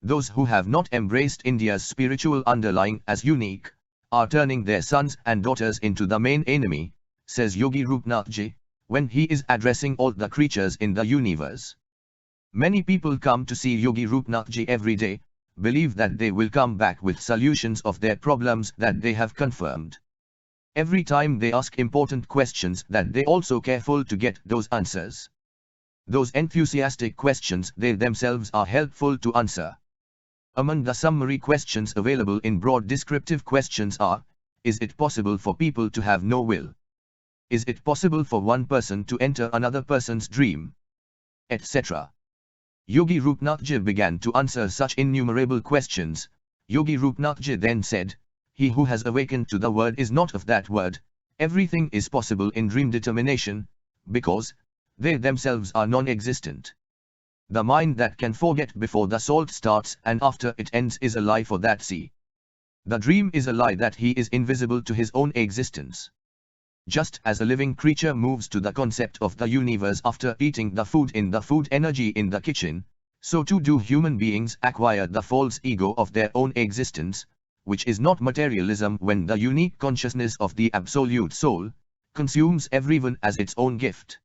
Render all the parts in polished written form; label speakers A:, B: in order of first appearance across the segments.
A: Those who have not embraced India's spiritual underlying as unique, are turning their sons and daughters into the main enemy, says Yogi Rupnathji, when he is addressing all the creatures in the universe. Many people come to see Yogi Rupnathji every day, believe that they will come back with solutions of their problems that they have confirmed. Every time they ask important questions that they also careful to get those answers. Those enthusiastic questions they themselves are helpful to answer. Among the summary questions available in broad descriptive questions are, is it possible for people to have no will? Is it possible for one person to enter another person's dream? Etc. Yogi Rupnathji began to answer such innumerable questions. Yogi Rupnathji then said, he who has awakened to the word is not of that word, everything is possible in dream determination, because they themselves are non-existent. The mind that can forget before the salt starts and after it ends is a lie for that sea. The dream is a lie that he is invisible to his own existence. Just as a living creature moves to the concept of the universe after eating the food in the food energy in the kitchen, so too do human beings acquire the false ego of their own existence, which is not materialism when the unique consciousness of the absolute soul consumes everyone as its own gift.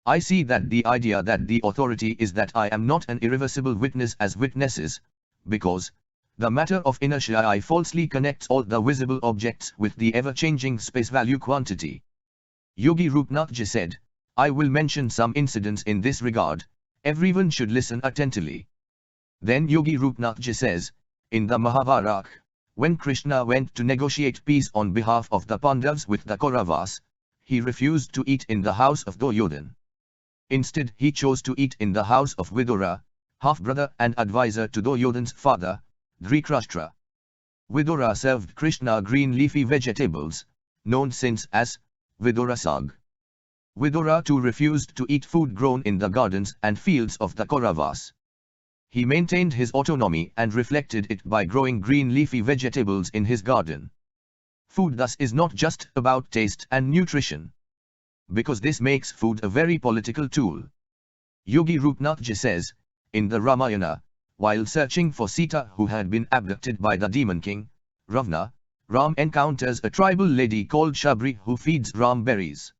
A: I see that the idea that the authority is that I am not an irreversible witness as witnesses, because the matter of inertia I falsely connects all the visible objects with the ever-changing space-value quantity. Yogi Rupnathji said, I will mention some incidents in this regard, everyone should listen attentively. Then Yogi Rupnathji says, in the Mahabharata, when Krishna went to negotiate peace on behalf of the Pandavas with the Kauravas, he refused to eat in the house of Duryodhana. Instead he chose to eat in the house of Vidura, half-brother and advisor to Duryodhana's father, Dhritarashtra. Vidura served Krishna green leafy vegetables, known since as Vidura Sag. Vidura too refused to eat food grown in the gardens and fields of the Kauravas. He maintained his autonomy and reflected it by growing green leafy vegetables in his garden. Food thus is not just about taste and nutrition, because this makes food a very political tool. Yogi Rupnathji says, in the Ramayana, while searching for Sita who had been abducted by the demon king, Ravana, Ram encounters a tribal lady called Shabri who feeds Ram berries.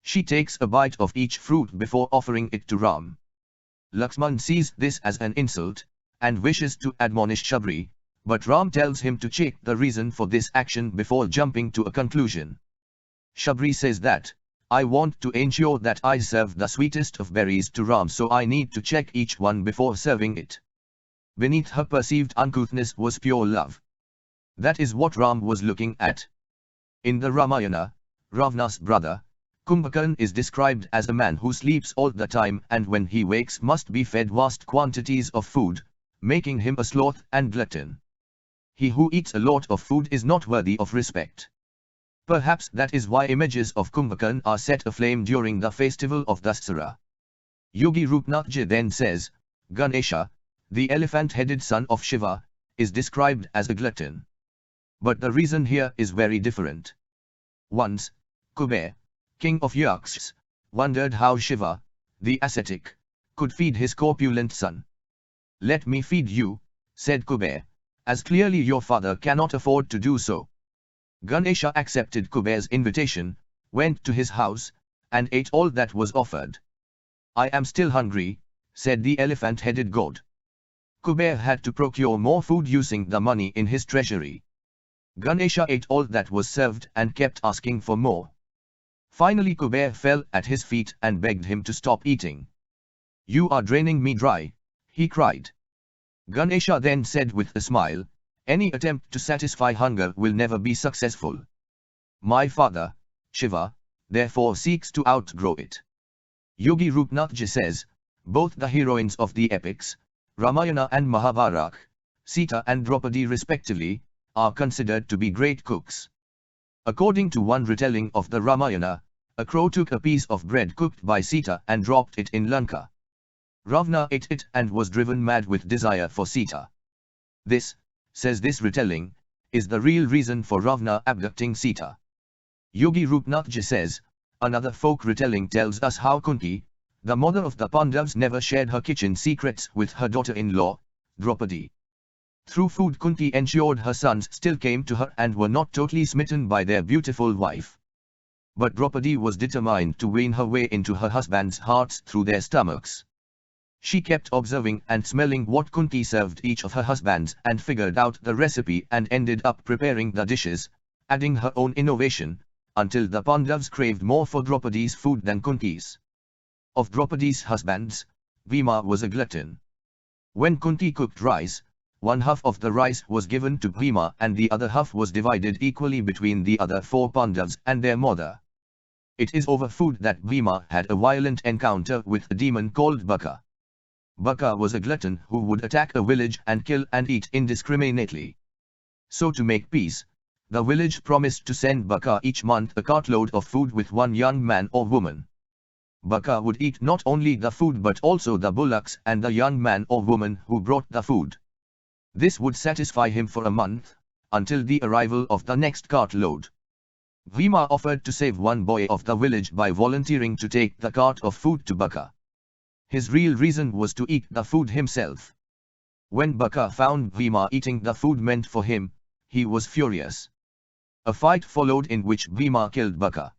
A: She takes a bite of each fruit before offering it to Ram. Lakshman sees this as an insult, and wishes to admonish Shabri, but Ram tells him to check the reason for this action before jumping to a conclusion. Shabri says that, I want to ensure that I serve the sweetest of berries to Ram, so I need to check each one before serving it. Beneath her perceived uncouthness was pure love. That is what Ram was looking at. In the Ramayana, Ravana's brother, Kumbhakarna is described as a man who sleeps all the time and when he wakes must be fed vast quantities of food, making him a sloth and glutton. He who eats a lot of food is not worthy of respect. Perhaps that is why images of Kumbhakarna are set aflame during the festival of Dasara. Yogi Rupnathji then says, Ganesha, the elephant-headed son of Shiva, is described as a glutton. But the reason here is very different. Once, Kuber, king of Yakshas, wondered how Shiva, the ascetic, could feed his corpulent son. Let me feed you, said Kuber, as clearly your father cannot afford to do so. Ganesha accepted Kuber's invitation, went to his house, and ate all that was offered. I am still hungry, said the elephant-headed god. Kuber had to procure more food using the money in his treasury. Ganesha ate all that was served and kept asking for more. Finally Kuber fell at his feet and begged him to stop eating. You are draining me dry, he cried. Ganesha then said with a smile, any attempt to satisfy hunger will never be successful. My father, Shiva, therefore seeks to outgrow it. Yogi Rupnathji says, both the heroines of the epics, Ramayana and Mahabharata, Sita and Draupadi respectively, are considered to be great cooks. According to one retelling of the Ramayana, a crow took a piece of bread cooked by Sita and dropped it in Lanka. Ravana ate it and was driven mad with desire for Sita. This, says this retelling, is the real reason for Ravana abducting Sita. Yogi Rupnathji says, another folk retelling tells us how Kunti, the mother of the Pandavas, never shared her kitchen secrets with her daughter-in-law, Draupadi. Through food Kunti ensured her sons still came to her and were not totally smitten by their beautiful wife. But Draupadi was determined to win her way into her husband's hearts through their stomachs. She kept observing and smelling what Kunti served each of her husbands and figured out the recipe and ended up preparing the dishes, adding her own innovation, until the Pandavas craved more for Draupadi's food than Kunti's. Of Draupadi's husbands, Bhima was a glutton. When Kunti cooked rice, one half of the rice was given to Bhima and the other half was divided equally between the other 4 Pandavas and their mother. It is over food that Bhima had a violent encounter with a demon called Baka. Baka was a glutton who would attack a village and kill and eat indiscriminately. So to make peace, the village promised to send Baka each month a cartload of food with one young man or woman. Baka would eat not only the food but also the bullocks and the young man or woman who brought the food. This would satisfy him for a month, until the arrival of the next cartload. Bhima offered to save one boy of the village by volunteering to take the cart of food to Baka. His real reason was to eat the food himself. When Baka found Bhima eating the food meant for him, he was furious. A fight followed in which Bhima killed Baka.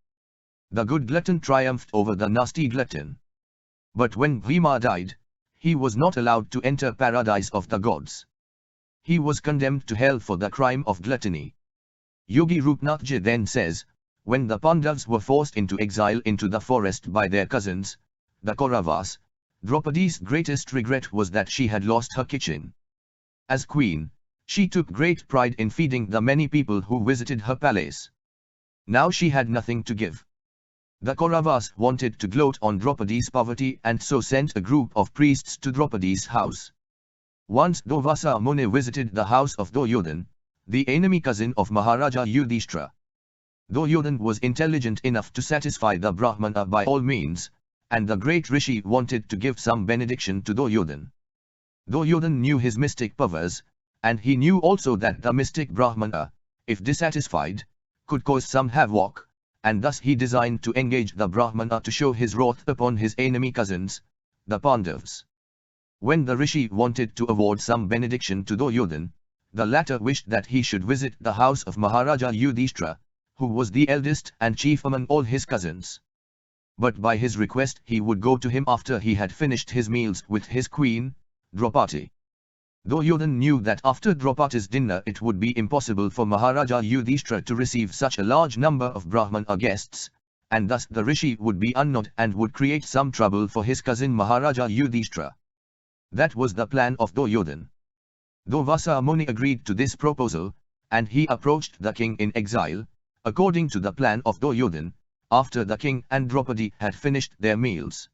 A: The good glutton triumphed over the nasty glutton. But when Bhima died, he was not allowed to enter paradise of the gods. He was condemned to hell for the crime of gluttony. Yogi Rupnathji then says, when the Pandavas were forced into exile into the forest by their cousins, the Kauravas, Draupadi's greatest regret was that she had lost her kitchen. As queen, she took great pride in feeding the many people who visited her palace. Now she had nothing to give. The Kauravas wanted to gloat on Draupadi's poverty and so sent a group of priests to Draupadi's house. Once Durvasa Muni visited the house of Duryodhan, the enemy cousin of Maharaja Yudhishthira. Duryodhan was intelligent enough to satisfy the Brahmana by all means, and the great Rishi wanted to give some benediction to Duryodhan. Duryodhan knew his mystic powers, and he knew also that the mystic Brahmana, if dissatisfied, could cause some havoc, and thus he designed to engage the Brahmana to show his wrath upon his enemy cousins, the Pandavas. When the Rishi wanted to award some benediction to Duryodhan, the latter wished that he should visit the house of Maharaja Yudhishthira, who was the eldest and chief among all his cousins. But by his request he would go to him after he had finished his meals with his queen, Draupadi. Duryodhan knew that after Draupadi's dinner it would be impossible for Maharaja Yudhishthira to receive such a large number of Brahmana guests, and thus the Rishi would be unknown and would create some trouble for his cousin Maharaja Yudhishthira. That was the plan of Duryodhan. Durvasa Muni agreed to this proposal, and he approached the king in exile, according to the plan of Duryodhan, after the king and Draupadi had finished their meals.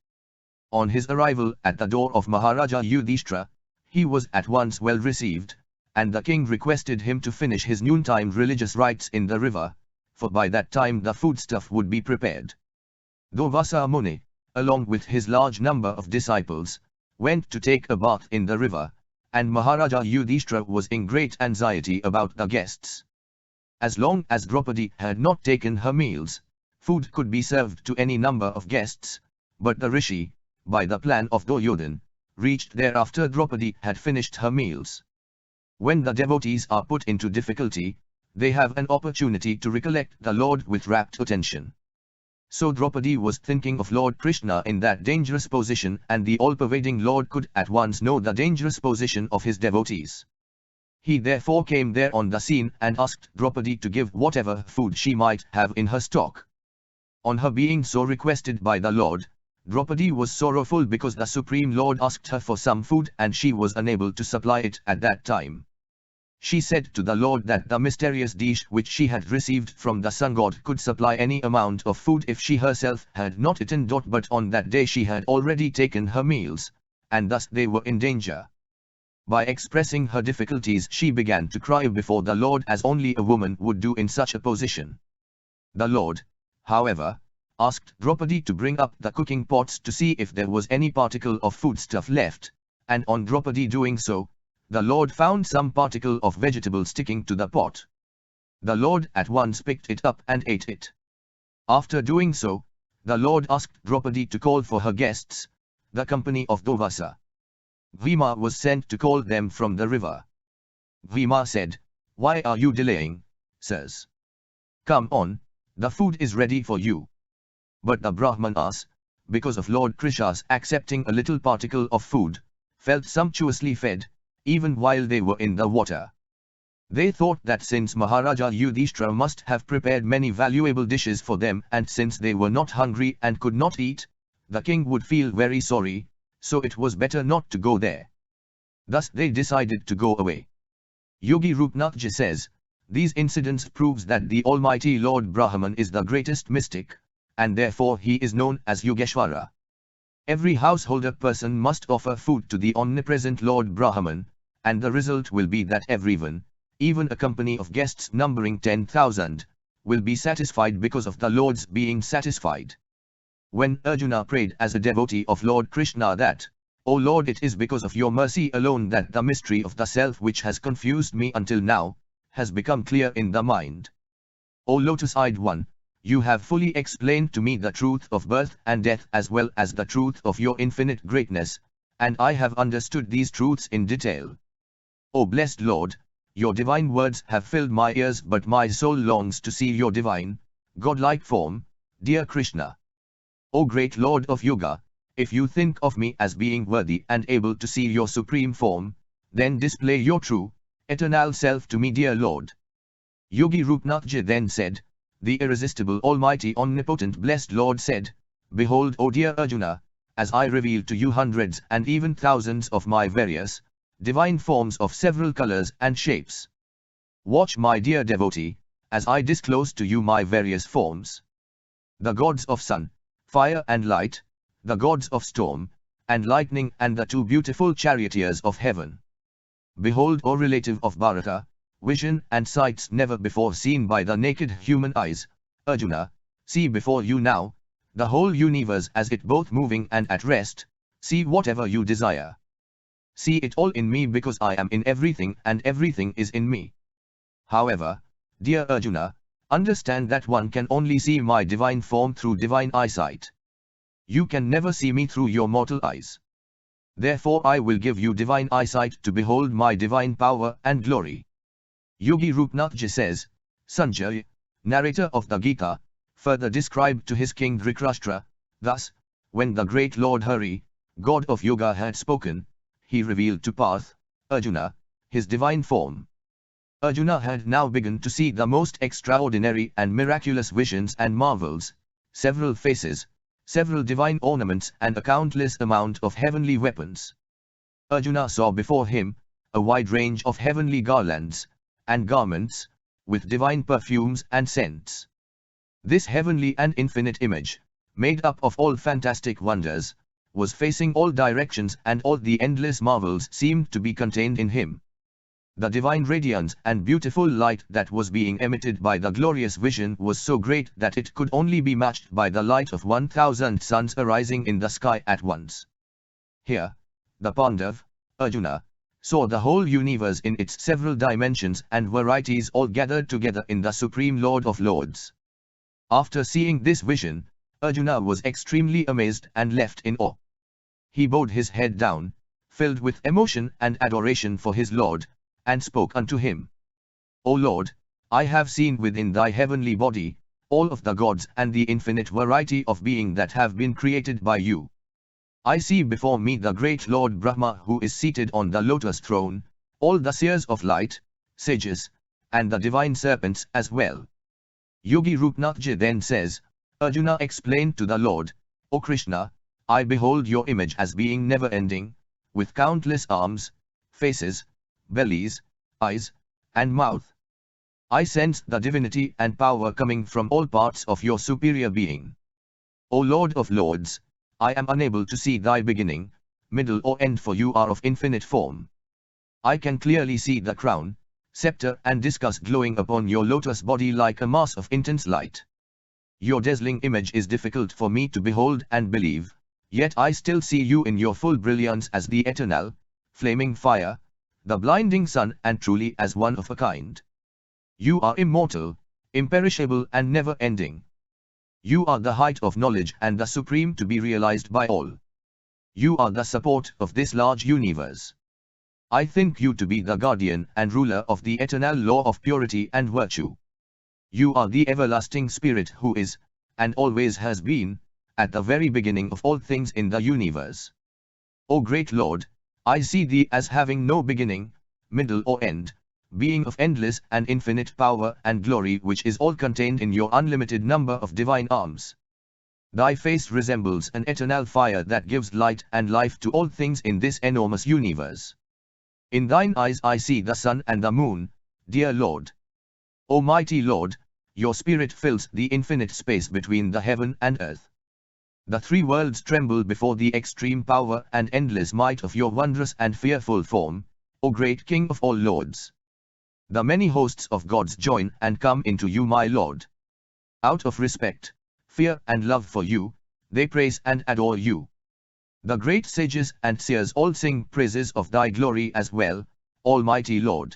A: On his arrival at the door of Maharaja Yudhishthira, he was at once well received, and the king requested him to finish his noontime religious rites in the river, for by that time the foodstuff would be prepared. Durvasa Muni, along with his large number of disciples, went to take a bath in the river, and Maharaja Yudhishthira was in great anxiety about the guests. As long as Draupadi had not taken her meals, food could be served to any number of guests, but the Rishi, by the plan of Duryodhan, reached there after Draupadi had finished her meals. When the devotees are put into difficulty, they have an opportunity to recollect the Lord with rapt attention. So Draupadi was thinking of Lord Krishna in that dangerous position, and the all-pervading Lord could at once know the dangerous position of his devotees. He therefore came there on the scene and asked Draupadi to give whatever food she might have in her stock. On her being so requested by the Lord, Draupadi was sorrowful because the Supreme Lord asked her for some food and she was unable to supply it at that time. She said to the Lord that the mysterious dish which she had received from the sun god could supply any amount of food if she herself had not eaten. But on that day she had already taken her meals, and thus they were in danger. By expressing her difficulties she began to cry before the Lord as only a woman would do in such a position. The Lord, however, asked Draupadi to bring up the cooking pots to see if there was any particle of foodstuff left, and on Draupadi doing so, the Lord found some particle of vegetable sticking to the pot. The Lord at once picked it up and ate it. After doing so, the Lord asked Draupadi to call for her guests, the company of Durvasa. Bhima was sent to call them from the river. Bhima said, "Why are you delaying, sirs? Come on, the food is ready for you." But the Brahmanas, because of Lord Krishna's accepting a little particle of food, felt sumptuously fed, even while they were in the water. They thought that since Maharaja Yudhishthira must have prepared many valuable dishes for them, and since they were not hungry and could not eat, the king would feel very sorry, so it was better not to go there. Thus they decided to go away. Yogi Rupnathji says, these incidents proves that the Almighty Lord Brahman is the greatest mystic, and therefore he is known as Yogeshwara. Every householder person must offer food to the omnipresent Lord Brahman, and the result will be that everyone, even a company of guests numbering 10,000, will be satisfied because of the Lord's being satisfied. When Arjuna prayed as a devotee of Lord Krishna that, "O Lord, it is because of your mercy alone that the mystery of the self which has confused me until now, has become clear in the mind. O lotus-eyed one, you have fully explained to me the truth of birth and death as well as the truth of your infinite greatness, and I have understood these truths in detail. O blessed Lord, your divine words have filled my ears, but my soul longs to see your divine, godlike form, dear Krishna. O great Lord of Yoga, if you think of me as being worthy and able to see your supreme form, then display your true, eternal self to me, dear Lord." Yogi Rupnathji then said, the irresistible, almighty, omnipotent, blessed Lord said, "Behold, O dear Arjuna, as I reveal to you hundreds and even thousands of my various, divine forms of several colors and shapes. Watch, my dear devotee, as I disclose to you my various forms. The gods of sun, fire and light, the gods of storm and lightning, and the two beautiful charioteers of heaven. Behold, O relative of Bharata, vision and sights never before seen by the naked human eyes, Arjuna, see before you now, the whole universe as it both moving and at rest, see whatever you desire. See it all in me because I am in everything and everything is in me. However, dear Arjuna, understand that one can only see my divine form through divine eyesight. You can never see me through your mortal eyes. Therefore I will give you divine eyesight to behold my divine power and glory." Yogi Rupnathji says, Sanjay, narrator of the Gita, further described to his king Dhritarashtra, thus, when the great Lord Hari, god of yoga, had spoken, he revealed to Parth, Arjuna, his divine form. Arjuna had now begun to see the most extraordinary and miraculous visions and marvels, several faces, several divine ornaments, and a countless amount of heavenly weapons. Arjuna saw before him a wide range of heavenly garlands and garments, with divine perfumes and scents. This heavenly and infinite image, made up of all fantastic wonders, was facing all directions, and all the endless marvels seemed to be contained in him. The divine radiance and beautiful light that was being emitted by the glorious vision was so great that it could only be matched by the light of 1,000 suns arising in the sky at once. Here, the Pandav, Arjuna, saw the whole universe in its several dimensions and varieties all gathered together in the Supreme Lord of Lords. After seeing this vision, Arjuna was extremely amazed and left in awe. He bowed his head down, filled with emotion and adoration for his Lord, and spoke unto him, "O Lord, I have seen within thy heavenly body all of the gods and the infinite variety of being that have been created by you. I see before me the great Lord Brahma, who is seated on the lotus throne, all the seers of light, sages, and the divine serpents as well." Yogi Rupnathji then says, Arjuna explained to the Lord, "O Krishna, I behold your image as being never-ending, with countless arms, faces, bellies, eyes, and mouth. I sense the divinity and power coming from all parts of your superior being. O Lord of Lords, I am unable to see thy beginning, middle or end, for you are of infinite form. I can clearly see the crown, scepter and discus glowing upon your lotus body like a mass of intense light. Your dazzling image is difficult for me to behold and believe, yet I still see you in your full brilliance as the eternal, flaming fire, the blinding sun, and truly as one of a kind. You are immortal, imperishable and never-ending. You are the height of knowledge and the supreme to be realized by all. You are the support of this large universe. I think you to be the guardian and ruler of the eternal law of purity and virtue. You are the everlasting spirit who is, and always has been, at the very beginning of all things in the universe. O great Lord, I see thee as having no beginning, middle or end, being of endless and infinite power and glory, which is all contained in your unlimited number of divine arms. Thy face resembles an eternal fire that gives light and life to all things in this enormous universe. In thine eyes I see the sun and the moon, dear Lord. O mighty Lord, your spirit fills the infinite space between the heaven and earth. The three worlds tremble before the extreme power and endless might of your wondrous and fearful form, O great King of all lords. The many hosts of gods join and come into you, my Lord. Out of respect, fear and love for you, they praise and adore you. The great sages and seers all sing praises of thy glory as well, Almighty Lord.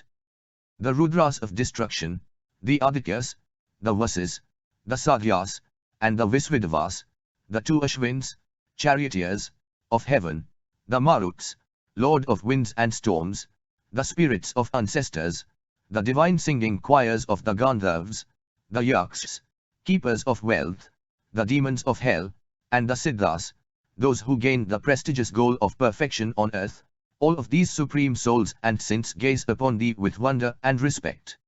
A: The Rudras of destruction, the Adityas, the Vasis, the Sagyas, and the Visvidevas, the two Ashwins, charioteers, of heaven, the Maruts, Lord of winds and storms, the spirits of ancestors, the divine singing choirs of the Gandharvas, the Yakshas, keepers of wealth, the demons of hell, and the Siddhas, those who gained the prestigious goal of perfection on earth, all of these supreme souls and saints gaze upon thee with wonder and respect.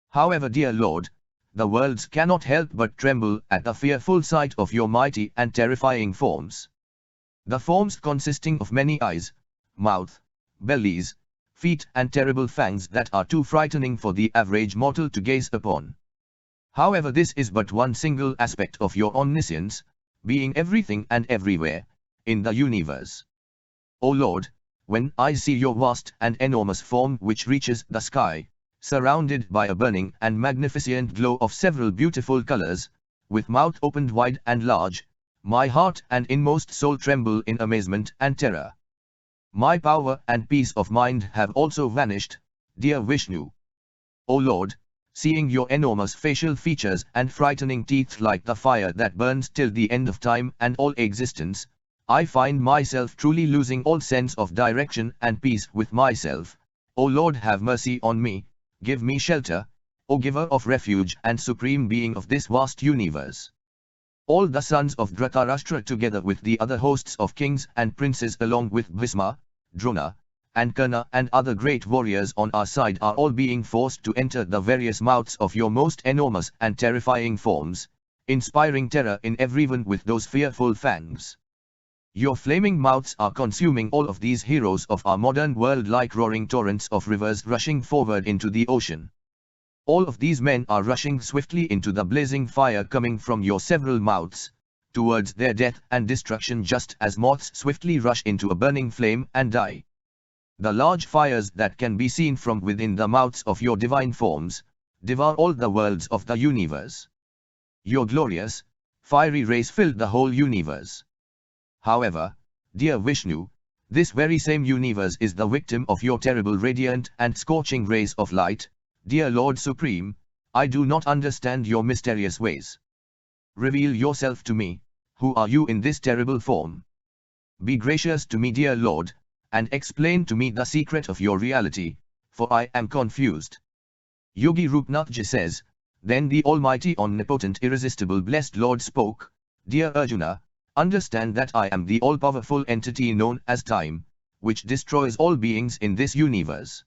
A: However, dear Lord, the worlds cannot help but tremble at the fearful sight of your mighty and terrifying forms. The forms consisting of many eyes, mouth, bellies, feet and terrible fangs that are too frightening for the average mortal to gaze upon. However, this is but one single aspect of your omniscience, being everything and everywhere, in the universe. O Lord, when I see your vast and enormous form which reaches the sky, surrounded by a burning and magnificent glow of several beautiful colors, with mouth opened wide and large, my heart and inmost soul tremble in amazement and terror. My power and peace of mind have also vanished, dear Vishnu. O Lord, seeing your enormous facial features and frightening teeth like the fire that burns till the end of time and all existence, I find myself truly losing all sense of direction and peace with myself. O Lord, have mercy on me, give me shelter, O giver of refuge and supreme being of this vast universe. All the sons of Dhritarashtra together with the other hosts of kings and princes along with Bhisma, Drona, and Karna and other great warriors on our side are all being forced to enter the various mouths of your most enormous and terrifying forms, inspiring terror in everyone with those fearful fangs. Your flaming mouths are consuming all of these heroes of our modern world like roaring torrents of rivers rushing forward into the ocean. All of these men are rushing swiftly into the blazing fire coming from your several mouths, towards their death and destruction just as moths swiftly rush into a burning flame and die. The large fires that can be seen from within the mouths of your divine forms, devour all the worlds of the universe. Your glorious, fiery rays filled the whole universe. However, dear Vishnu, this very same universe is the victim of your terrible radiant and scorching rays of light, dear Lord Supreme, I do not understand your mysterious ways. Reveal yourself to me, who are you in this terrible form? Be gracious to me, dear Lord, and explain to me the secret of your reality, for I am confused. Yogi Rupnathji says, then the Almighty Omnipotent Irresistible Blessed Lord spoke, Dear Arjuna, understand that I am the all-powerful entity known as time, which destroys all beings in this universe.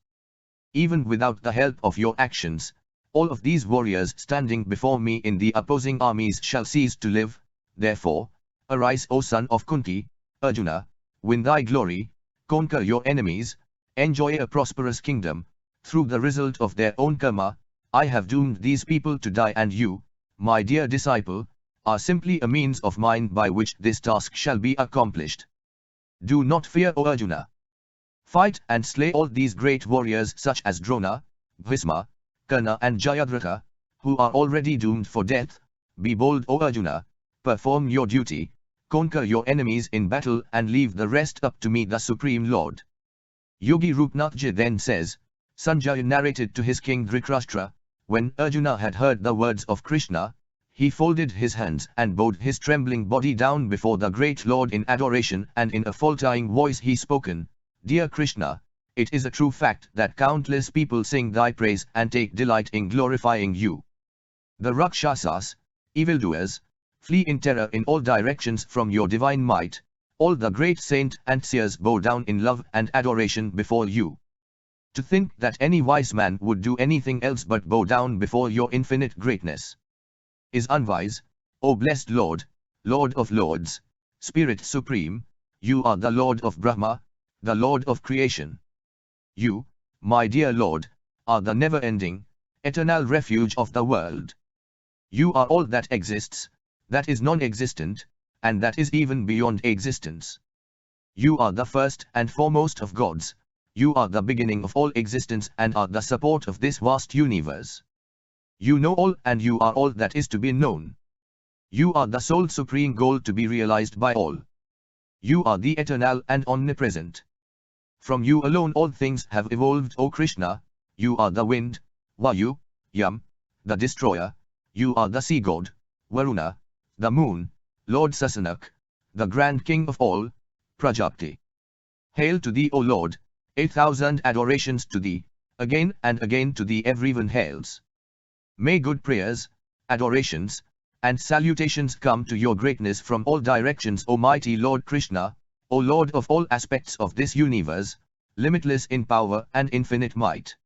A: Even without the help of your actions, all of these warriors standing before me in the opposing armies shall cease to live. Therefore, arise, O son of Kunti, Arjuna, win thy glory, conquer your enemies, enjoy a prosperous kingdom. Through the result of their own karma, I have doomed these people to die, and you, my dear disciple, are simply a means of mine by which this task shall be accomplished. Do not fear, O Arjuna. Fight and slay all these great warriors such as Drona, Bhisma, Karna and Jayadratha, who are already doomed for death. Be bold, O Arjuna, perform your duty, conquer your enemies in battle and leave the rest up to me, the Supreme Lord. Yogi Rupnathji then says, Sanjaya narrated to his king Dhritarashtra, when Arjuna had heard the words of Krishna, He folded his hands and bowed his trembling body down before the great Lord in adoration, and in a faltering voice he spoken, "Dear Krishna, it is a true fact that countless people sing thy praise and take delight in glorifying you. The Rakshasas, evildoers, flee in terror in all directions from your divine might. All the great saints and seers bow down in love and adoration before you. To think that any wise man would do anything else but bow down before your infinite greatness is unwise, O blessed Lord, Lord of Lords, Spirit Supreme. You are the Lord of Brahma, the Lord of creation. You, my dear Lord, are the never-ending, eternal refuge of the world. You are all that exists, that is non-existent, and that is even beyond existence. You are the first and foremost of gods. You are the beginning of all existence and are the support of this vast universe. You know all and you are all that is to be known. You are the sole supreme goal to be realized by all. You are the eternal and omnipresent. From you alone all things have evolved, O Krishna. You are the wind, Vayu, Yam, the destroyer. You are the sea god, Varuna, the moon, Lord Sasanak, the grand king of all, Prajapati. Hail to thee, O Lord, 8,000 adorations to thee, again and again to thee everyone hails. May good prayers, adorations, and salutations come to your greatness from all directions, O mighty Lord Krishna, O Lord of all aspects of this universe, limitless in power and infinite might.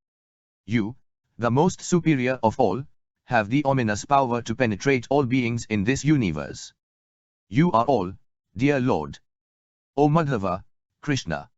A: You, the most superior of all, have the ominous power to penetrate all beings in this universe. You are all, dear Lord. O Madhava, Krishna.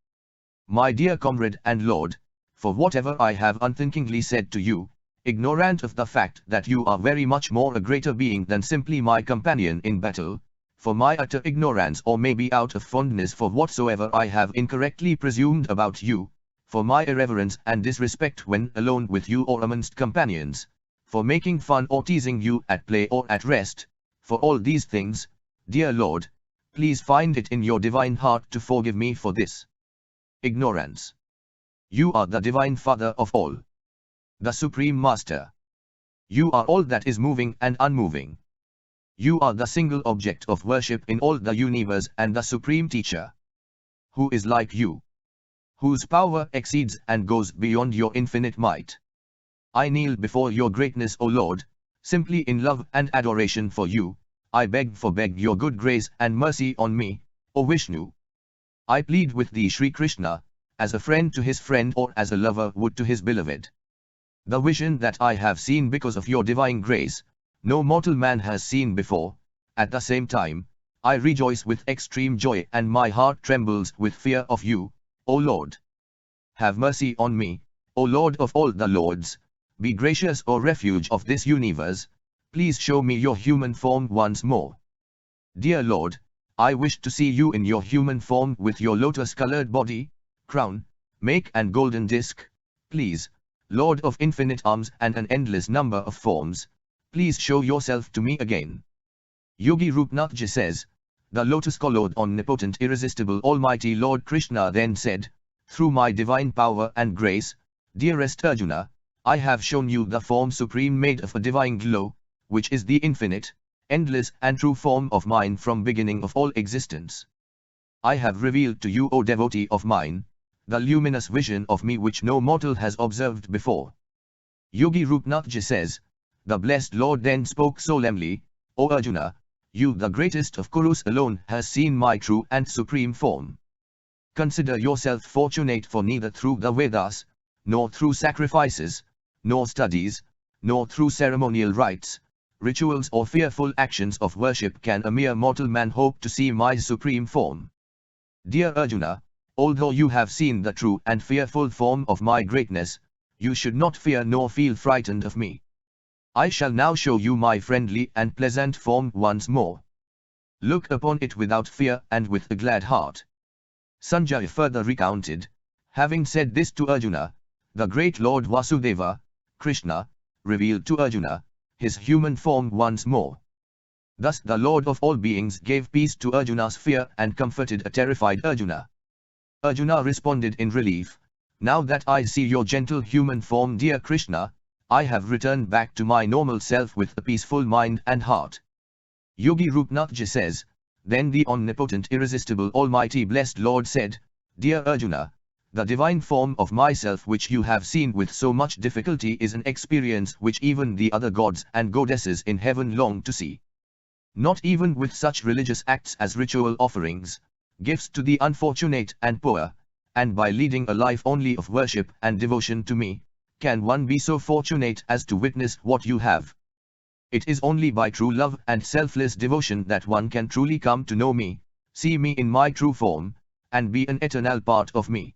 A: My dear comrade and Lord, for whatever I have unthinkingly said to you, ignorant of the fact that you are very much more a greater being than simply my companion in battle, for my utter ignorance or maybe out of fondness for whatsoever I have incorrectly presumed about you, for my irreverence and disrespect when alone with you or amongst companions, for making fun or teasing you at play or at rest, for all these things, dear Lord, please find it in your divine heart to forgive me for this ignorance. You are the divine Father of all, the Supreme Master. You are all that is moving and unmoving. You are the single object of worship in all the universe and the Supreme Teacher. Who is like you? Whose power exceeds and goes beyond your infinite might. I kneel before your greatness, O Lord, simply in love and adoration for you. I beg your good grace and mercy on me, O Vishnu. I plead with thee, Sri Krishna, as a friend to his friend or as a lover would to his beloved. The vision that I have seen because of your divine grace, no mortal man has seen before. At the same time, I rejoice with extreme joy and my heart trembles with fear of you, O Lord. Have mercy on me, O Lord of all the lords. Be gracious, O refuge of this universe. Please show me your human form once more. Dear Lord, I wish to see you in your human form with your lotus-colored body, crown, make and golden disc. Please, Lord of infinite arms and an endless number of forms, please show yourself to me again. Yogi Rupnathji says, the lotus-colored omnipotent irresistible almighty Lord Krishna then said, through my divine power and grace, dearest Arjuna, I have shown you the form supreme made of a divine glow, which is the infinite, endless and true form of mine from beginning of all existence. I have revealed to you, O devotee of mine, the luminous vision of me which no mortal has observed before. Yogi Rupnathji says, the blessed Lord then spoke solemnly, O Arjuna, you the greatest of Kurus alone has seen my true and supreme form. Consider yourself fortunate, for neither through the Vedas, nor through sacrifices, nor studies, nor through ceremonial rites, rituals or fearful actions of worship can a mere mortal man hope to see my supreme form. Dear Arjuna, although you have seen the true and fearful form of my greatness, you should not fear nor feel frightened of me. I shall now show you my friendly and pleasant form once more. Look upon it without fear and with a glad heart. Sanjaya further recounted, having said this to Arjuna, the great Lord Vasudeva, Krishna, revealed to Arjuna his human form once more. Thus the Lord of all beings gave peace to Arjuna's fear and comforted a terrified Arjuna. Arjuna responded in relief, now that I see your gentle human form, dear Krishna, I have returned back to my normal self with a peaceful mind and heart. Yogi Rupnathji says, then the omnipotent, irresistible, almighty blessed Lord said, Dear Arjuna, the divine form of myself which you have seen with so much difficulty is an experience which even the other gods and goddesses in heaven long to see. Not even with such religious acts as ritual offerings, gifts to the unfortunate and poor, and by leading a life only of worship and devotion to me, can one be so fortunate as to witness what you have. It is only by true love and selfless devotion that one can truly come to know me, see me in my true form, and be an eternal part of me.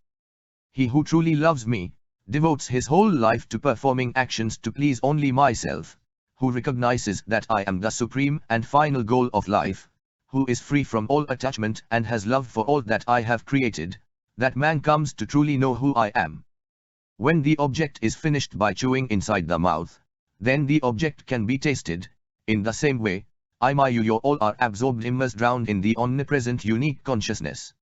A: He who truly loves me, devotes his whole life to performing actions to please only myself, who recognizes that I am the supreme and final goal of life, who is free from all attachment and has love for all that I have created, that man comes to truly know who I am. When the object is finished by chewing inside the mouth, then the object can be tasted. In the same way, I, my, you, your all are absorbed, immersed, drowned in the omnipresent unique consciousness.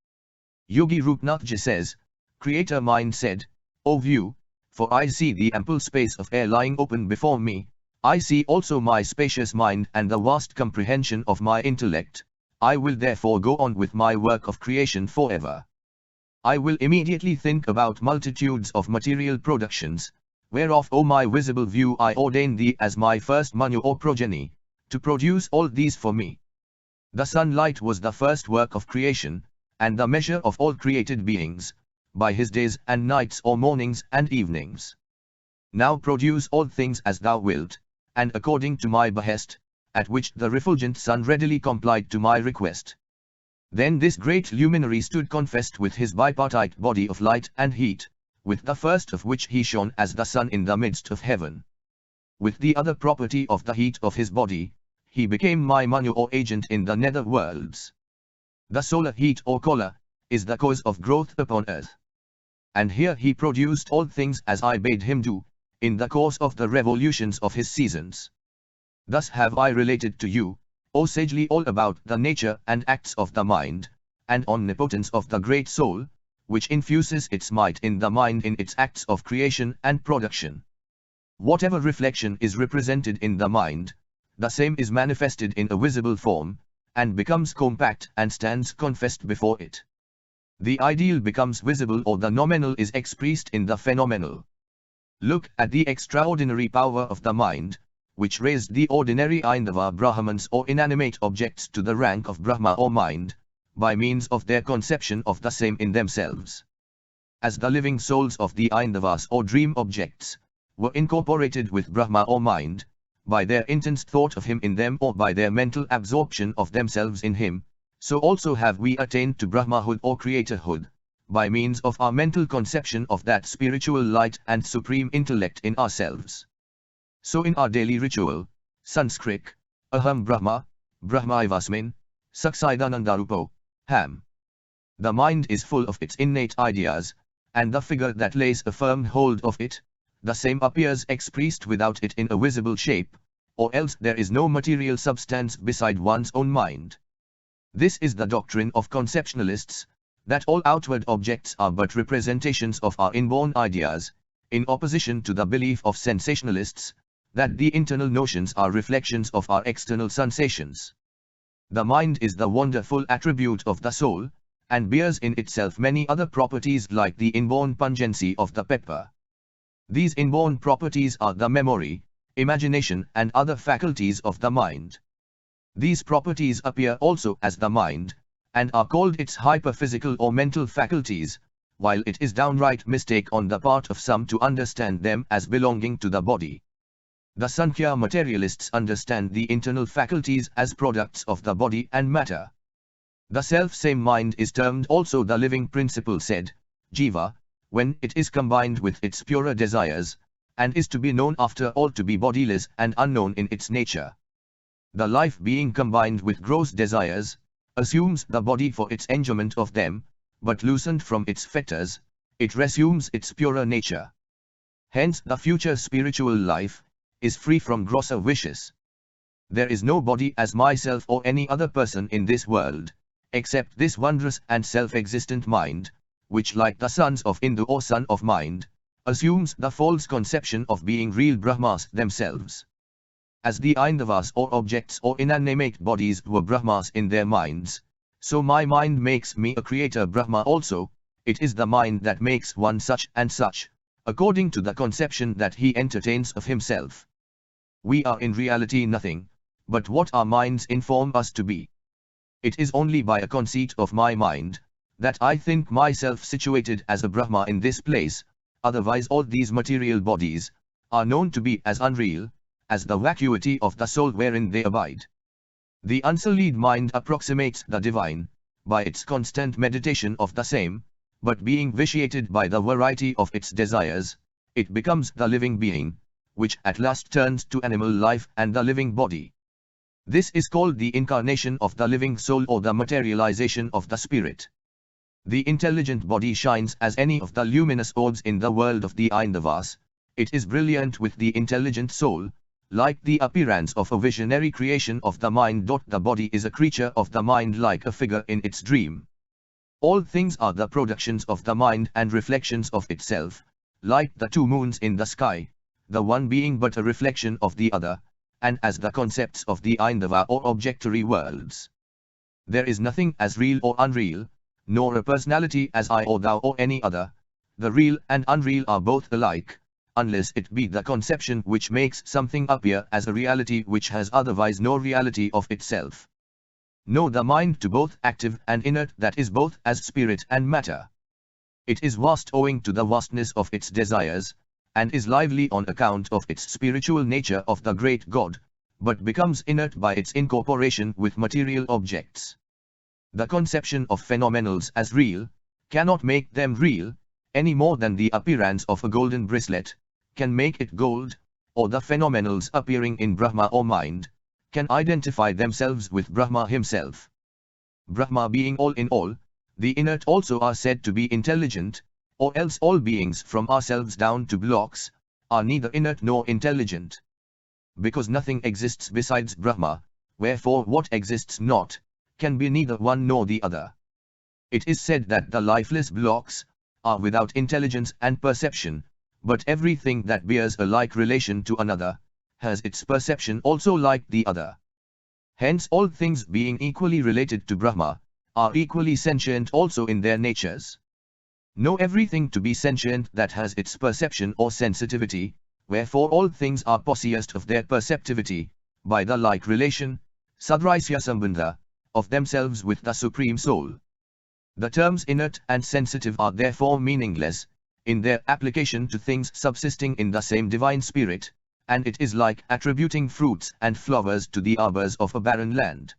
A: Yogi Rupnathji says, Creator mind said, O view, for I see the ample space of air lying open before me, I see also my spacious mind and the vast comprehension of my intellect, I will therefore go on with my work of creation forever. I will immediately think about multitudes of material productions, whereof, O my visible view, I ordain thee as my first manu or progeny, to produce all these for me. The sunlight was the first work of creation, and the measure of all created beings, by his days and nights or mornings and evenings. Now produce all things as thou wilt, and according to my behest, at which the refulgent sun readily complied to my request. Then this great luminary stood confessed with his bipartite body of light and heat, with the first of which he shone as the sun in the midst of heaven. With the other property of the heat of his body, he became my manu or agent in the nether worlds. The solar heat or kola, is the cause of growth upon earth. And here he produced all things as I bade him do, in the course of the revolutions of his seasons. Thus have I related to you, O sagely, all about the nature and acts of the mind, and omnipotence of the great soul, which infuses its might in the mind in its acts of creation and production. Whatever reflection is represented in the mind, the same is manifested in a visible form, and becomes compact and stands confessed before it. The ideal becomes visible, or the nominal is expressed in the phenomenal. Look at the extraordinary power of the mind, which raised the ordinary Aindava Brahmans or inanimate objects to the rank of Brahma or mind, by means of their conception of the same in themselves. As the living souls of the Aindavas or dream objects, were incorporated with Brahma or mind, by their intense thought of him in them or by their mental absorption of themselves in him, so also have we attained to Brahmahood or Creatorhood, by means of our mental conception of that spiritual light and supreme intellect in ourselves. So in our daily ritual, Sanskrit, Aham Brahma, Brahmaivasmin, Saksidanandarupo, Ham. The mind is full of its innate ideas, and the figure that lays a firm hold of it, the same appears expressed without it in a visible shape, or else there is no material substance beside one's own mind. This is the doctrine of conceptualists, that all outward objects are but representations of our inborn ideas, in opposition to the belief of sensationalists, that the internal notions are reflections of our external sensations. The mind is the wonderful attribute of the soul, and bears in itself many other properties like the inborn pungency of the pepper. These inborn properties are the memory, imagination and other faculties of the mind. These properties appear also as the mind, and are called its hyperphysical or mental faculties, while it is downright mistake on the part of some to understand them as belonging to the body. The Sankhya materialists understand the internal faculties as products of the body and matter. The self-same mind is termed also the living principle, said, Jiva, when it is combined with its purer desires, and is to be known after all to be bodiless and unknown in its nature. The life being combined with gross desires, assumes the body for its enjoyment of them, but loosened from its fetters, it resumes its purer nature. Hence the future spiritual life is free from grosser wishes. There is no body as myself or any other person in this world, except this wondrous and self-existent mind, which like the sons of Indu or son of mind, assumes the false conception of being real Brahmas themselves. As the Aindavas or objects or inanimate bodies were Brahmas in their minds, so my mind makes me a creator Brahma also. It is the mind that makes one such and such, according to the conception that he entertains of himself. We are in reality nothing, but what our minds inform us to be. It is only by a conceit of my mind, that I think myself situated as a Brahma in this place, otherwise all these material bodies are known to be as unreal, as the vacuity of the soul wherein they abide. The unsullied mind approximates the divine, by its constant meditation of the same, but being vitiated by the variety of its desires, it becomes the living being, which at last turns to animal life and the living body. This is called the incarnation of the living soul or the materialization of the spirit. The intelligent body shines as any of the luminous orbs in the world of the Aindavas. It is brilliant with the intelligent soul, like the appearance of a visionary creation of the mind. The body is a creature of the mind like a figure in its dream. All things are the productions of the mind and reflections of itself, like the two moons in the sky, the one being but a reflection of the other, and as the concepts of the Aindava or objectory worlds. There is nothing as real or unreal, nor a personality as I or thou or any other. The real and unreal are both alike, unless it be the conception which makes something appear as a reality which has otherwise no reality of itself. Know the mind to both active and inert, that is both as spirit and matter. It is vast owing to the vastness of its desires, and is lively on account of its spiritual nature of the great God, but becomes inert by its incorporation with material objects. The conception of phenomenals as real cannot make them real, any more than the appearance of a golden bracelet can make it gold, or the phenomenals appearing in Brahma or mind can identify themselves with Brahma himself. Brahma being all in all, the inert also are said to be intelligent, or else all beings from ourselves down to blocks are neither inert nor intelligent. Because nothing exists besides Brahma, wherefore what exists not can be neither one nor the other. It is said that the lifeless blocks are without intelligence and perception, but everything that bears a like relation to another has its perception also like the other. Hence all things being equally related to Brahma are equally sentient also in their natures. Know everything to be sentient that has its perception or sensitivity, wherefore all things are possessed of their perceptivity, by the like relation, sadrisya sambandha, of themselves with the Supreme Soul. The terms inert and sensitive are therefore meaningless in their application to things subsisting in the same divine spirit, and it is like attributing fruits and flowers to the arbors of a barren land.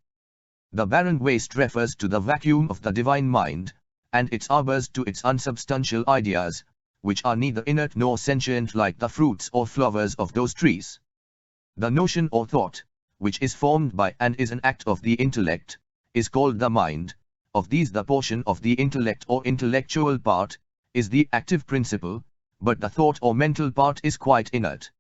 A: The barren waste refers to the vacuum of the divine mind, and its arbors to its unsubstantial ideas, which are neither inert nor sentient like the fruits or flowers of those trees. The notion or thought, which is formed by and is an act of the intellect, is called the mind. Of these the portion of the intellect or intellectual part is the active principle, but the thought or mental part is quite inert.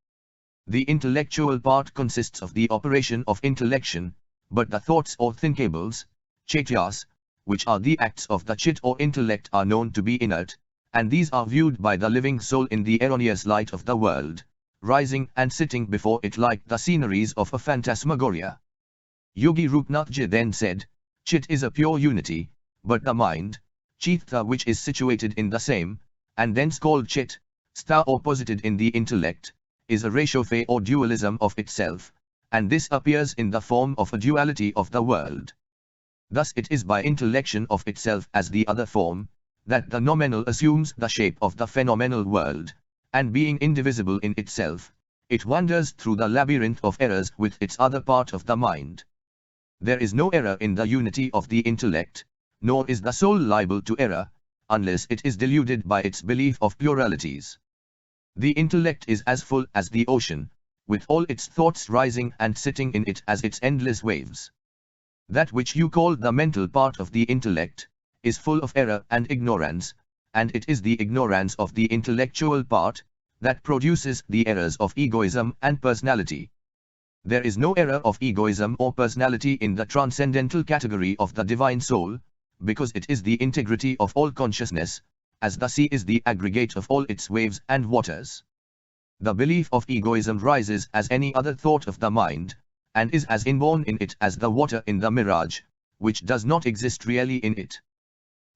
A: The intellectual part consists of the operation of intellection, but the thoughts or thinkables, chaityas, which are the acts of the chit or intellect, are known to be inert, and these are viewed by the living soul in the erroneous light of the world, rising and sitting before it like the sceneries of a phantasmagoria. Yogi Rupnathji then said, Chit is a pure unity, but the mind, chitta, which is situated in the same, and thence called chit, stha or posited in the intellect, is a ratio or dualism of itself, and this appears in the form of a duality of the world. Thus it is by intellection of itself as the other form, that the nominal assumes the shape of the phenomenal world, and being indivisible in itself, it wanders through the labyrinth of errors with its other part of the mind. There is no error in the unity of the intellect, nor is the soul liable to error, unless it is deluded by its belief of pluralities. The intellect is as full as the ocean, with all its thoughts rising and sitting in it as its endless waves. That which you call the mental part of the intellect is full of error and ignorance, and it is the ignorance of the intellectual part that produces the errors of egoism and personality. There is no error of egoism or personality in the transcendental category of the divine soul, because it is the integrity of all consciousness, as the sea is the aggregate of all its waves and waters. The belief of egoism rises as any other thought of the mind, and is as inborn in it as the water in the mirage, which does not exist really in it.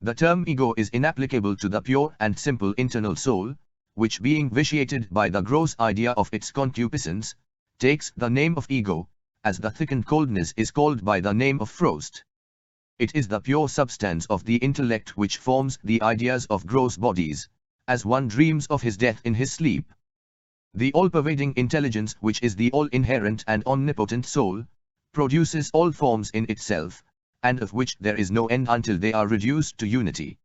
A: The term ego is inapplicable to the pure and simple internal soul, which being vitiated by the gross idea of its concupiscence, takes the name of ego, as the thickened coldness is called by the name of frost. It is the pure substance of the intellect which forms the ideas of gross bodies, as one dreams of his death in his sleep. The all-pervading intelligence, which is the all-inherent and omnipotent soul, produces all forms in itself, and of which there is no end until they are reduced to unity.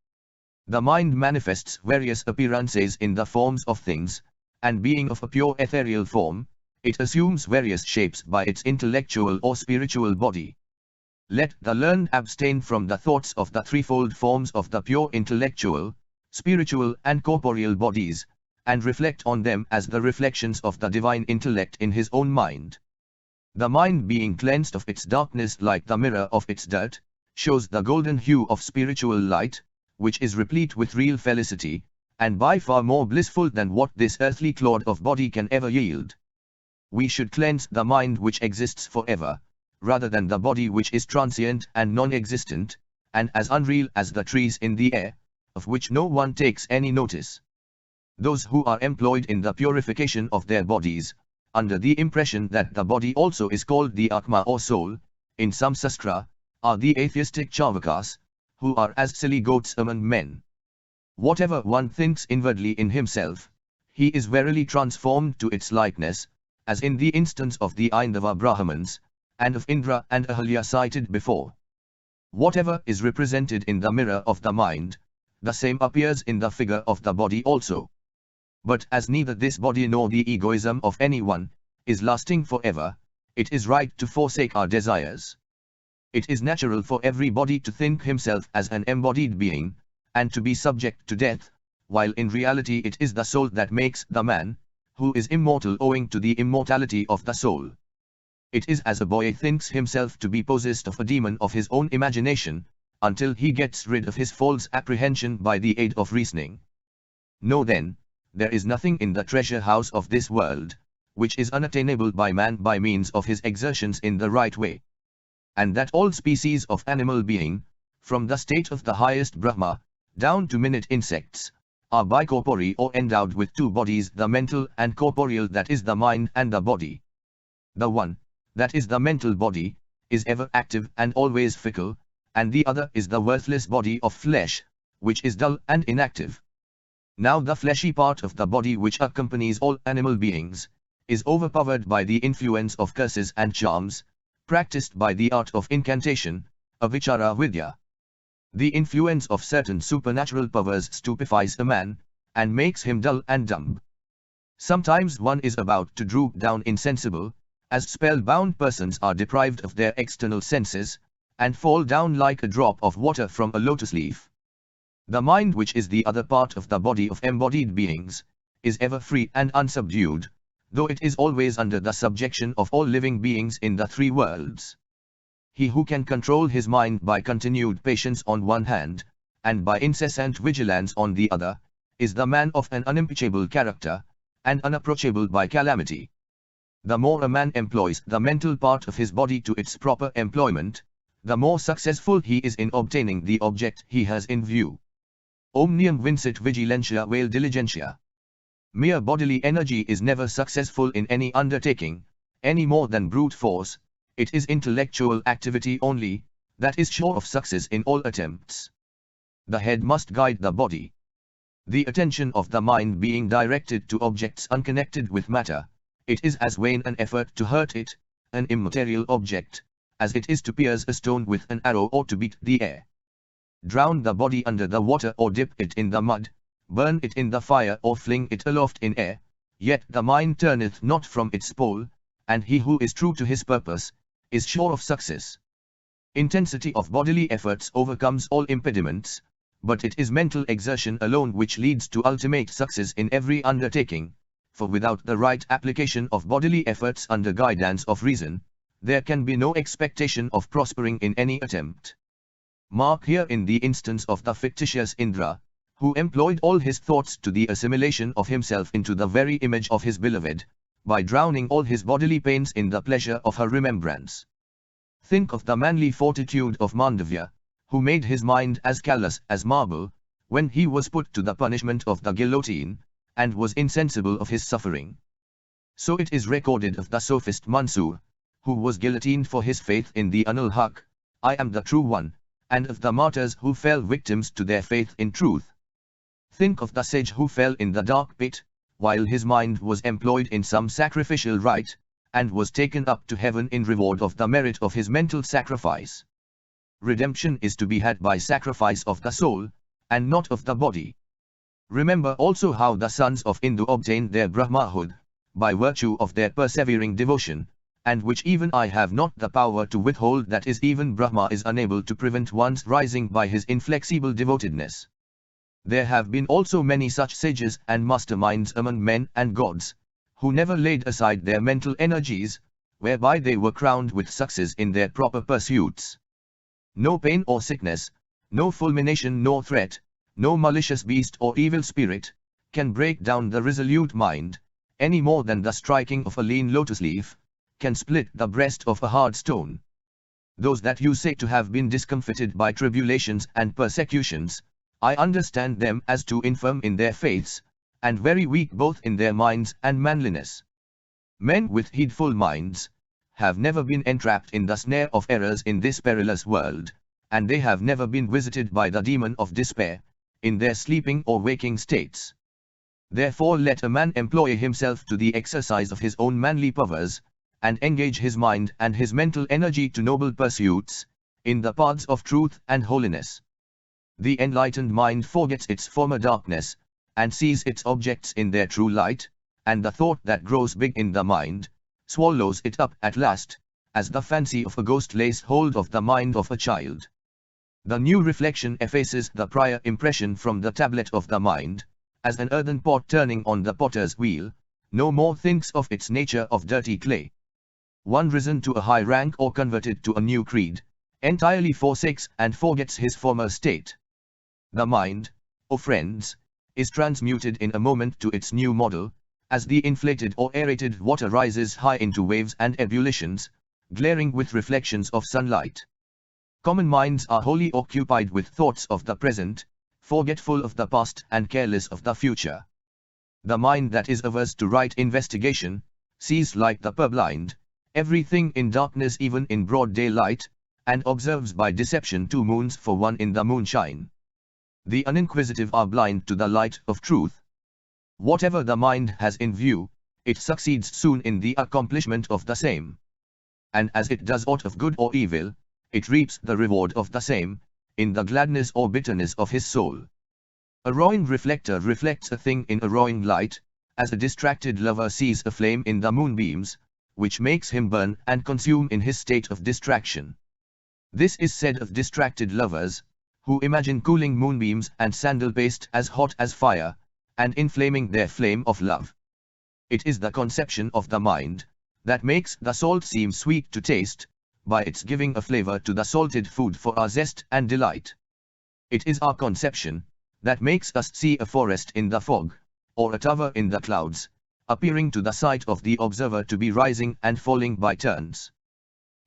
A: The mind manifests various appearances in the forms of things, and being of a pure ethereal form, it assumes various shapes by its intellectual or spiritual body. Let the learned abstain from the thoughts of the threefold forms of the pure intellectual, spiritual and corporeal bodies, and reflect on them as the reflections of the divine intellect in his own mind. The mind being cleansed of its darkness like the mirror of its dirt, shows the golden hue of spiritual light, which is replete with real felicity, and by far more blissful than what this earthly clod of body can ever yield. We should cleanse the mind which exists forever, rather than the body which is transient and non-existent, and as unreal as the trees in the air, of which no one takes any notice. Those who are employed in the purification of their bodies, under the impression that the body also is called the Atma or soul, in some sastra, are the atheistic Chavakas, who are as silly goats among men. Whatever one thinks inwardly in himself, he is verily transformed to its likeness, as in the instance of the Aindava Brahmans, and of Indra and Ahalya cited before. Whatever is represented in the mirror of the mind, the same appears in the figure of the body also. But as neither this body nor the egoism of anyone is lasting forever, it is right to forsake our desires. It is natural for everybody to think himself as an embodied being, and to be subject to death, while in reality it is the soul that makes the man, who is immortal owing to the immortality of the soul. It is as a boy thinks himself to be possessed of a demon of his own imagination, until he gets rid of his false apprehension by the aid of reasoning. Know then, there is nothing in the treasure house of this world, which is unattainable by man by means of his exertions in the right way. And that all species of animal being, from the state of the highest Brahma, down to minute insects, are bicorporeal or endowed with two bodies, the mental and corporeal, that is the mind and the body. The one, that is the mental body, is ever active and always fickle, and the other is the worthless body of flesh, which is dull and inactive. Now the fleshy part of the body which accompanies all animal beings, is overpowered by the influence of curses and charms, practiced by the art of incantation, Avicaravidya. The influence of certain supernatural powers stupefies a man, and makes him dull and dumb. Sometimes one is about to droop down insensible, as spellbound persons are deprived of their external senses, and fall down like a drop of water from a lotus leaf. The mind, which is the other part of the body of embodied beings, is ever free and unsubdued, though it is always under the subjection of all living beings in the three worlds. He who can control his mind by continued patience on one hand, and by incessant vigilance on the other, is the man of an unimpeachable character, and unapproachable by calamity. The more a man employs the mental part of his body to its proper employment, the more successful he is in obtaining the object he has in view. Omnium vincit vigilentia vel diligentia. Mere bodily energy is never successful in any undertaking, any more than brute force. It is intellectual activity only that is sure of success in all attempts. The head must guide the body. The attention of the mind being directed to objects unconnected with matter, it is as vain an effort to hurt it, an immaterial object, as it is to pierce a stone with an arrow or to beat the air. Drown the body under the water or dip it in the mud, burn it in the fire or fling it aloft in air, yet the mind turneth not from its pole, and he who is true to his purpose, is sure of success. Intensity of bodily efforts overcomes all impediments, but it is mental exertion alone which leads to ultimate success in every undertaking, for without the right application of bodily efforts under guidance of reason, there can be no expectation of prospering in any attempt. Mark here in the instance of the fictitious Indra, who employed all his thoughts to the assimilation of himself into the very image of his beloved, by drowning all his bodily pains in the pleasure of her remembrance. Think of the manly fortitude of Mandavya, who made his mind as callous as marble, when he was put to the punishment of the guillotine, and was insensible of his suffering. So it is recorded of the sophist Mansur, who was guillotined for his faith in the Anul Haq, I am the true one, and of the martyrs who fell victims to their faith in truth. Think of the sage who fell in the dark pit, while his mind was employed in some sacrificial rite, and was taken up to heaven in reward of the merit of his mental sacrifice. Redemption is to be had by sacrifice of the soul, and not of the body. Remember also how the sons of Indu obtained their Brahmahood, by virtue of their persevering devotion, and which even I have not the power to withhold, that is, even Brahma is unable to prevent one's rising by his inflexible devotedness. There have been also many such sages and masterminds among men and gods, who never laid aside their mental energies, whereby they were crowned with success in their proper pursuits. No pain or sickness, no fulmination nor threat, no malicious beast or evil spirit, can break down the resolute mind, any more than the striking of a lean lotus leaf can split the breast of a hard stone. Those that you say to have been discomfited by tribulations and persecutions, I understand them as too infirm in their faiths, and very weak both in their minds and manliness. Men with heedful minds have never been entrapped in the snare of errors in this perilous world, and they have never been visited by the demon of despair, in their sleeping or waking states. Therefore let a man employ himself to the exercise of his own manly powers, and engage his mind and his mental energy to noble pursuits, in the paths of truth and holiness. The enlightened mind forgets its former darkness, and sees its objects in their true light, and the thought that grows big in the mind swallows it up at last, as the fancy of a ghost lays hold of the mind of a child. The new reflection effaces the prior impression from the tablet of the mind, as an earthen pot turning on the potter's wheel, no more thinks of its nature of dirty clay. One risen to a high rank or converted to a new creed, entirely forsakes and forgets his former state. The mind, O friends, is transmuted in a moment to its new model, as the inflated or aerated water rises high into waves and ebullitions, glaring with reflections of sunlight. Common minds are wholly occupied with thoughts of the present, forgetful of the past and careless of the future. The mind that is averse to right investigation, sees like the purblind, everything in darkness even in broad daylight, and observes by deception 2 moons for 1 in the moonshine. The uninquisitive are blind to the light of truth. Whatever the mind has in view, it succeeds soon in the accomplishment of the same. And as it does aught of good or evil, it reaps the reward of the same, in the gladness or bitterness of his soul. A roaring reflector reflects a thing in a roaring light, as a distracted lover sees a flame in the moonbeams, which makes him burn and consume in his state of distraction. This is said of distracted lovers, who imagine cooling moonbeams and sandal paste as hot as fire, and inflaming their flame of love. It is the conception of the mind that makes the salt seem sweet to taste, by its giving a flavor to the salted food for our zest and delight. It is our conception that makes us see a forest in the fog, or a tower in the clouds, appearing to the sight of the observer to be rising and falling by turns.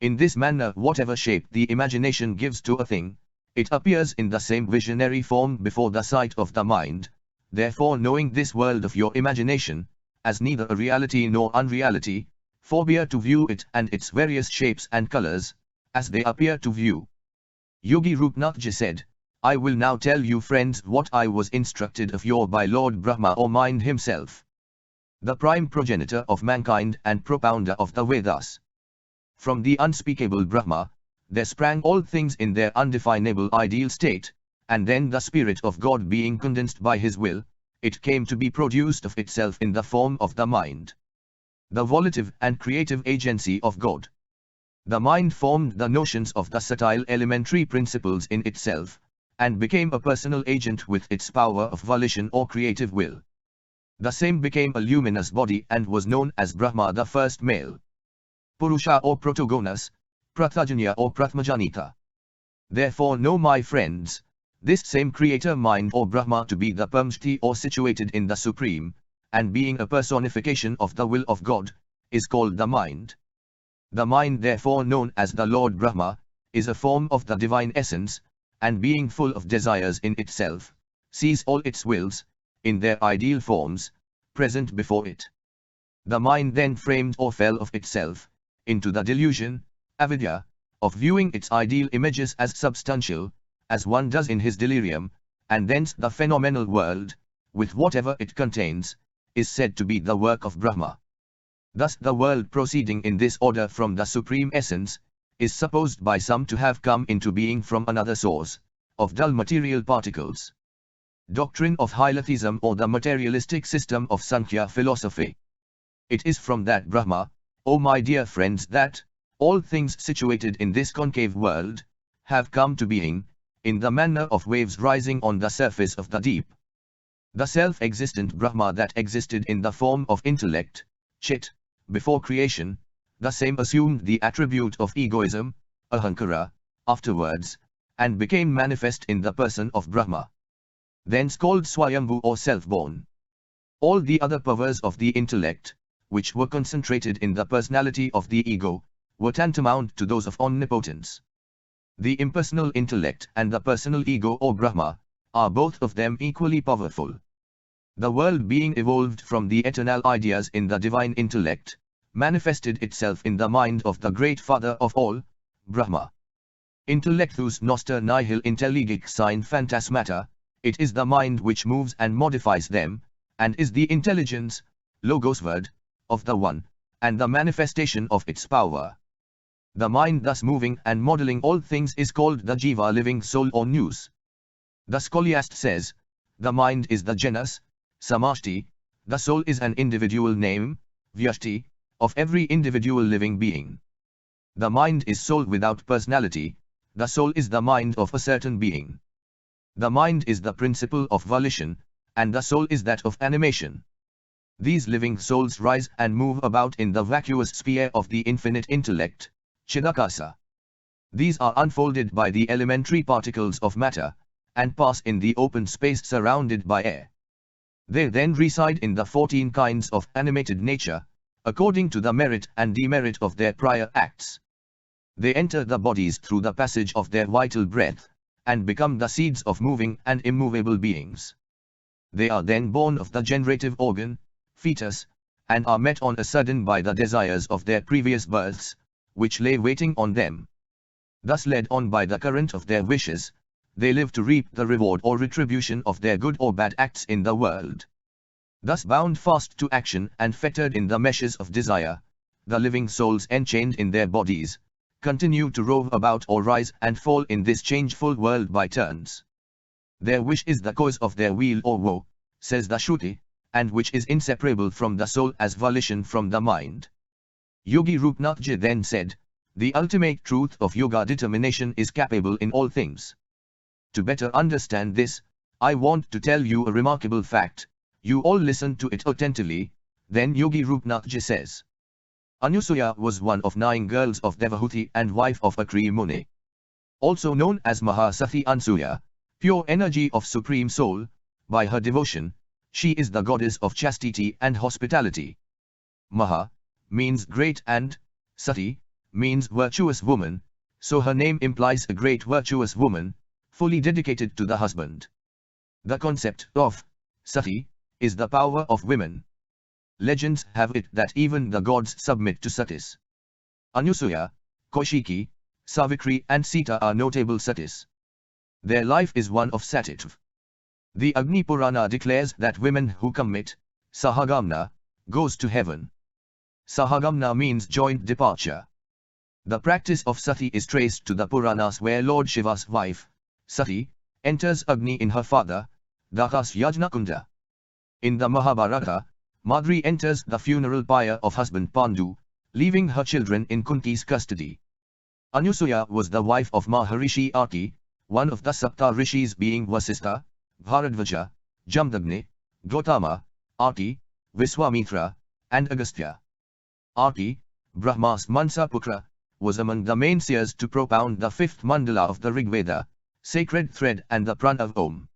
A: In this manner, whatever shape the imagination gives to a thing, it appears in the same visionary form before the sight of the mind. Therefore, knowing this world of your imagination as neither a reality nor unreality, forbear to view it and its various shapes and colors, as they appear to view. Yogi Rupnathji said, I will now tell you, friends, what I was instructed of yore by Lord Brahma, or mind himself, the prime progenitor of mankind and propounder of the Vedas. From the unspeakable Brahma, there sprang all things in their undefinable ideal state, and then the Spirit of God being condensed by his will, it came to be produced of itself in the form of the mind, the volitive and creative agency of God. The mind formed the notions of the subtle elementary principles in itself, and became a personal agent with its power of volition or creative will. The same became a luminous body and was known as Brahma, the first male, Purusha or Protogonus, Prathajanya or Prathmajanita. Therefore know, my friends, This same creator mind or Brahma to be the Paramshti or situated in the Supreme, and being a personification of the will of God, is called the mind. The mind therefore known as the Lord Brahma, is a form of the divine essence, and being full of desires in itself, sees all its wills, in their ideal forms, present before it. The mind then framed or fell of itself, into the delusion, avidya, of viewing its ideal images as substantial, as one does in his delirium, and thence the phenomenal world, with whatever it contains, is said to be the work of Brahma. Thus the world proceeding in this order from the Supreme Essence, is supposed by some to have come into being from another source, of dull material particles. Doctrine of Hylotheism or the materialistic system of Sankhya philosophy. It is from that Brahma, O my dear friends, that all things situated in this concave world have come to being, in the manner of waves rising on the surface of the deep. The self-existent Brahma that existed in the form of intellect, Chit, before creation, the same assumed the attribute of egoism, Ahankara, afterwards, and became manifest in the person of Brahma. Thence called Swayambhu or self-born. All the other powers of the intellect, which were concentrated in the personality of the ego, were tantamount to those of omnipotence. The impersonal intellect and the personal ego or Brahma, are both of them equally powerful. The world being evolved from the eternal ideas in the divine intellect, manifested itself in the mind of the great Father of all, Brahma. Intellectus noster nihil intelligit sine phantasmata, it is the mind which moves and modifies them, and is the intelligence, logos word, of the One, and the manifestation of its power. The mind thus moving and modeling all things is called the Jiva living soul or nous. The scholiast says, the mind is the genus, samashti, the soul is an individual name, vyashti, of every individual living being. The mind is soul without personality, the soul is the mind of a certain being. The mind is the principle of volition, and the soul is that of animation. These living souls rise and move about in the vacuous sphere of the infinite intellect, Chidakasa. These are unfolded by the elementary particles of matter, and pass in the open space surrounded by air. They then reside in the 14 kinds of animated nature, according to the merit and demerit of their prior acts. They enter the bodies through the passage of their vital breath, and become the seeds of moving and immovable beings. They are then born of the generative organ, fetus, and are met on a sudden by the desires of their previous births, which lay waiting on them. Thus led on by the current of their wishes, they live to reap the reward or retribution of their good or bad acts in the world. Thus bound fast to action and fettered in the meshes of desire, the living souls enchained in their bodies, continue to rove about or rise and fall in this changeful world by turns. Their wish is the cause of their weal or woe, says the Shruti, and which is inseparable from the soul as volition from the mind. Yogi Rupnathji then said, the ultimate truth of yoga determination is capable in all things. To better understand this, I want to tell you a remarkable fact. You all listen to it attentively. Then Yogi Rupnathji says, Anusaya was one of 9 girls of Devahuti and wife of Aghori Muni. Also known as Mahasati Ansuya, pure energy of Supreme Soul. By her devotion, she is the goddess of chastity and hospitality. Maha means great and Sati means virtuous woman, so her name implies a great virtuous woman, fully dedicated to the husband. The concept of Sati is the power of women. Legends have it that even the gods submit to Satis. Anusaya, Kaushiki, Savitri and Sita are notable Satis. Their life is one of Satitv. The Agni Purana declares that women who commit Sahagamna goes to heaven. Sahagamna means joint departure. The practice of Sati is traced to the Puranas where Lord Shiva's wife, Sati, enters Agni in her father, Dakas Yajnakunda. In the Mahabharata, Madri enters the funeral pyre of husband Pandu, leaving her children in Kunti's custody. Anusaya was the wife of Maharishi Arti, one of the Sapta Rishis being Vasistha, Bharadvaja, Jamdagni, Gautama, Arti, Viswamitra, and Agastya. Arti, Brahma's Mansa Putra, was among the main seers to propound the 5th mandala of the Rigveda, sacred thread and the prana of Om.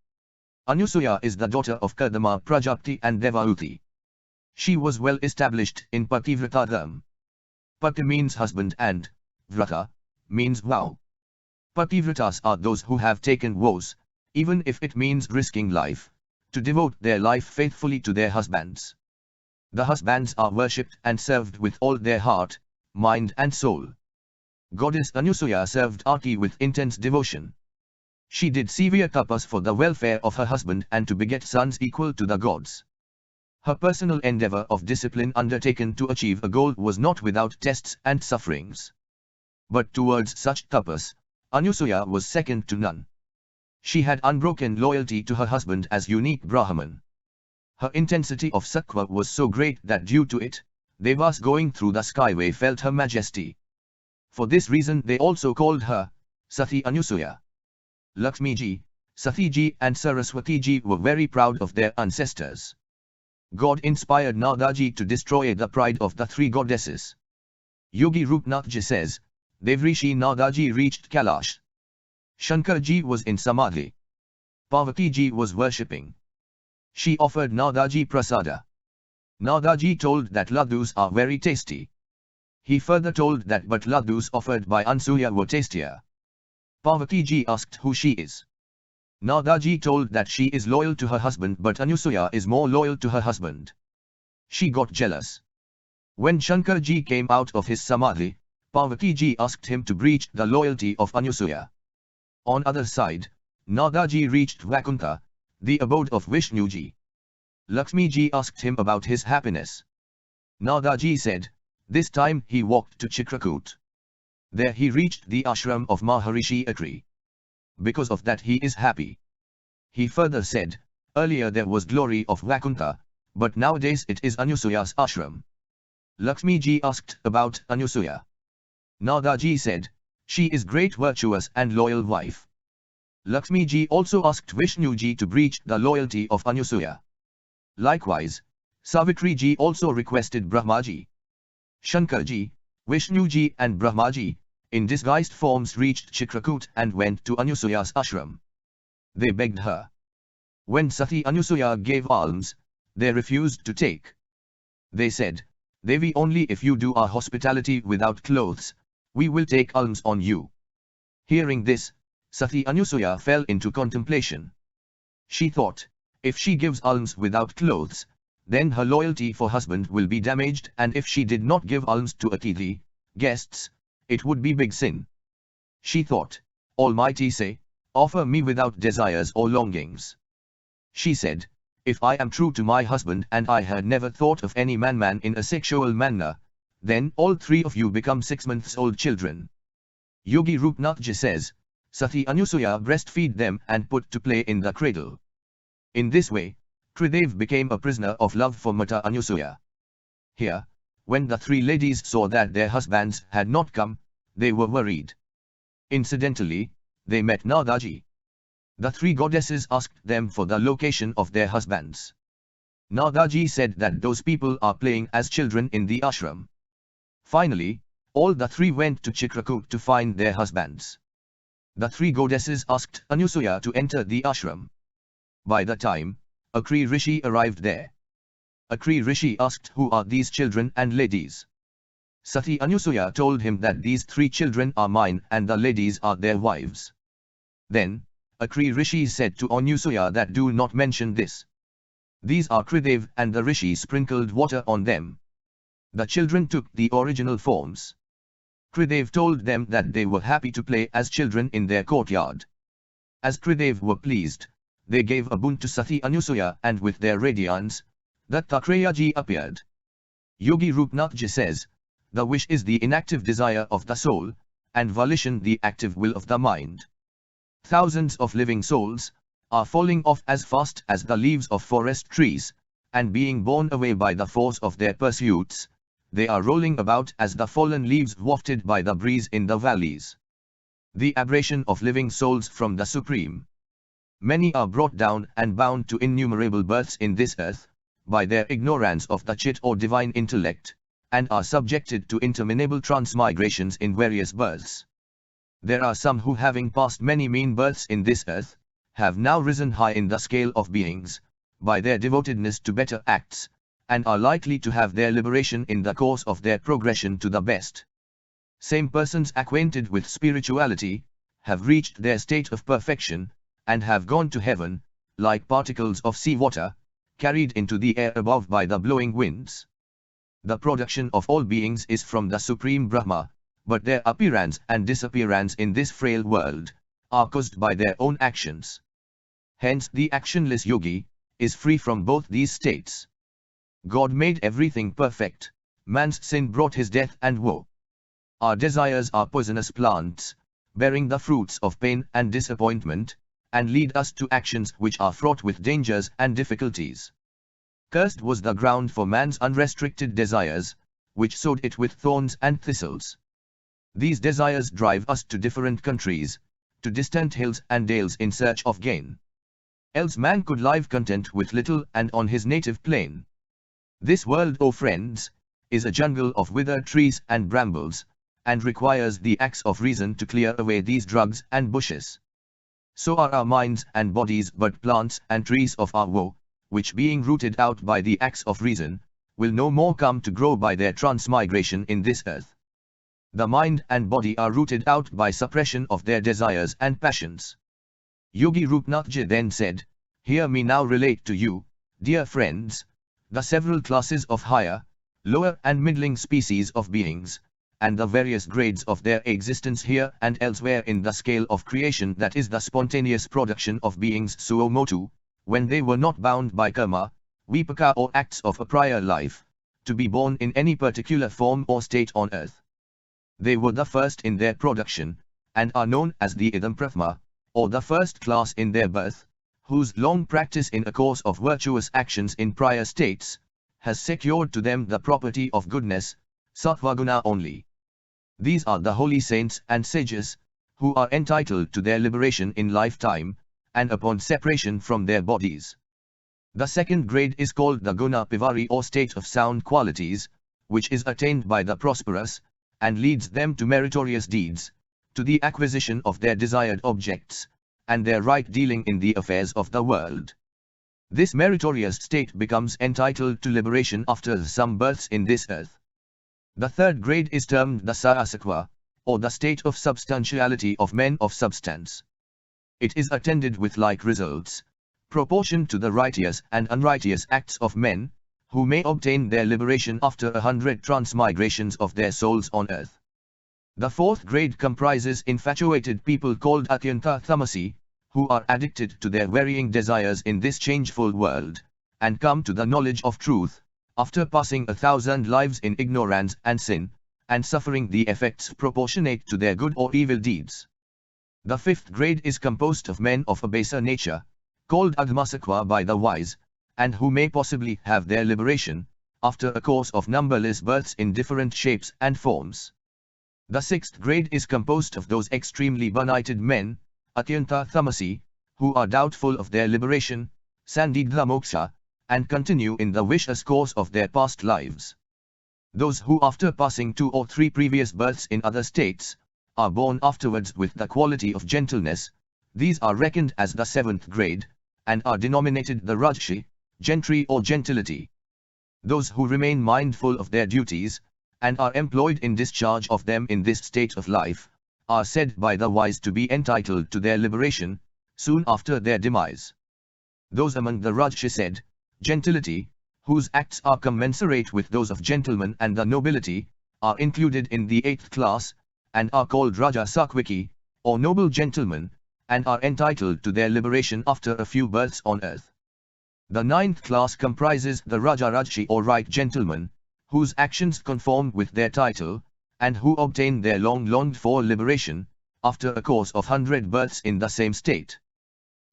A: Anusuya is the daughter of Kadama Prajapati and Devahuti. She was well established in Pativrata dharma. Pati means husband and Vrata means vow. Pativratas are those who have taken vows, even if it means risking life, to devote their life faithfully to their husbands. The husbands are worshipped and served with all their heart, mind and soul. Goddess Anusuya served Arti with intense devotion. She did severe tapas for the welfare of her husband and to beget sons equal to the gods. Her personal endeavor of discipline undertaken to achieve a goal was not without tests and sufferings. But towards such tapas, Anusuya was second to none. She had unbroken loyalty to her husband as unique Brahman. Her intensity of sattva was so great that due to it, devas going through the skyway felt her majesty. For this reason they also called her Sati Anusuya. Lakshmiji, Satiji and Saraswatiji were very proud of their ancestors. God inspired Nadaji to destroy the pride of the three goddesses. Yogi Rupnathji says, Devrishi Nadaji reached Kailash. Shankarji was in Samadhi. Parvatiji was worshipping. She offered Nadaji prasada. Nadaji told that laddus are very tasty. He further told that but laddus offered by Ansuya were tastier. Parvatiji asked who she is. Nadaji told that she is loyal to her husband but Anusuya is more loyal to her husband. She got jealous. When Shankarji came out of his samadhi, Parvatiji asked him to breach the loyalty of Anusuya. On other side, Nadaji reached Vaikuntha, the abode of Vishnuji. Lakshmiji asked him about his happiness. Nadaji said, this time he walked to Chikrakut. There he reached the ashram of Maharishi Atri. Because of that he is happy. He further said, earlier there was glory of Vaikuntha, but nowadays it is Anusuya's ashram. Lakshmiji asked about Anusuya. Nadaji said, she is great virtuous and loyal wife. Lakshmiji also asked Vishnuji to breach the loyalty of Anusuya. Likewise, Savitriji also requested Brahmaji. Shankarji, Vishnuji and Brahmaji, in disguised forms reached Chikrakut and went to Anusuya's ashram. They begged her. When Sati Anusuya gave alms, they refused to take. They said, Devi, only if you do our hospitality without clothes, we will take alms on you. Hearing this, Sati Anusuya fell into contemplation. She thought, if she gives alms without clothes, then her loyalty for husband will be damaged, and if she did not give alms to atithi, guests, it would be big sin. She thought, Almighty say, offer me without desires or longings. She said, if I am true to my husband and I had never thought of any man in a sexual manner, then all three of you become 6 months old children. Yogi Rupnathji says, Sati Anusuya breastfeed them and put to play in the cradle. In this way, Tridev became a prisoner of love for Mata Anusuya. Here, when the three ladies saw that their husbands had not come, they were worried. Incidentally, they met Nadaji. The three goddesses asked them for the location of their husbands. Nadaji said that those people are playing as children in the ashram. Finally, all the three went to Chikrakut to find their husbands. The three goddesses asked Anusuya to enter the ashram. By the time, Aghori Rishi arrived there. Aghori Rishi asked who are these children and ladies. Sati Anusuya told him that these three children are mine and the ladies are their wives. Then, Aghori Rishi said to Anusuya that do not mention this. These are Tridev, and the Rishi sprinkled water on them. The children took the original forms. Tridev told them that they were happy to play as children in their courtyard. As Tridev were pleased, they gave a boon to Sati Anusuya, and with their radiance, Dattatreyaji appeared. Yogi Rupnathji says, the wish is the inactive desire of the soul, and volition the active will of the mind. Thousands of living souls are falling off as fast as the leaves of forest trees, and being borne away by the force of their pursuits, they are rolling about as the fallen leaves wafted by the breeze in the valleys. The aberration of living souls from the Supreme. Many are brought down and bound to innumerable births in this earth, by their ignorance of the Chit or divine intellect, and are subjected to interminable transmigrations in various births. There are some who, having passed many mean births in this earth, have now risen high in the scale of beings, by their devotedness to better acts, and are likely to have their liberation in the course of their progression to the best. Same persons acquainted with spirituality, have reached their state of perfection, and have gone to heaven, like particles of sea water, carried into the air above by the blowing winds. The production of all beings is from the Supreme Brahma, but their appearance and disappearance in this frail world are caused by their own actions. Hence the actionless yogi is free from both these states. God made everything perfect, man's sin brought his death and woe. Our desires are poisonous plants, bearing the fruits of pain and disappointment, and lead us to actions which are fraught with dangers and difficulties. Cursed was the ground for man's unrestricted desires, which sowed it with thorns and thistles. These desires drive us to different countries, to distant hills and dales in search of gain. Else man could live content with little and on his native plain. This world, O friends, is a jungle of withered trees and brambles, and requires the axe of reason to clear away these drugs and bushes. So are our minds and bodies but plants and trees of our woe, which being rooted out by the axe of reason, will no more come to grow by their transmigration in this earth. The mind and body are rooted out by suppression of their desires and passions. Yogi Rupnathji then said, "Hear me now relate to you, dear friends, the several classes of higher, lower and middling species of beings, and the various grades of their existence here and elsewhere in the scale of creation, that is the spontaneous production of beings suo motu, when they were not bound by karma, vipaka or acts of a prior life, to be born in any particular form or state on earth. They were the first in their production, and are known as the Idam Prathama, or the first class in their birth, whose long practice in a course of virtuous actions in prior states, has secured to them the property of goodness, sattvaguna only. These are the holy saints and sages, who are entitled to their liberation in lifetime, and upon separation from their bodies. The second grade is called the guna pivari or state of sound qualities, which is attained by the prosperous, and leads them to meritorious deeds, to the acquisition of their desired objects, and their right dealing in the affairs of the world. This meritorious state becomes entitled to liberation after some births in this earth. The third grade is termed the Sahasakva, or the state of substantiality of men of substance. It is attended with like results, proportion to the righteous and unrighteous acts of men, who may obtain their liberation after 100 transmigrations of their souls on earth. The fourth grade comprises infatuated people called Atyanta Tamasi, who are addicted to their varying desires in this changeful world, and come to the knowledge of truth, after passing 1,000 lives in ignorance and sin, and suffering the effects proportionate to their good or evil deeds. The fifth grade is composed of men of a baser nature, called Admasakwa by the wise, and who may possibly have their liberation, after a course of numberless births in different shapes and forms. The sixth grade is composed of those extremely benighted men, Atyanta Tamasi, who are doubtful of their liberation, Sandigdha Moksha, and continue in the vicious course of their past lives. Those who after passing 2 or 3 previous births in other states, are born afterwards with the quality of gentleness, these are reckoned as the 7th grade, and are denominated the Rajshi, gentry or gentility. Those who remain mindful of their duties, and are employed in discharge of them in this state of life, are said by the wise to be entitled to their liberation, soon after their demise. Those among the Rajshi said, gentility, whose acts are commensurate with those of gentlemen and the nobility, are included in the 8th class, and are called Raja Sakwiki, or noble gentlemen, and are entitled to their liberation after a few births on earth. The 9th class comprises the Raja Rajshi or right gentlemen, whose actions conform with their title, and who obtain their long-longed-for liberation, after a course of 100 births in the same state.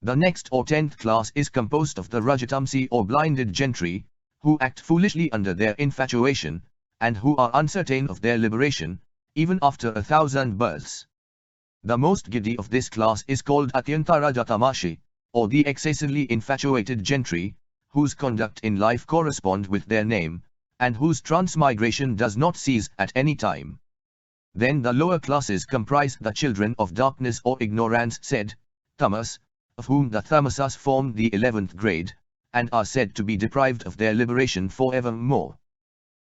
A: The next or 10th class is composed of the Rajatamsi or blinded gentry, who act foolishly under their infatuation, and who are uncertain of their liberation, even after 1,000 births. The most giddy of this class is called Atyanta Rajatamashi, or the excessively infatuated gentry, whose conduct in life correspond with their name, and whose transmigration does not cease at any time. Then the lower classes comprise the children of darkness or ignorance said, Tamas, of whom the Tamasas form the 11th grade, and are said to be deprived of their liberation forevermore.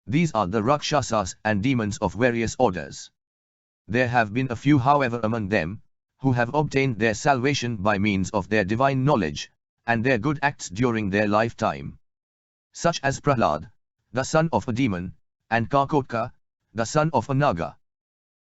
A: These are the Rakshasas and demons of various orders. There have been a few however among them, who have obtained their salvation by means of their divine knowledge, and their good acts during their lifetime. Such as Prahlad, the son of a demon, and Karkotka, the son of a Naga.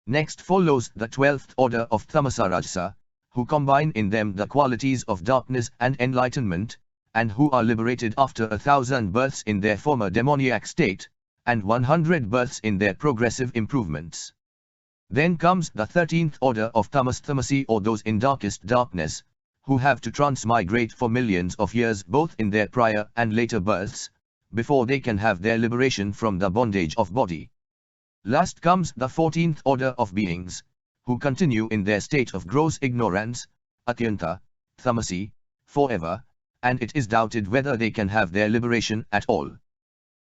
A: Next follows the 12th order of Tamasarajasa, who combine in them the qualities of darkness and enlightenment, and who are liberated after 1,000 births in their former demoniac state, and 100 births in their progressive improvements. Then comes the 13th order of Tamas-Tamasi, or those in darkest darkness, who have to transmigrate for millions of years both in their prior and later births, before they can have their liberation from the bondage of body. Last comes the 14th order of beings, who continue in their state of gross ignorance, Atyanta, Tamasi, forever, and it is doubted whether they can have their liberation at all.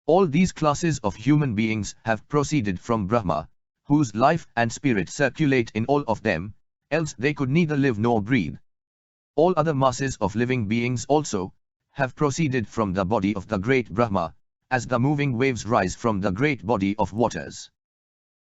A: All these classes of human beings have proceeded from Brahma, whose life and spirit circulate in all of them, else they could neither live nor breathe. All other masses of living beings also have proceeded from the body of the great Brahma, as the moving waves rise from the great body of waters.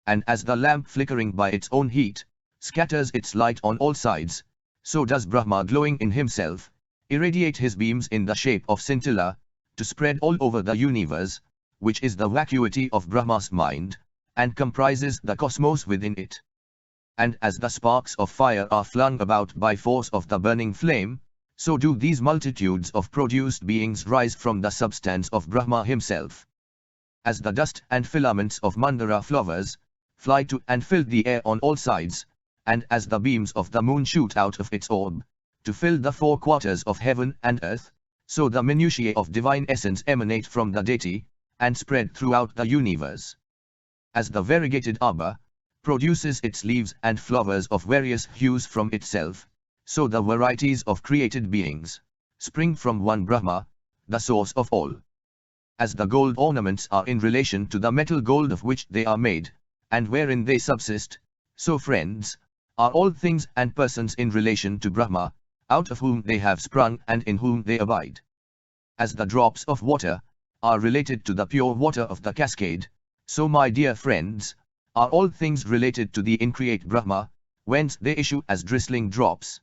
A: And as the lamp flickering by its own heat, scatters its light on all sides, so does Brahma glowing in himself, irradiate his beams in the shape of scintilla, to spread all over the universe, which is the vacuity of Brahma's mind, and comprises the cosmos within it. And as the sparks of fire are flung about by force of the burning flame, so do these multitudes of produced beings rise from the substance of Brahma himself. As the dust and filaments of Mandara flowers fly to and fill the air on all sides, and as the beams of the moon shoot out of its orb, to fill the four quarters of heaven and earth, so the minutiae of divine essence emanate from the deity, and spread throughout the universe. As the variegated arbor produces its leaves and flowers of various hues from itself, so the varieties of created beings spring from one Brahma, the source of all. As the gold ornaments are in relation to the metal gold of which they are made, and wherein they subsist, so friends, are all things and persons in relation to Brahma, out of whom they have sprung and in whom they abide. As the drops of water are related to the pure water of the cascade, so my dear friends, are all things related to the increate Brahma, whence they issue as drizzling drops.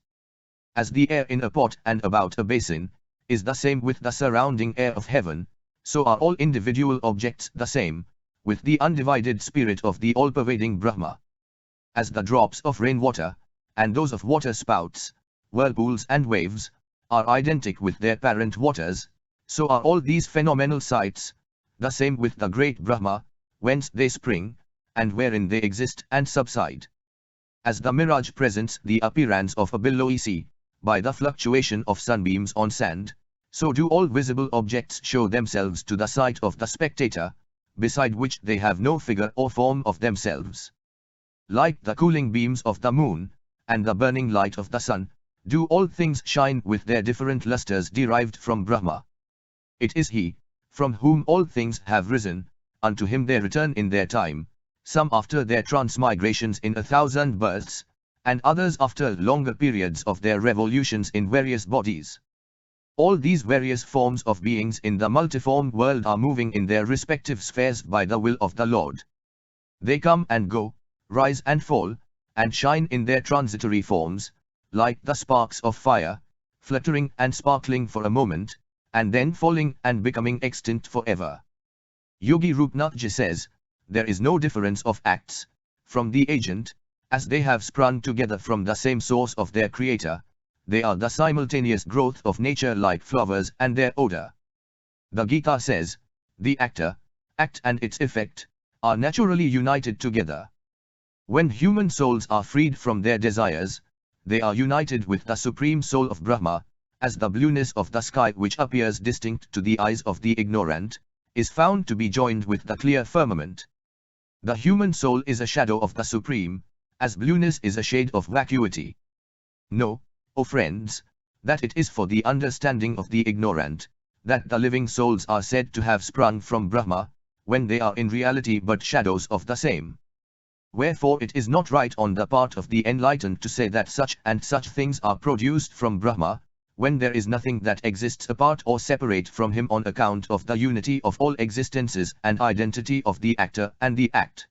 A: As the air in a pot and about a basin is the same with the surrounding air of heaven, so are all individual objects the same, with the undivided spirit of the all-pervading Brahma. As the drops of rainwater, and those of water spouts, whirlpools and waves, are identical with their parent waters, so are all these phenomenal sights the same with the great Brahma, whence they spring, and wherein they exist and subside. As the mirage presents the appearance of a billowy sea, by the fluctuation of sunbeams on sand, so do all visible objects show themselves to the sight of the spectator, beside which they have no figure or form of themselves. Like the cooling beams of the moon, and the burning light of the sun, do all things shine with their different lustres derived from Brahma. It is He, from whom all things have risen, unto Him they return in their time, some after their transmigrations in 1,000 births, and others after longer periods of their revolutions in various bodies. All these various forms of beings in the multiform world are moving in their respective spheres by the will of the Lord. They come and go, rise and fall, and shine in their transitory forms, like the sparks of fire, fluttering and sparkling for a moment, and then falling and becoming extinct forever. Yogi Rupnathji says, there is no difference of acts from the agent, as they have sprung together from the same source of their creator. They are the simultaneous growth of nature like flowers and their odor. The Gita says, the actor, act and its effect, are naturally united together. When human souls are freed from their desires, they are united with the Supreme Soul of Brahma, as the blueness of the sky which appears distinct to the eyes of the ignorant, is found to be joined with the clear firmament. The human soul is a shadow of the Supreme, as blueness is a shade of vacuity. Know, O friends, that it is for the understanding of the ignorant, that the living souls are said to have sprung from Brahma, when they are in reality but shadows of the same. Wherefore it is not right on the part of the enlightened to say that such and such things are produced from Brahma, when there is nothing that exists apart or separate from him on account of the unity of all existences and identity of the actor and the act.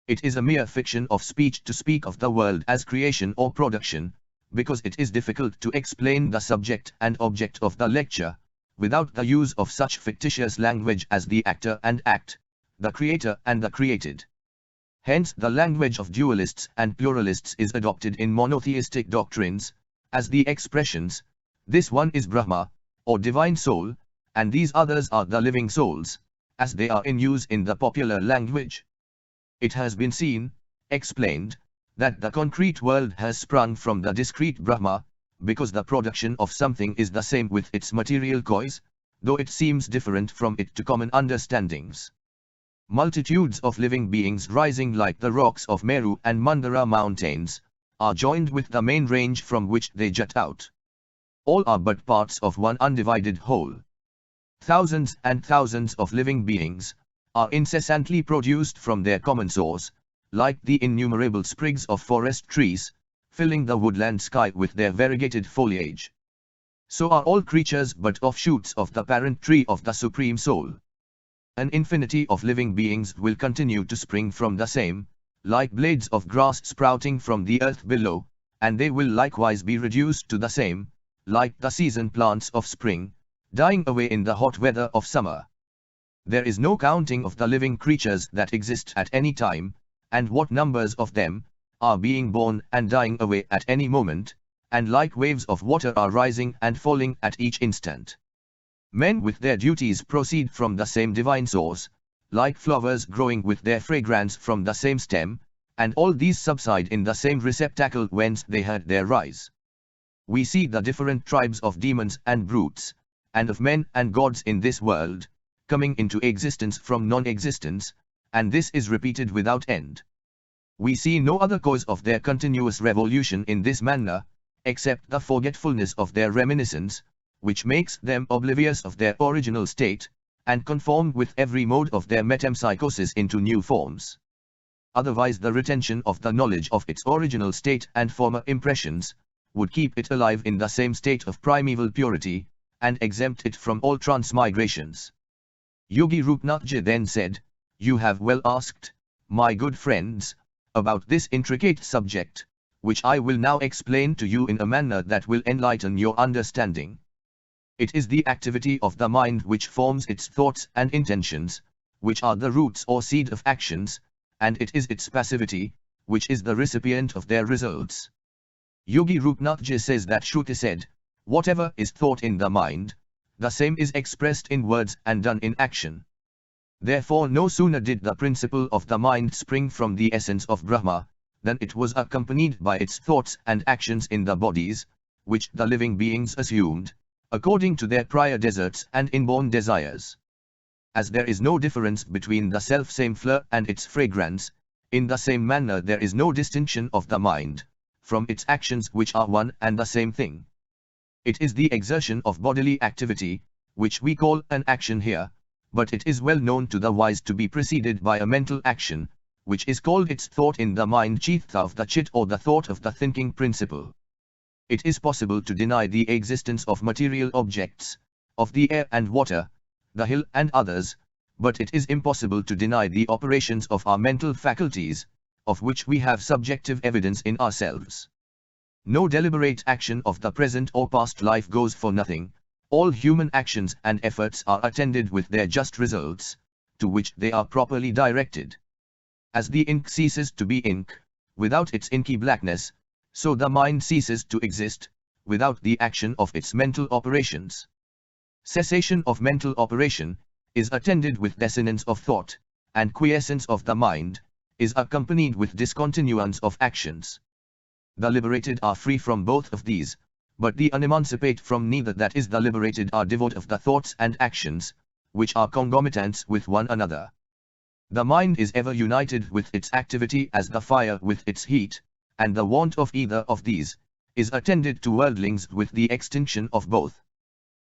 A: It is a mere fiction of speech to speak of the world as creation or production, because it is difficult to explain the subject and object of the lecture, without the use of such fictitious language as the actor and act, the creator and the created. Hence the language of dualists and pluralists is adopted in monotheistic doctrines, as the expressions, this one is Brahma, or divine soul, and these others are the living souls, as they are in use in the popular language. It has been seen, explained, that the concrete world has sprung from the discrete Brahma, because the production of something is the same with its material cause, though it seems different from it to common understandings. Multitudes of living beings rising like the rocks of Meru and Mandara mountains, are joined with the main range from which they jut out. All are but parts of one undivided whole. Thousands and thousands of living beings are incessantly produced from their common source, like the innumerable sprigs of forest trees, filling the woodland sky with their variegated foliage. So are all creatures but offshoots of the parent tree of the Supreme Soul. An infinity of living beings will continue to spring from the same, like blades of grass sprouting from the earth below, and they will likewise be reduced to the same, like the season plants of spring, dying away in the hot weather of summer. There is no counting of the living creatures that exist at any time, and what numbers of them are being born and dying away at any moment, and like waves of water are rising and falling at each instant. Men with their duties proceed from the same divine source, like flowers growing with their fragrance from the same stem, and all these subside in the same receptacle whence they had their rise. We see the different tribes of demons and brutes, and of men and gods in this world, coming into existence from non-existence, and this is repeated without end. We see no other cause of their continuous revolution in this manner, except the forgetfulness of their reminiscence, which makes them oblivious of their original state, and conform with every mode of their metempsychosis into new forms. Otherwise the retention of the knowledge of its original state and former impressions, would keep it alive in the same state of primeval purity, and exempt it from all transmigrations. Yogi Rupnathji then said, "You have well asked, my good friends, about this intricate subject, which I will now explain to you in a manner that will enlighten your understanding. It is the activity of the mind which forms its thoughts and intentions, which are the roots or seed of actions, and it is its passivity, which is the recipient of their results." Yogi Rupnathji says that Shruti said, "Whatever is thought in the mind, the same is expressed in words and done in action." Therefore no sooner did the principle of the mind spring from the essence of Brahma, than it was accompanied by its thoughts and actions in the bodies, which the living beings assumed, according to their prior deserts and inborn desires. As there is no difference between the self-same flower and its fragrance, in the same manner there is no distinction of the mind from its actions which are one and the same thing. It is the exertion of bodily activity, which we call an action here, but it is well known to the wise to be preceded by a mental action, which is called its thought in the mind chitta of the chit or the thought of the thinking principle. It is possible to deny the existence of material objects, of the air and water, the hill and others, but it is impossible to deny the operations of our mental faculties, of which we have subjective evidence in ourselves. No deliberate action of the present or past life goes for nothing. All human actions and efforts are attended with their just results, to which they are properly directed. As the ink ceases to be ink, without its inky blackness, so the mind ceases to exist, without the action of its mental operations. Cessation of mental operation is attended with dissonance of thought, and quiescence of the mind is accompanied with discontinuance of actions. The liberated are free from both of these, but the unemancipate from neither, that is the liberated, are devoid of the thoughts and actions, which are concomitants with one another. The mind is ever united with its activity as the fire with its heat, and the want of either of these is attended to worldlings with the extinction of both.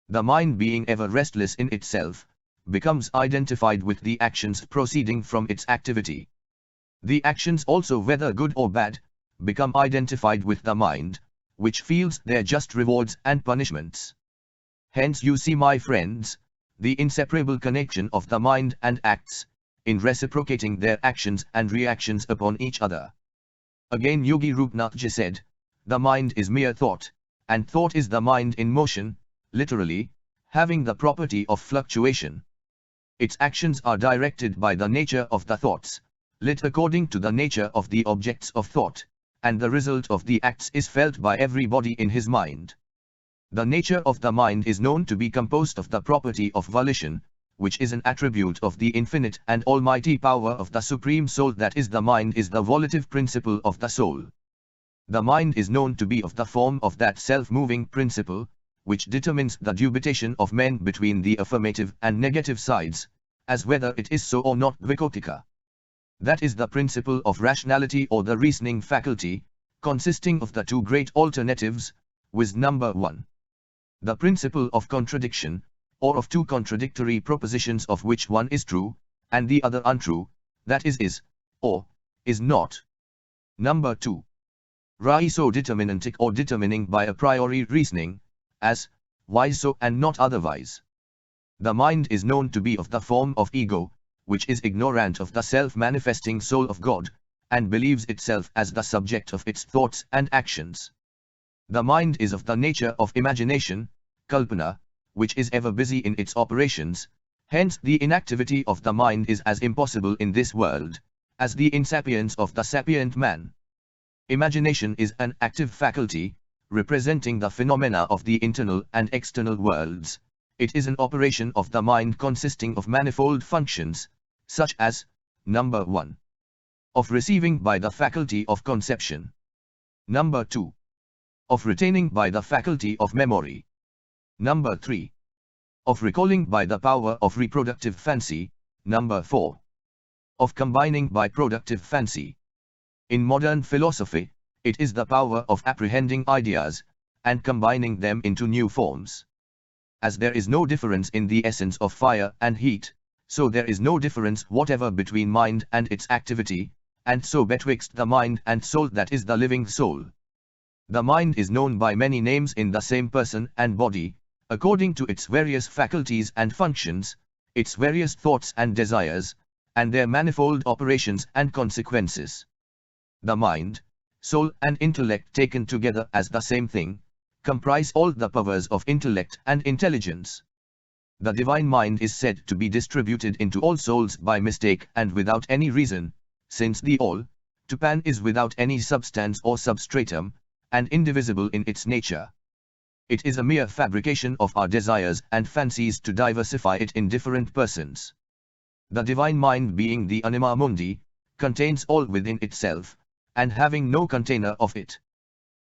A: The mind being ever restless in itself, becomes identified with the actions proceeding from its activity. The actions also, whether good or bad, become identified with the mind, which feels their just rewards and punishments. Hence you see, my friends, the inseparable connection of the mind and acts, in reciprocating their actions and reactions upon each other. Again Yogi Rupnathji said, the mind is mere thought, and thought is the mind in motion, literally, having the property of fluctuation. Its actions are directed by the nature of the thoughts, lit according to the nature of the objects of thought, and the result of the acts is felt by everybody in his mind. The nature of the mind is known to be composed of the property of volition, which is an attribute of the infinite and almighty power of the Supreme Soul, that is, the mind is the volitive principle of the soul. The mind is known to be of the form of that self-moving principle, which determines the dubitation of men between the affirmative and negative sides, as whether it is so or not Dvikotika. That is the principle of rationality or the reasoning faculty, consisting of the two great alternatives, viz. Number 1. The principle of contradiction, or of two contradictory propositions of which one is true, and the other untrue, that is, or, is not. Number 2. Rai so determinantic, or determining by a priori reasoning, as, why so and not otherwise. The mind is known to be of the form of ego, which is ignorant of the self-manifesting soul of God, and believes itself as the subject of its thoughts and actions. The mind is of the nature of imagination, kalpana, which is ever busy in its operations, hence the inactivity of the mind is as impossible in this world, as the insapience of the sapient man. Imagination is an active faculty, representing the phenomena of the internal and external worlds. It is an operation of the mind consisting of manifold functions, such as, number 1. Of receiving by the faculty of conception. Number 2. Of retaining by the faculty of memory. Number 3. Of recalling by the power of reproductive fancy. Number 4. Of combining by productive fancy. In modern philosophy, it is the power of apprehending ideas, and combining them into new forms. As there is no difference in the essence of fire and heat, so there is no difference whatever between mind and its activity, and so betwixt the mind and soul, that is the living soul. The mind is known by many names in the same person and body, according to its various faculties and functions, its various thoughts and desires, and their manifold operations and consequences. The mind, soul and intellect taken together as the same thing, comprise all the powers of intellect and intelligence. The divine mind is said to be distributed into all souls by mistake and without any reason, since the all, to pan, is without any substance or substratum, and indivisible in its nature. It is a mere fabrication of our desires and fancies to diversify it in different persons. The divine mind, being the anima mundi, contains all within itself, and having no container of it.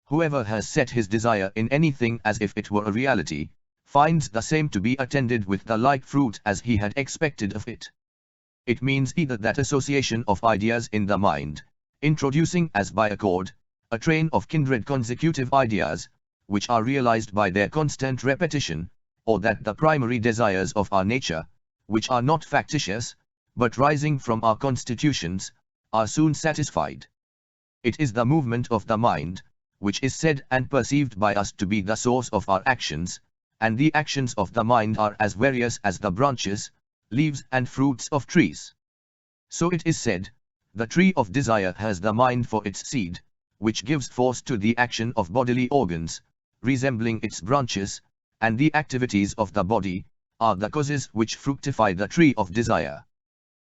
A: Whoever has set his desire in anything as if it were a reality, finds the same to be attended with the like fruit as he had expected of it. It means either that association of ideas in the mind, introducing as by accord, a train of kindred consecutive ideas, which are realized by their constant repetition, or that the primary desires of our nature, which are not factitious, but rising from our constitutions, are soon satisfied. It is the movement of the mind, which is said and perceived by us to be the source of our actions, and the actions of the mind are as various as the branches, leaves and fruits of trees. So it is said, the tree of desire has the mind for its seed, which gives force to the action of bodily organs, resembling its branches, and the activities of the body, are the causes which fructify the tree of desire.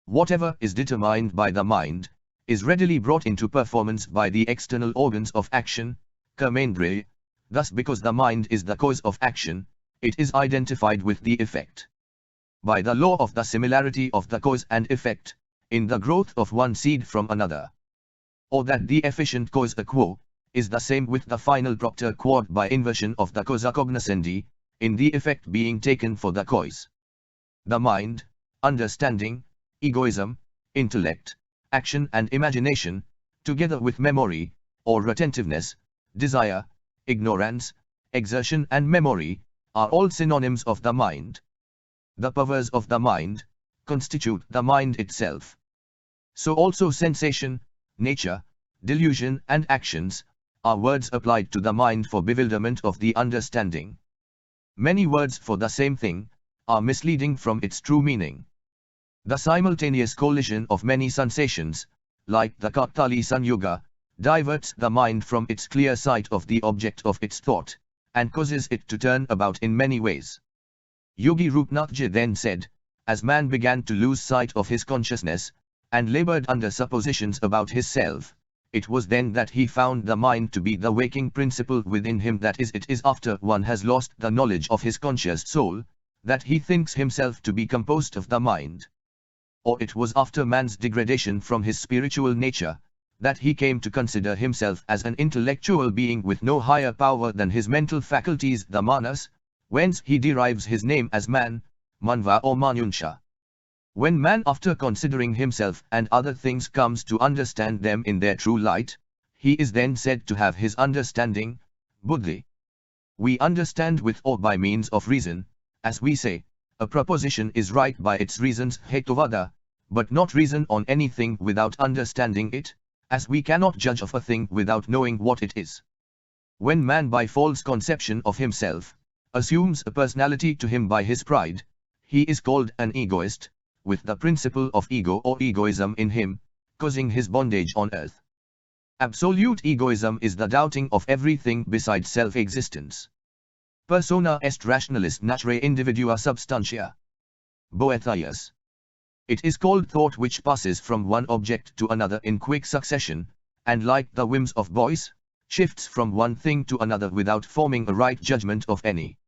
A: Whatever is determined by the mind, is readily brought into performance by the external organs of action, karmendriya. Thus, because the mind is the cause of action, it is identified with the effect. By the law of the similarity of the cause and effect, in the growth of one seed from another. Or that the efficient cause a quo, is the same with the final propter quod by inversion of the causa cognoscendi, in the effect being taken for the cause. The mind, understanding, egoism, intellect, action and imagination, together with memory, or retentiveness, desire, ignorance, exertion and memory, are all synonyms of the mind. The powers of the mind constitute the mind itself. So also sensation, nature, delusion and actions, are words applied to the mind for bewilderment of the understanding. Many words for the same thing, are misleading from its true meaning. The simultaneous collision of many sensations, like the Kartali Sanyuga, diverts the mind from its clear sight of the object of its thought, and causes it to turn about in many ways. Yogi Rupnathji then said, as man began to lose sight of his consciousness, and labored under suppositions about his self, it was then that he found the mind to be the waking principle within him. That is, it is after one has lost the knowledge of his conscious soul, that he thinks himself to be composed of the mind. Or it was after man's degradation from his spiritual nature, that he came to consider himself as an intellectual being with no higher power than his mental faculties, the manas, whence he derives his name as man, manva or manyunsha. When man, after considering himself and other things, comes to understand them in their true light, he is then said to have his understanding, buddhi. We understand with or by means of reason, as we say, a proposition is right by its reasons hetuvada, but not reason on anything without understanding it, as we cannot judge of a thing without knowing what it is. When man by false conception of himself, assumes a personality to him by his pride, he is called an egoist, with the principle of ego or egoism in him, causing his bondage on earth. Absolute egoism is the doubting of everything besides self-existence. Persona est rationalis naturae individua substantia. Boethius. It is called thought which passes from one object to another in quick succession, and like the whims of boys, shifts from one thing to another without forming a right judgment of any.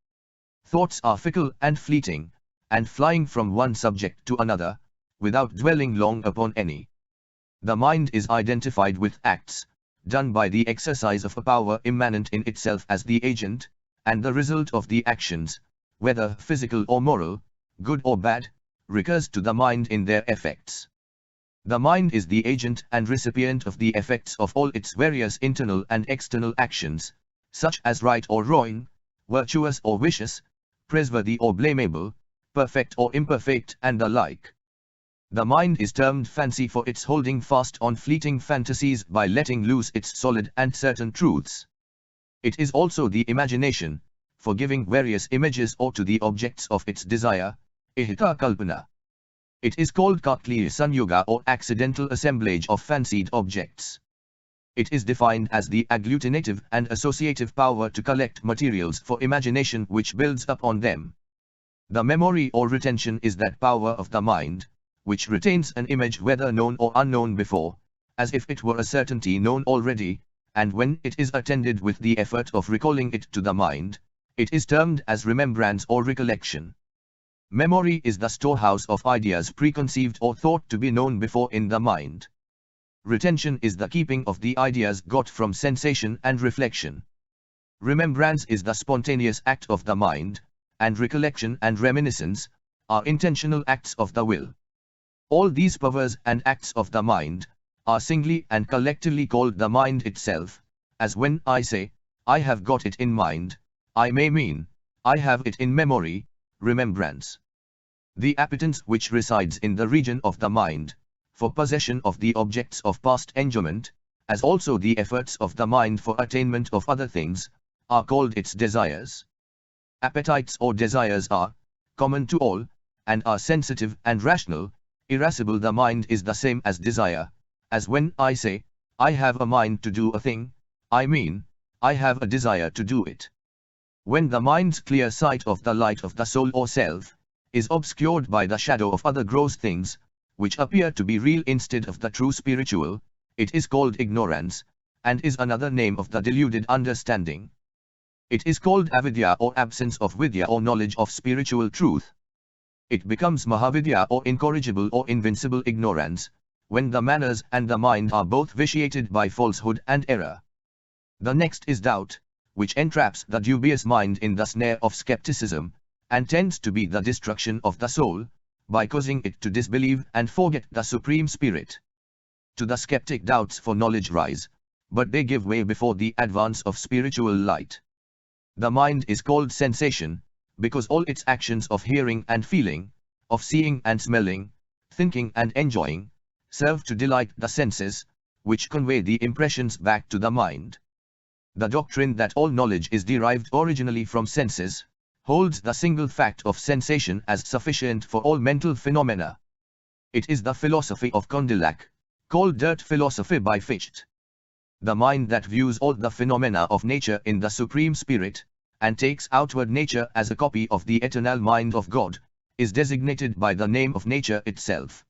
A: Thoughts are fickle and fleeting, and flying from one subject to another, without dwelling long upon any. The mind is identified with acts, done by the exercise of a power immanent in itself as the agent, and the result of the actions, whether physical or moral, good or bad, recurs to the mind in their effects. The mind is the agent and recipient of the effects of all its various internal and external actions, such as right or wrong, virtuous or vicious, praiseworthy or blamable, perfect or imperfect, and the like. The mind is termed fancy for its holding fast on fleeting fantasies by letting loose its solid and certain truths. It is also the imagination, for giving various images or to the objects of its desire, ihita kalpana. It is called Kartli Sanyuga or accidental assemblage of fancied objects. It is defined as the agglutinative and associative power to collect materials for imagination which builds upon them. The memory or retention is that power of the mind, which retains an image whether known or unknown before, as if it were a certainty known already, and when it is attended with the effort of recalling it to the mind, it is termed as remembrance or recollection. Memory is the storehouse of ideas preconceived or thought to be known before in the mind. Retention is the keeping of the ideas got from sensation and reflection. Remembrance is the spontaneous act of the mind, and recollection and reminiscence are intentional acts of the will. All these powers and acts of the mind are singly and collectively called the mind itself, as when I say, I have got it in mind, I may mean, I have it in memory, remembrance. The appetence which resides in the region of the mind, for possession of the objects of past enjoyment, as also the efforts of the mind for attainment of other things, are called its desires. Appetites or desires are common to all, and are sensitive and rational. Irascible the mind is the same as desire, as when I say, I have a mind to do a thing, I mean, I have a desire to do it. When the mind's clear sight of the light of the soul or self is obscured by the shadow of other gross things, which appear to be real instead of the true spiritual, it is called ignorance, and is another name of the deluded understanding. It is called avidya or absence of vidya or knowledge of spiritual truth. It becomes Mahavidya or incorrigible or invincible ignorance, when the manners and the mind are both vitiated by falsehood and error. The next is doubt, which entraps the dubious mind in the snare of skepticism, and tends to be the destruction of the soul, by causing it to disbelieve and forget the Supreme Spirit. To the skeptic doubts for knowledge rise, but they give way before the advance of spiritual light. The mind is called sensation, because all its actions of hearing and feeling, of seeing and smelling, thinking and enjoying, serve to delight the senses, which convey the impressions back to the mind. The doctrine that all knowledge is derived originally from senses holds the single fact of sensation as sufficient for all mental phenomena. It is the philosophy of Condillac, called dirt philosophy by Fichte. The mind that views all the phenomena of nature in the Supreme Spirit, and takes outward nature as a copy of the eternal mind of God, is designated by the name of nature itself.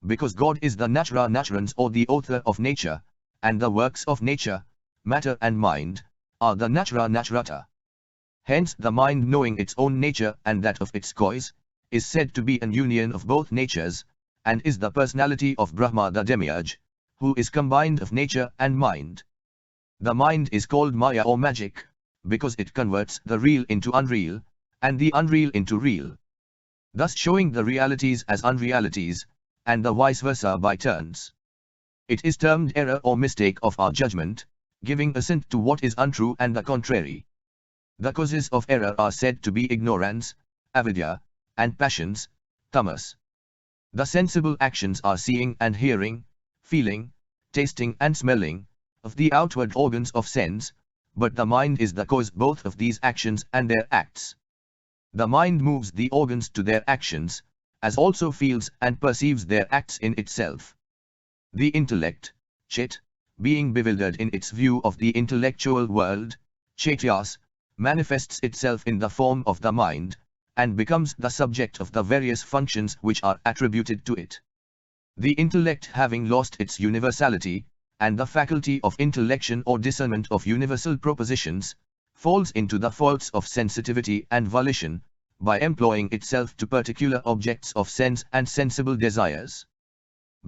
A: Because God is the natura naturans or the author of nature, and the works of nature, matter and mind, are the natura naturata. Hence the mind knowing its own nature and that of its cause, is said to be an union of both natures, and is the personality of Brahma the demiurge, who is combined of nature and mind. The mind is called Maya or magic, because it converts the real into unreal, and the unreal into real, thus showing the realities as unrealities, and the vice versa by turns. It is termed error or mistake of our judgment, giving assent to what is untrue and the contrary. The causes of error are said to be ignorance, avidya, and passions, tamas. The sensible actions are seeing and hearing, feeling, tasting and smelling, of the outward organs of sense, but the mind is the cause both of these actions and their acts. The mind moves the organs to their actions, as also feels and perceives their acts in itself. The intellect, chit, being bewildered in its view of the intellectual world, chaitiyas, manifests itself in the form of the mind, and becomes the subject of the various functions which are attributed to it. The intellect having lost its universality, and the faculty of intellection or discernment of universal propositions, falls into the faults of sensitivity and volition, by employing itself to particular objects of sense and sensible desires.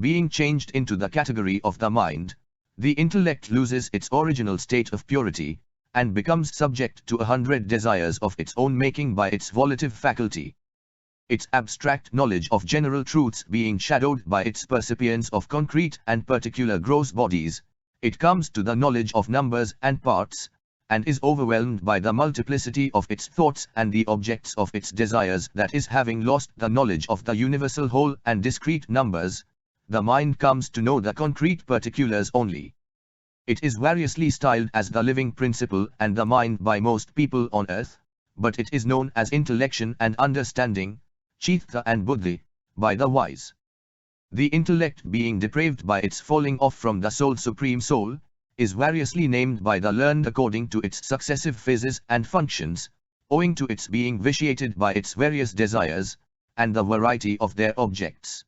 A: Being changed into the category of the mind, the intellect loses its original state of purity, and becomes subject to 100 desires of its own making by its volitive faculty. Its abstract knowledge of general truths being shadowed by its percipience of concrete and particular gross bodies, it comes to the knowledge of numbers and parts, and is overwhelmed by the multiplicity of its thoughts and the objects of its desires. That is, having lost the knowledge of the universal whole and discrete numbers, the mind comes to know the concrete particulars only. It is variously styled as the living principle and the mind by most people on earth, but it is known as intellection and understanding, chitta and buddhi, by the wise. The intellect, being depraved by its falling off from the sole supreme soul, is variously named by the learned according to its successive phases and functions, owing to its being vitiated by its various desires, and the variety of their objects.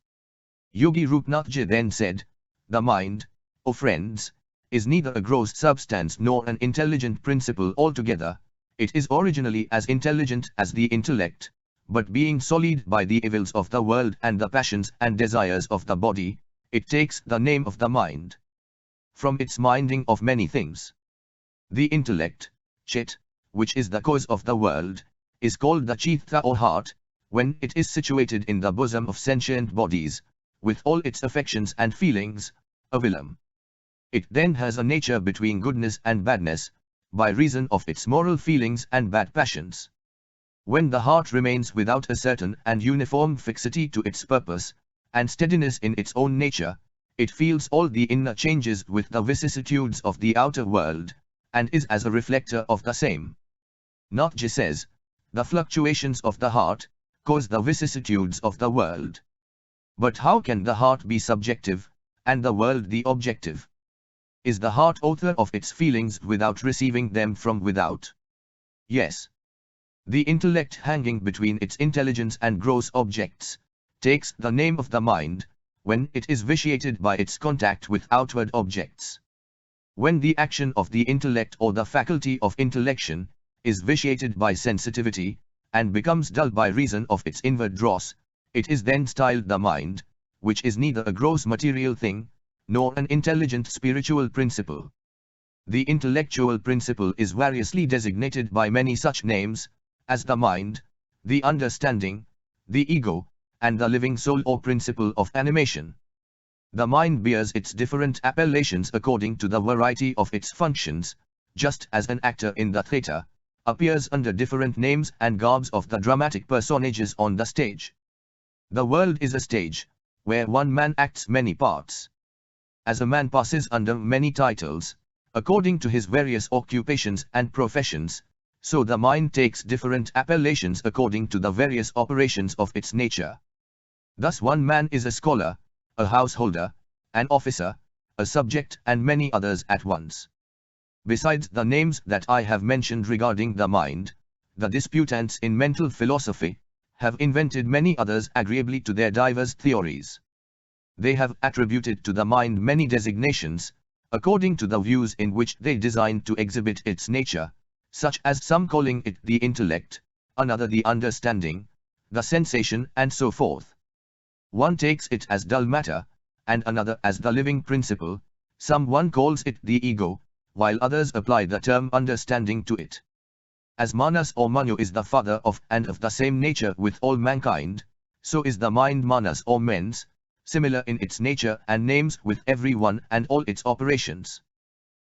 A: Yogi Rupnathji then said, "The mind, O friends, is neither a gross substance nor an intelligent principle altogether. It is originally as intelligent as the intellect, but being sullied by the evils of the world and the passions and desires of the body, it takes the name of the mind. From its minding of many things. The intellect, chit, which is the cause of the world, is called the chitta or heart, when it is situated in the bosom of sentient bodies, with all its affections and feelings, avilam. It then has a nature between goodness and badness, by reason of its moral feelings and bad passions. When the heart remains without a certain and uniform fixity to its purpose, and steadiness in its own nature, it feels all the inner changes with the vicissitudes of the outer world, and is as a reflector of the same. Nathji says, the fluctuations of the heart cause the vicissitudes of the world. But how can the heart be subjective, and the world the objective? Is the heart author of its feelings without receiving them from without? Yes. The intellect, hanging between its intelligence and gross objects, takes the name of the mind, when it is vitiated by its contact with outward objects. When the action of the intellect or the faculty of intellection is vitiated by sensitivity, and becomes dull by reason of its inward dross, it is then styled the mind, which is neither a gross material thing, nor an intelligent spiritual principle. The intellectual principle is variously designated by many such names, as the mind, the understanding, the ego, and the living soul or principle of animation. The mind bears its different appellations according to the variety of its functions, just as an actor in the theatre appears under different names and garbs of the dramatic personages on the stage. The world is a stage, where one man acts many parts. As a man passes under many titles, according to his various occupations and professions, so the mind takes different appellations according to the various operations of its nature. Thus one man is a scholar, a householder, an officer, a subject and many others at once. Besides the names that I have mentioned regarding the mind, the disputants in mental philosophy have invented many others agreeably to their diverse theories. They have attributed to the mind many designations, according to the views in which they design to exhibit its nature, such as some calling it the intellect, another the understanding, the sensation and so forth. One takes it as dull matter, and another as the living principle, someone calls it the ego, while others apply the term understanding to it. As Manas or Manu is the father of and of the same nature with all mankind, so is the mind Manas or mens, similar in its nature and names with every one and all its operations.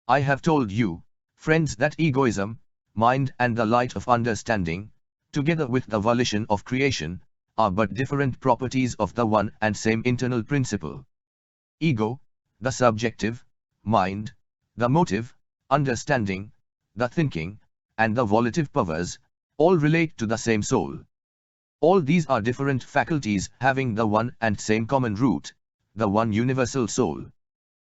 A: I have told you, friends, that egoism, mind and the light of understanding, together with the volition of creation, are but different properties of the one and same internal principle. Ego, the subjective, mind, the motive, understanding, the thinking, and the volitive powers, all relate to the same soul. All these are different faculties having the one and same common root, the one universal soul.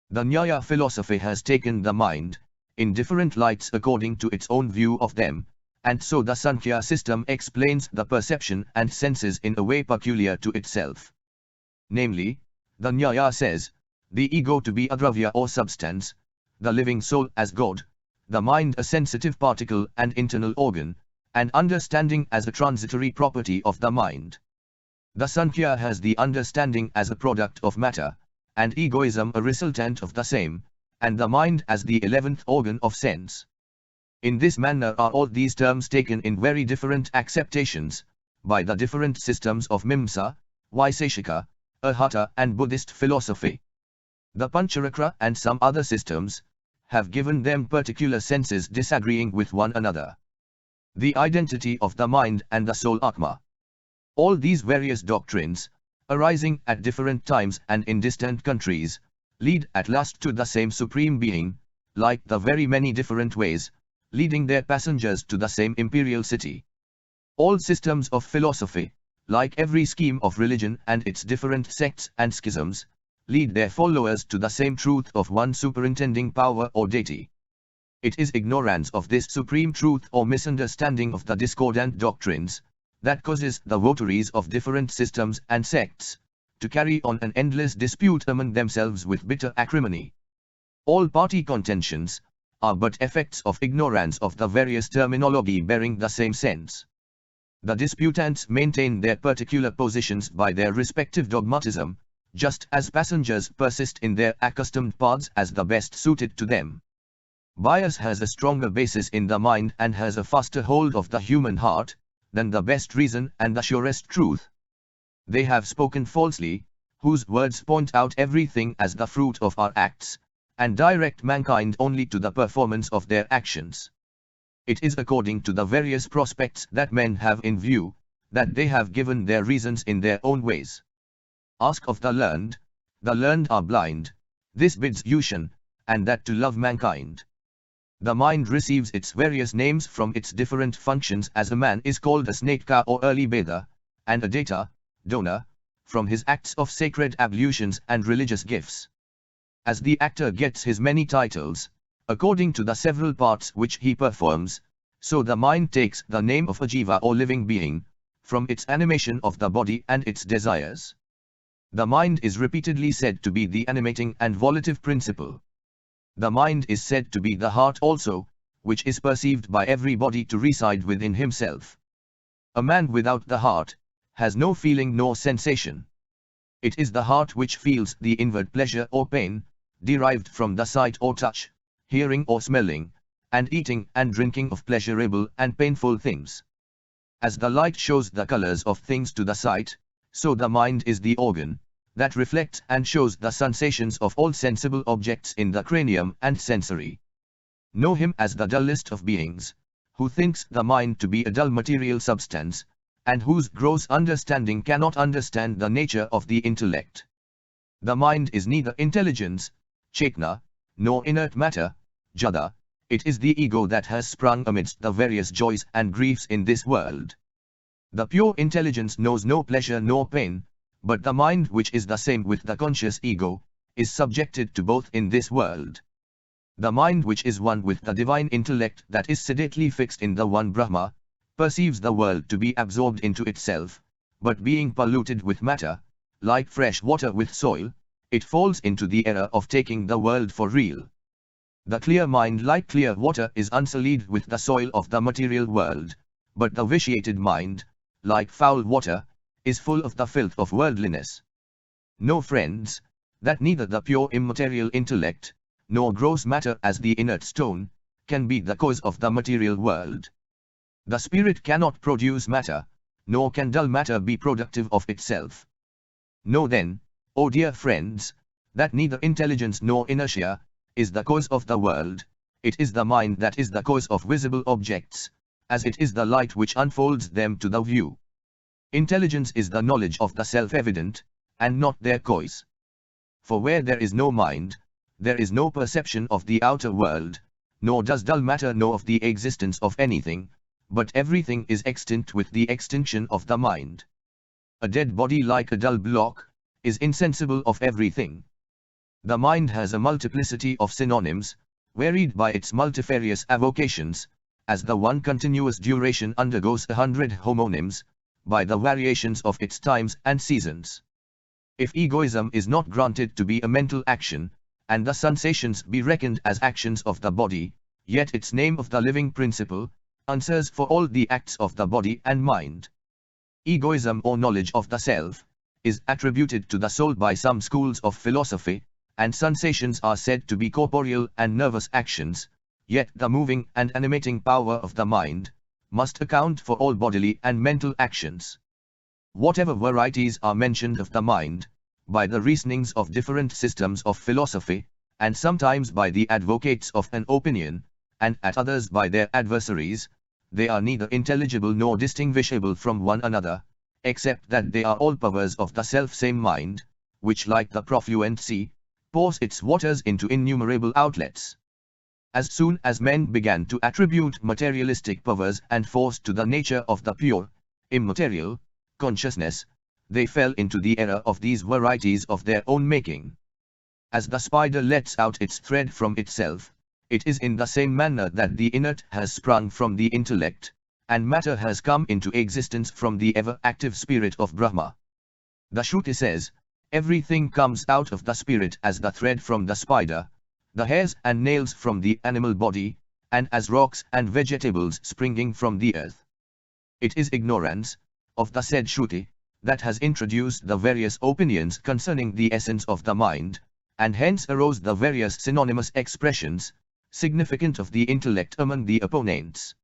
A: The Nyaya philosophy has taken the mind in different lights according to its own view of them, and so the Sankhya system explains the perception and senses in a way peculiar to itself. Namely, the Nyaya says, the ego to be a dravya or substance, the living soul as God, the mind a sensitive particle and internal organ, and understanding as a transitory property of the mind. The Sankhya has the understanding as a product of matter, and egoism a resultant of the same, and the mind as the 11th organ of sense. In this manner are all these terms taken in very different acceptations, by the different systems of Mimsa, Vaiseshika, Arhata and Buddhist philosophy. The Pancharakra and some other systems have given them particular senses disagreeing with one another. The identity of the mind and the soul Atma. All these various doctrines, arising at different times and in distant countries, lead at last to the same Supreme Being, like the very many different ways, leading their passengers to the same imperial city. All systems of philosophy, like every scheme of religion and its different sects and schisms, lead their followers to the same truth of one superintending power or deity. It is ignorance of this supreme truth or misunderstanding of the discordant doctrines that causes the votaries of different systems and sects to carry on an endless dispute among themselves with bitter acrimony. All party contentions are but effects of ignorance of the various terminology bearing the same sense. The disputants maintain their particular positions by their respective dogmatism, just as passengers persist in their accustomed paths as the best suited to them. Bias has a stronger basis in the mind and has a faster hold of the human heart than the best reason and the surest truth. They have spoken falsely, whose words point out everything as the fruit of our acts, and direct mankind only to the performance of their actions. It is according to the various prospects that men have in view, that they have given their reasons in their own ways. Ask of the learned are blind, this bids you shun, and that to love mankind. The mind receives its various names from its different functions, as a man is called a Snatka or early bather, and a data, donor, from his acts of sacred ablutions and religious gifts. As the actor gets his many titles, according to the several parts which he performs, so the mind takes the name of a jiva or living being, from its animation of the body and its desires. The mind is repeatedly said to be the animating and volitive principle. The mind is said to be the heart also, which is perceived by everybody to reside within himself. A man without the heart has no feeling nor sensation. It is the heart which feels the inward pleasure or pain, derived from the sight or touch, hearing or smelling, and eating and drinking of pleasurable and painful things. As the light shows the colors of things to the sight, so the mind is the organ that reflects and shows the sensations of all sensible objects in the cranium and sensory. Know him as the dullest of beings, who thinks the mind to be a dull material substance, and whose gross understanding cannot understand the nature of the intellect. The mind is neither intelligence, chetna, nor inert matter, jada. It is the ego that has sprung amidst the various joys and griefs in this world. The pure intelligence knows no pleasure nor pain, but the mind, which is the same with the conscious ego, is subjected to both in this world. The mind, which is one with the divine intellect that is sedately fixed in the one Brahma, perceives the world to be absorbed into itself, but being polluted with matter, like fresh water with soil, it falls into the error of taking the world for real. The clear mind, like clear water, is unsullied with the soil of the material world, but the vitiated mind, like foul water, is full of the filth of worldliness. Know, friends, that neither the pure immaterial intellect, nor gross matter as the inert stone, can be the cause of the material world. The spirit cannot produce matter, nor can dull matter be productive of itself. Know then, O dear friends, that neither intelligence nor inertia is the cause of the world. It is the mind that is the cause of visible objects, as it is the light which unfolds them to the view. Intelligence is the knowledge of the self-evident, and not their cause. For where there is no mind, there is no perception of the outer world, nor does dull matter know of the existence of anything, but everything is extinct with the extinction of the mind. A dead body, like a dull block, is insensible of everything. The mind has a multiplicity of synonyms, varied by its multifarious avocations, as the one continuous duration undergoes 100 homonyms, by the variations of its times and seasons. If egoism is not granted to be a mental action, and the sensations be reckoned as actions of the body, yet its name of the living principle answers for all the acts of the body and mind. Egoism, or knowledge of the self, is attributed to the soul by some schools of philosophy, and sensations are said to be corporeal and nervous actions, yet the moving and animating power of the mind must account for all bodily and mental actions. Whatever varieties are mentioned of the mind, by the reasonings of different systems of philosophy, and sometimes by the advocates of an opinion, and at others by their adversaries, they are neither intelligible nor distinguishable from one another, except that they are all powers of the self-same mind, which, like the profluent sea, pours its waters into innumerable outlets. As soon as men began to attribute materialistic powers and force to the nature of the pure, immaterial, consciousness, they fell into the error of these varieties of their own making. As the spider lets out its thread from itself, it is in the same manner that the inert has sprung from the intellect, and matter has come into existence from the ever-active spirit of Brahma. The Shruti says, everything comes out of the spirit as the thread from the spider, the hairs and nails from the animal body, and as rocks and vegetables springing from the earth. It is ignorance of the said Shruti that has introduced the various opinions concerning the essence of the mind, and hence arose the various synonymous expressions, significant of the intellect among the opponents.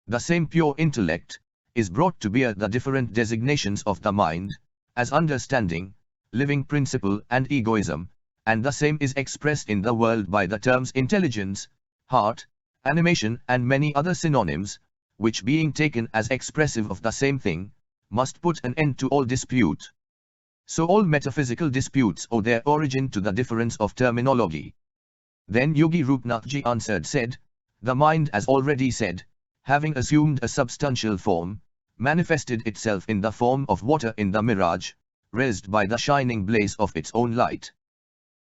A: The same pure intellect is brought to bear the different designations of the mind, as understanding, living principle and egoism, and the same is expressed in the world by the terms intelligence, heart, animation and many other synonyms, which being taken as expressive of the same thing, must put an end to all dispute. So all metaphysical disputes owe their origin to the difference of terminology. Then Yogi Rupnathji answered said, the mind, as already said, having assumed a substantial form, manifested itself in the form of water in the mirage, raised by the shining blaze of its own light.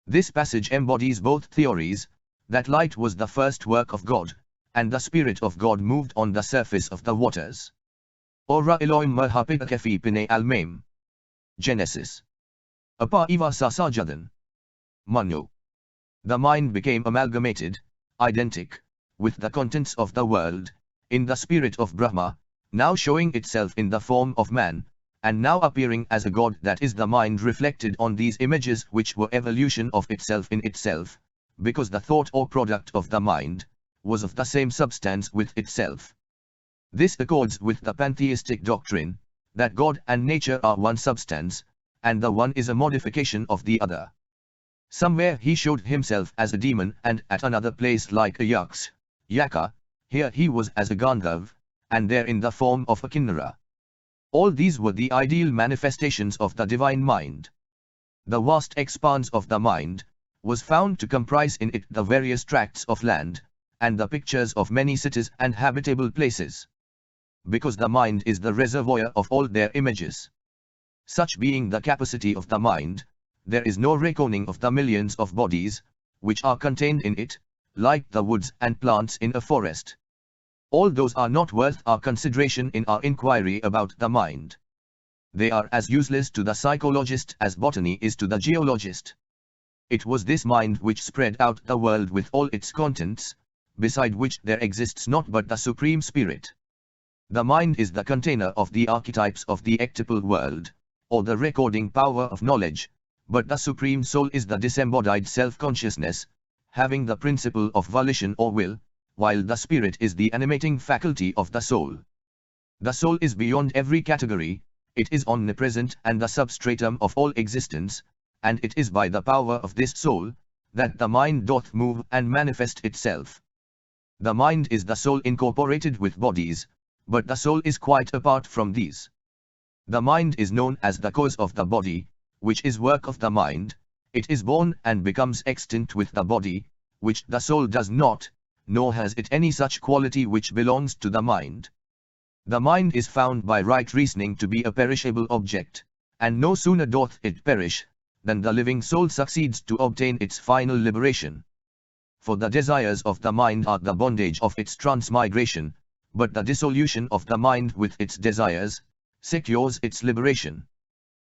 A: This passage embodies both theories, that light was the first work of God, and the Spirit of God moved on the surface of the waters. Ora Elohim Merhapikakefi Pine Almem. Genesis. Apa Iva Sasajadan. Manu. The mind became amalgamated, identic, with the contents of the world, in the spirit of Brahma, now showing itself in the form of man, and now appearing as a god, that is the mind reflected on these images which were evolution of itself in itself, because the thought or product of the mind was of the same substance with itself. This accords with the pantheistic doctrine, that God and nature are one substance, and the one is a modification of the other. Somewhere he showed himself as a demon, and at another place like a yaks, yaka, here he was as a Gandharv, and there in the form of a Kinnara. All these were the ideal manifestations of the divine mind. The vast expanse of the mind was found to comprise in it the various tracts of land, and the pictures of many cities and habitable places. Because the mind is the reservoir of all their images. Such being the capacity of the mind, there is no reckoning of the millions of bodies, which are contained in it, like the woods and plants in a forest. All those are not worth our consideration in our inquiry about the mind. They are as useless to the psychologist as botany is to the geologist. It was this mind which spread out the world with all its contents, beside which there exists not but the Supreme Spirit. The mind is the container of the archetypes of the ectopal world, or the recording power of knowledge, but the Supreme Soul is the disembodied self-consciousness, having the principle of volition or will, while the spirit is the animating faculty of the soul. The soul is beyond every category, it is omnipresent and the substratum of all existence, and it is by the power of this soul, that the mind doth move and manifest itself. The mind is the soul incorporated with bodies, but the soul is quite apart from these. The mind is known as the cause of the body, which is work of the mind. It is born and becomes extinct with the body, which the soul does not, nor has it any such quality which belongs to the mind. The mind is found by right reasoning to be a perishable object, and no sooner doth it perish, than the living soul succeeds to obtain its final liberation. For the desires of the mind are the bondage of its transmigration, but the dissolution of the mind with its desires secures its liberation.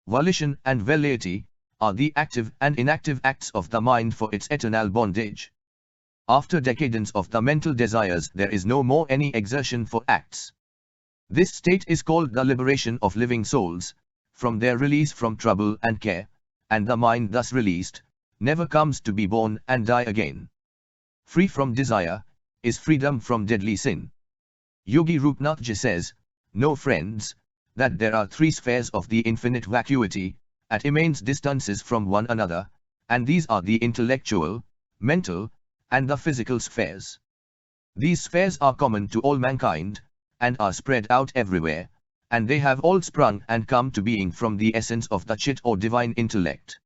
A: Volition and velleity are the active and inactive acts of the mind for its eternal bondage. After decadence of the mental desires, there is no more any exertion for acts. This state is called the liberation of living souls, from their release from trouble and care, and the mind thus released, never comes to be born and die again. Free from desire, is freedom from deadly sin. Yogi Rupnathji says, "Know, friends, that there are three spheres of the infinite vacuity, at immense distances from one another, and these are the intellectual, mental, and the physical spheres. These spheres are common to all mankind, and are spread out everywhere, and they have all sprung and come to being from the essence of the Chit or divine intellect.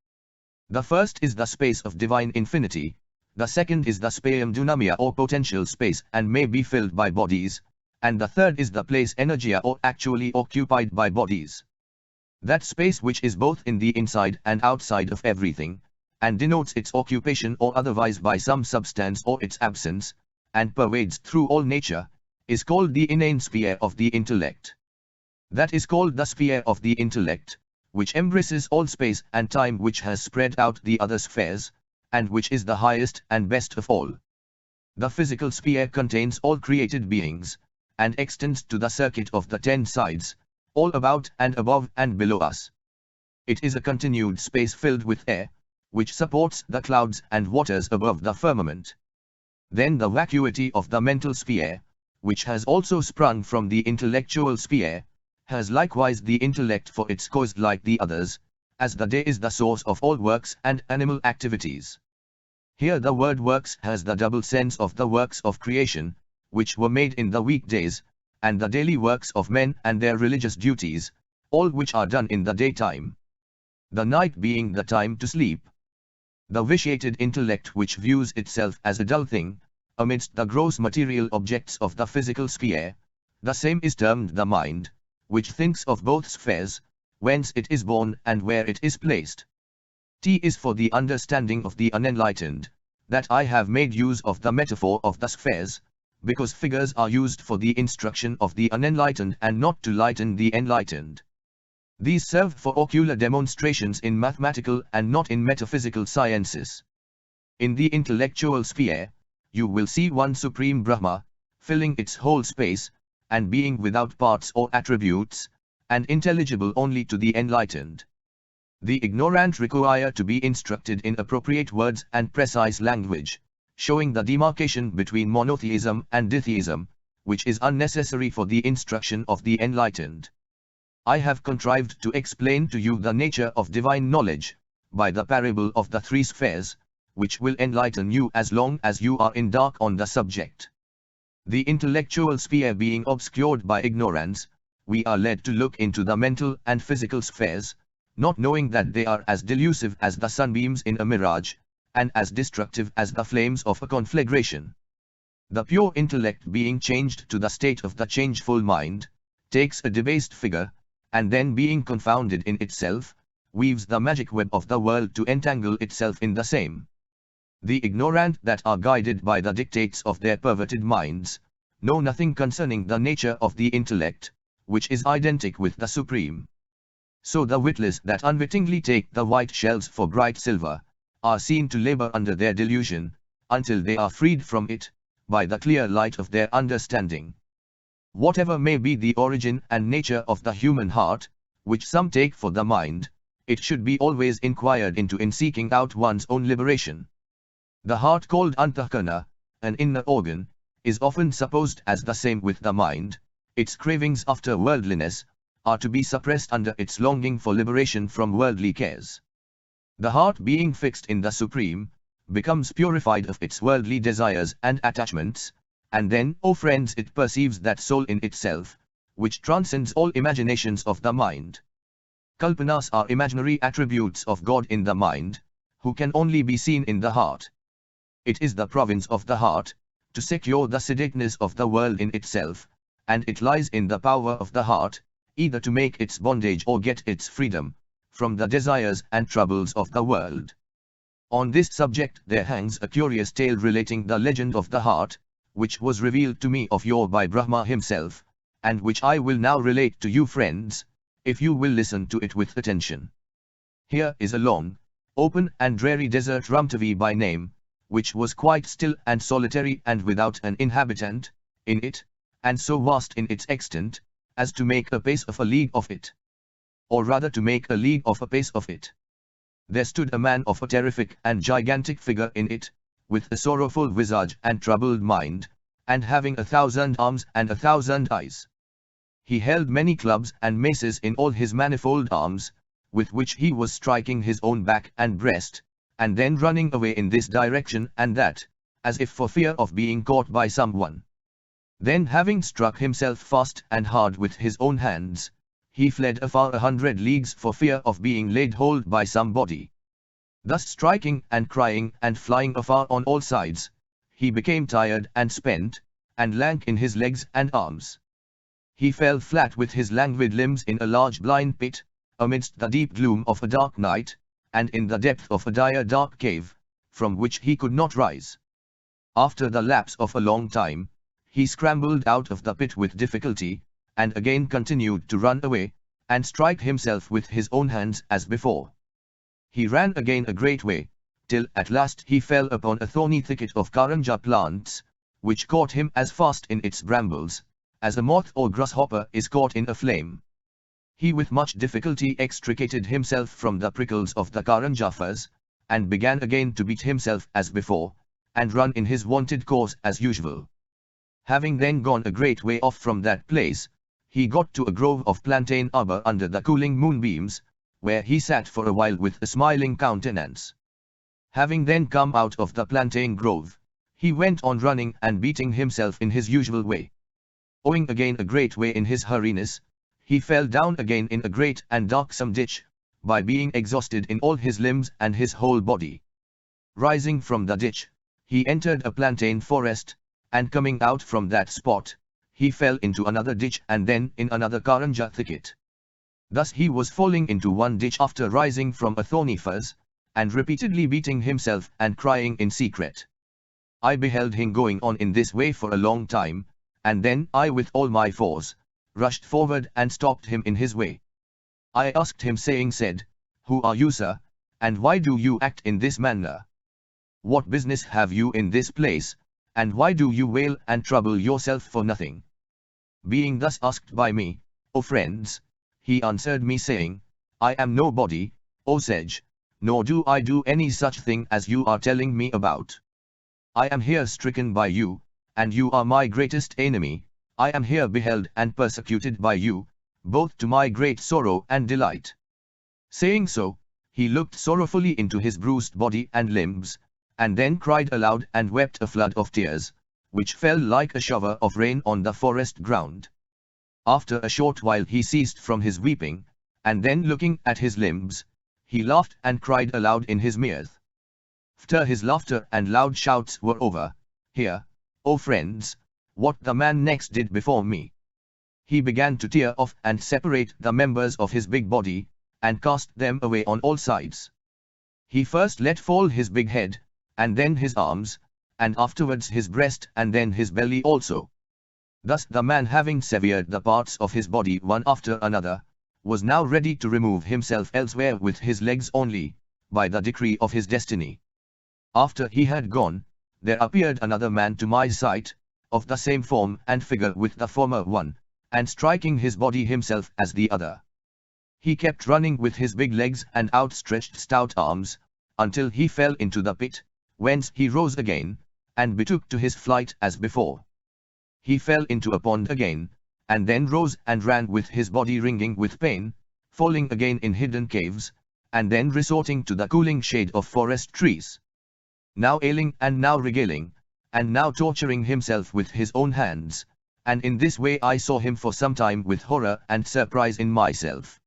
A: The first is the space of divine infinity, the second is the spaium dunamia or potential space and may be filled by bodies, and the third is the place energia or actually occupied by bodies. That space which is both in the inside and outside of everything, and denotes its occupation or otherwise by some substance or its absence, and pervades through all nature, is called the inane sphere of the intellect. That is called the sphere of the intellect, which embraces all space and time, which has spread out the other spheres, and which is the highest and best of all. The physical sphere contains all created beings, and extends to the circuit of the 10 sides, all about and above and below us. It is a continued space filled with air, which supports the clouds and waters above the firmament. Then the vacuity of the mental sphere, which has also sprung from the intellectual sphere, has likewise the intellect for its cause like the others, as the day is the source of all works and animal activities. Here the word works has the double sense of the works of creation, which were made in the weekdays, and the daily works of men and their religious duties, all which are done in the daytime. The night being the time to sleep. The vitiated intellect which views itself as a dull thing, amidst the gross material objects of the physical sphere, the same is termed the mind, which thinks of both spheres, whence it is born and where it is placed. T is for the understanding of the unenlightened, that I have made use of the metaphor of the spheres, because figures are used for the instruction of the unenlightened and not to lighten the enlightened. These serve for ocular demonstrations in mathematical and not in metaphysical sciences. In the intellectual sphere, you will see one supreme Brahma, filling its whole space, and being without parts or attributes, and intelligible only to the enlightened. The ignorant require to be instructed in appropriate words and precise language, showing the demarcation between monotheism and ditheism, which is unnecessary for the instruction of the enlightened. I have contrived to explain to you the nature of divine knowledge, by the parable of the three spheres, which will enlighten you as long as you are in dark on the subject. The intellectual sphere being obscured by ignorance, we are led to look into the mental and physical spheres, not knowing that they are as delusive as the sunbeams in a mirage, and as destructive as the flames of a conflagration. The pure intellect being changed to the state of the changeful mind, takes a debased figure, and then being confounded in itself, weaves the magic web of the world to entangle itself in the same. The ignorant that are guided by the dictates of their perverted minds, know nothing concerning the nature of the intellect, which is identical with the Supreme. So the witless that unwittingly take the white shells for bright silver, are seen to labor under their delusion, until they are freed from it, by the clear light of their understanding. Whatever may be the origin and nature of the human heart, which some take for the mind, it should be always inquired into in seeking out one's own liberation. The heart called Antahkarana, an inner organ, is often supposed as the same with the mind. Its cravings after worldliness are to be suppressed under its longing for liberation from worldly cares. The heart being fixed in the Supreme, becomes purified of its worldly desires and attachments, and then, O friends, it perceives that soul in itself, which transcends all imaginations of the mind. Kalpanas are imaginary attributes of God in the mind, who can only be seen in the heart. It is the province of the heart, to secure the sedateness of the world in itself, and it lies in the power of the heart, either to make its bondage or get its freedom, from the desires and troubles of the world. On this subject there hangs a curious tale relating the legend of the heart, which was revealed to me of yore by Brahma himself, and which I will now relate to you friends, if you will listen to it with attention. Here is a long, open and dreary desert Ramtavi by name, which was quite still and solitary and without an inhabitant in it, and so vast in its extent, as to make a pace of a league of it. Or rather to make a league of a pace of it. There stood a man of a terrific and gigantic figure in it, with a sorrowful visage and troubled mind, and having 1,000 arms and 1,000 eyes. He held many clubs and maces in all his manifold arms, with which he was striking his own back and breast, and then running away in this direction and that, as if for fear of being caught by someone. Then having struck himself fast and hard with his own hands, he fled afar 100 leagues for fear of being laid hold by somebody. Thus striking and crying and flying afar on all sides, he became tired and spent, and lank in his legs and arms. He fell flat with his languid limbs in a large blind pit, amidst the deep gloom of a dark night, and in the depth of a dire dark cave, from which he could not rise. After the lapse of a long time, he scrambled out of the pit with difficulty, and again continued to run away, and strike himself with his own hands as before. He ran again a great way, till at last he fell upon a thorny thicket of karanja plants, which caught him as fast in its brambles, as a moth or grasshopper is caught in a flame. He with much difficulty extricated himself from the prickles of the karanjafas, and began again to beat himself as before, and run in his wonted course as usual. Having then gone a great way off from that place, he got to a grove of plantain arbor under the cooling moonbeams, where he sat for a while with a smiling countenance. Having then come out of the plantain grove, he went on running and beating himself in his usual way. Owing again a great way in his hurriness, he fell down again in a great and darksome ditch, by being exhausted in all his limbs and his whole body. Rising from the ditch, he entered a plantain forest, and coming out from that spot, he fell into another ditch and then in another karanja thicket. Thus he was falling into one ditch after rising from a thorny furze, and repeatedly beating himself and crying in secret. I beheld him going on in this way for a long time, and then I with all my force, rushed forward and stopped him in his way. I asked him said, "Who are you, sir, and why do you act in this manner? What business have you in this place, and why do you wail and trouble yourself for nothing?" Being thus asked by me, "O friends," he answered me saying, "I am nobody, O sage, nor do I do any such thing as you are telling me about. I am here stricken by you, and you are my greatest enemy. I am here beheld and persecuted by you, both to my great sorrow and delight." Saying so, he looked sorrowfully into his bruised body and limbs, and then cried aloud and wept a flood of tears, which fell like a shower of rain on the forest ground. After a short while he ceased from his weeping, and then looking at his limbs, he laughed and cried aloud in his mirth. After his laughter and loud shouts were over, hear, O friends, what the man next did before me. He began to tear off and separate the members of his big body, and cast them away on all sides. He first let fall his big head, and then his arms, and afterwards his breast and then his belly also. Thus the man, having severed the parts of his body one after another, was now ready to remove himself elsewhere with his legs only, by the decree of his destiny. After he had gone, there appeared another man to my sight, of the same form and figure with the former one, and striking his body himself as the other. He kept running with his big legs and outstretched stout arms, until he fell into the pit, whence he rose again, and betook to his flight as before. He fell into a pond again, and then rose and ran with his body ringing with pain, falling again in hidden caves, and then resorting to the cooling shade of forest trees. Now ailing and now regaling, and now torturing himself with his own hands, and in this way I saw him for some time with horror and surprise in myself.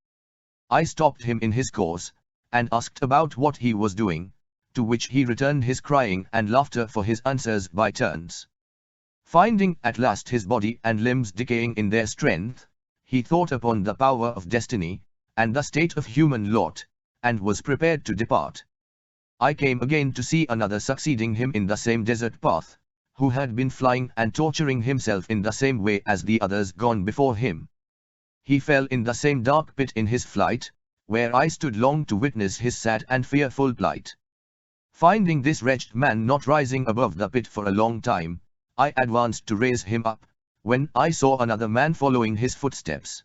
A: I stopped him in his course, and asked about what he was doing, to which he returned his crying and laughter for his answers by turns. Finding at last his body and limbs decaying in their strength, he thought upon the power of destiny, and the state of human lot, and was prepared to depart. I came again to see another succeeding him in the same desert path, who had been flying and torturing himself in the same way as the others gone before him. He fell in the same dark pit in his flight, where I stood long to witness his sad and fearful plight. Finding this wretched man not rising above the pit for a long time, I advanced to raise him up, when I saw another man following his footsteps.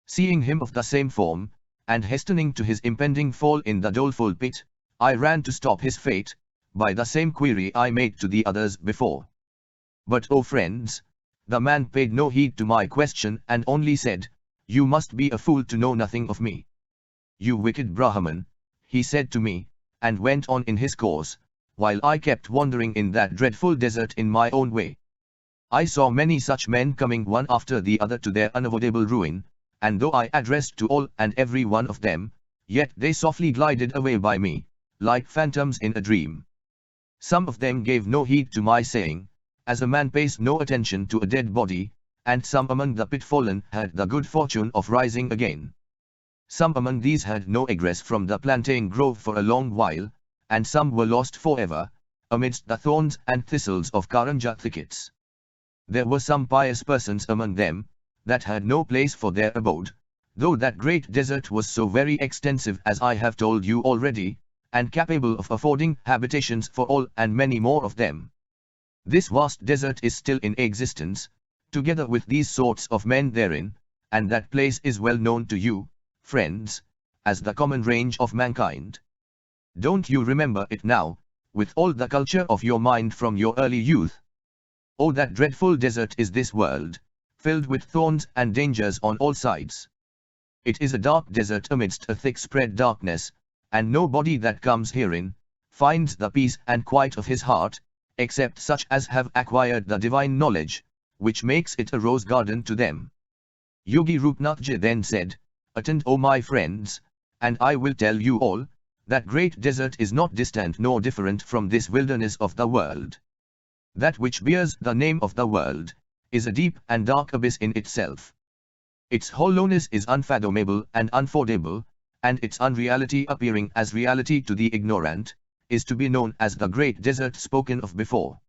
A: Seeing him of the same form, and hastening to his impending fall in the doleful pit, I ran to stop his fate, by the same query I made to the others before. But, O friends, the man paid no heed to my question and only said, "You must be a fool to know nothing of me. You wicked Brahman," he said to me, and went on in his course, while I kept wandering in that dreadful desert in my own way. I saw many such men coming one after the other to their unavoidable ruin, and though I addressed to all and every one of them, yet they softly glided away by me, like phantoms in a dream. Some of them gave no heed to my saying, as a man pays no attention to a dead body, and some among the pitfallen had the good fortune of rising again. Some among these had no egress from the plantain grove for a long while, and some were lost forever, amidst the thorns and thistles of Karanja thickets. There were some pious persons among them, that had no place for their abode, though that great desert was so very extensive as I have told you already, and capable of affording habitations for all and many more of them. This vast desert is still in existence, together with these sorts of men therein, and that place is well known to you, friends, as the common range of mankind. Don't you remember it now, with all the culture of your mind from your early youth? Oh, that dreadful desert is this world, filled with thorns and dangers on all sides. It is a dark desert amidst a thick spread darkness, and nobody that comes herein finds the peace and quiet of his heart, except such as have acquired the divine knowledge, which makes it a rose garden to them. Yogi Rupnathji then said, "Attend, O my friends, and I will tell you all, that great desert is not distant nor different from this wilderness of the world. That which bears the name of the world, is a deep and dark abyss in itself. Its hollowness is unfathomable and unfordable, and its unreality appearing as reality to the ignorant, is to be known as the great desert spoken of before.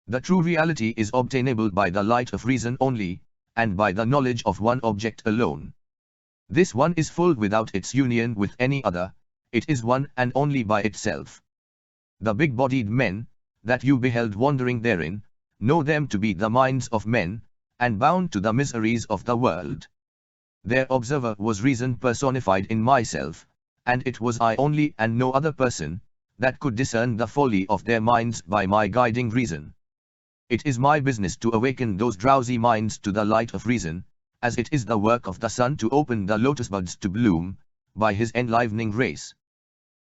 A: The true reality is obtainable by the light of reason only, and by the knowledge of one object alone. This one is full without its union with any other, it is one and only by itself. The big-bodied men, that you beheld wandering therein, know them to be the minds of men, and bound to the miseries of the world. Their observer was reason personified in myself, and it was I only and no other person, that could discern the folly of their minds by my guiding reason. It is my business to awaken those drowsy minds to the light of reason, as it is the work of the sun to open the lotus buds to bloom, by his enlivening rays.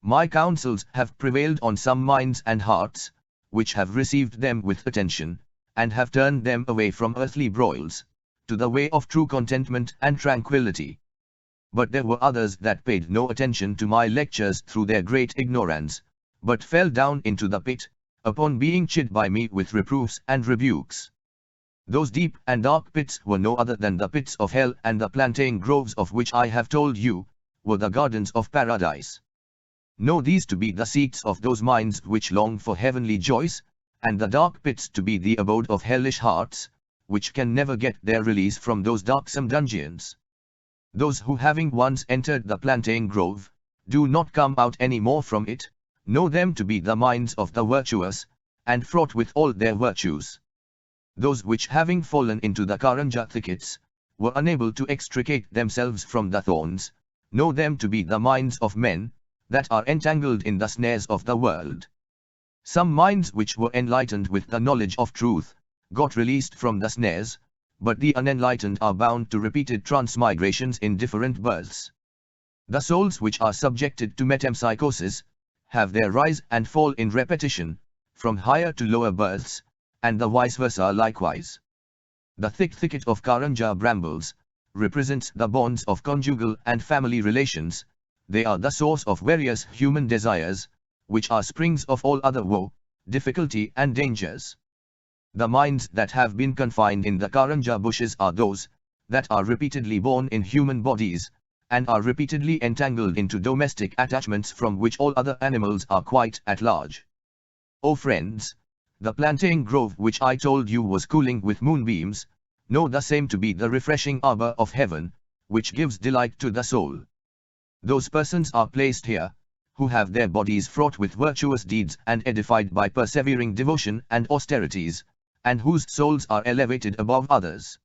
A: My counsels have prevailed on some minds and hearts, which have received them with attention, and have turned them away from earthly broils, to the way of true contentment and tranquility. But there were others that paid no attention to my lectures through their great ignorance, but fell down into the pit, upon being chid by me with reproofs and rebukes. Those deep and dark pits were no other than the pits of hell, and the plantain groves of which I have told you, were the gardens of paradise. Know these to be the seats of those minds which long for heavenly joys, and the dark pits to be the abode of hellish hearts, which can never get their release from those darksome dungeons. Those who having once entered the plantain grove, do not come out any more from it, know them to be the minds of the virtuous, and fraught with all their virtues. Those which having fallen into the Karanja thickets, were unable to extricate themselves from the thorns, know them to be the minds of men, that are entangled in the snares of the world. Some minds which were enlightened with the knowledge of truth, got released from the snares, but the unenlightened are bound to repeated transmigrations in different births. The souls which are subjected to metempsychosis, have their rise and fall in repetition, from higher to lower births, and the vice versa likewise. The thick thicket of Karanja brambles, represents the bonds of conjugal and family relations. They are the source of various human desires, which are springs of all other woe, difficulty and dangers. The minds that have been confined in the Karanja bushes are those, that are repeatedly born in human bodies, and are repeatedly entangled into domestic attachments from which all other animals are quite at large. O friends, the plantain grove which I told you was cooling with moonbeams, know the same to be the refreshing arbor of heaven, which gives delight to the soul. Those persons are placed here, who have their bodies fraught with virtuous deeds and edified by persevering devotion and austerities, and whose souls are elevated above others.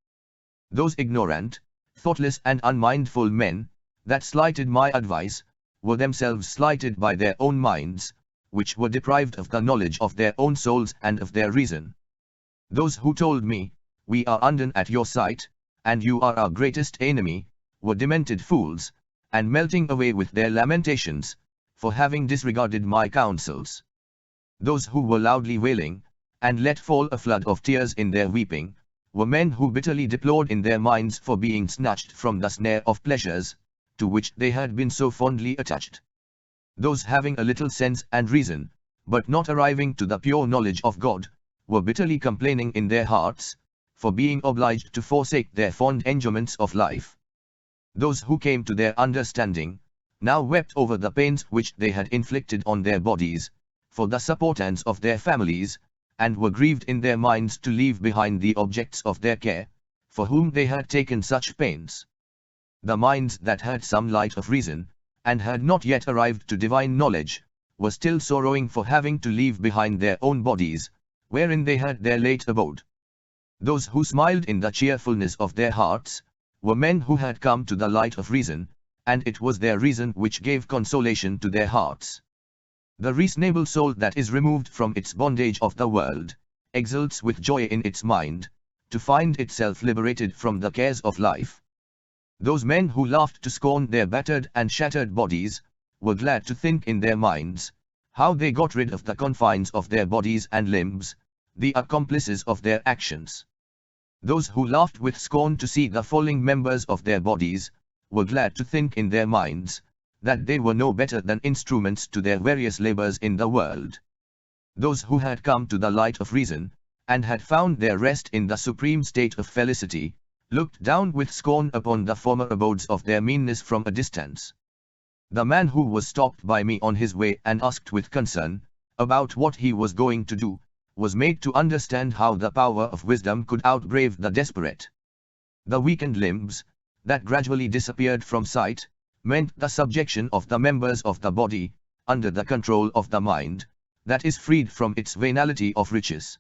A: Those ignorant, thoughtless and unmindful men, that slighted my advice, were themselves slighted by their own minds, which were deprived of the knowledge of their own souls and of their reason. Those who told me, we are undone at your sight, and you are our greatest enemy, were demented fools, and melting away with their lamentations, for having disregarded my counsels. Those who were loudly wailing, and let fall a flood of tears in their weeping, were men who bitterly deplored in their minds for being snatched from the snare of pleasures, to which they had been so fondly attached. Those having a little sense and reason, but not arriving to the pure knowledge of God, were bitterly complaining in their hearts, for being obliged to forsake their fond enjoyments of life. Those who came to their understanding, now wept over the pains which they had inflicted on their bodies, for the supportance of their families, and were grieved in their minds to leave behind the objects of their care, for whom they had taken such pains. The minds that had some light of reason, and had not yet arrived to divine knowledge, were still sorrowing for having to leave behind their own bodies, wherein they had their late abode. Those who smiled in the cheerfulness of their hearts, were men who had come to the light of reason, and it was their reason which gave consolation to their hearts. The reasonable soul that is removed from its bondage of the world, exults with joy in its mind, to find itself liberated from the cares of life. Those men who laughed to scorn their battered and shattered bodies, were glad to think in their minds, how they got rid of the confines of their bodies and limbs, the accomplices of their actions. Those who laughed with scorn to see the falling members of their bodies, were glad to think in their minds, that they were no better than instruments to their various labors in the world. Those who had come to the light of reason, and had found their rest in the supreme state of felicity, looked down with scorn upon the former abodes of their meanness from a distance. The man who was stopped by me on his way and asked with concern, about what he was going to do, was made to understand how the power of wisdom could outbrave the desperate. The weakened limbs, that gradually disappeared from sight, meant the subjection of the members of the body, under the control of the mind, that is freed from its venality of riches.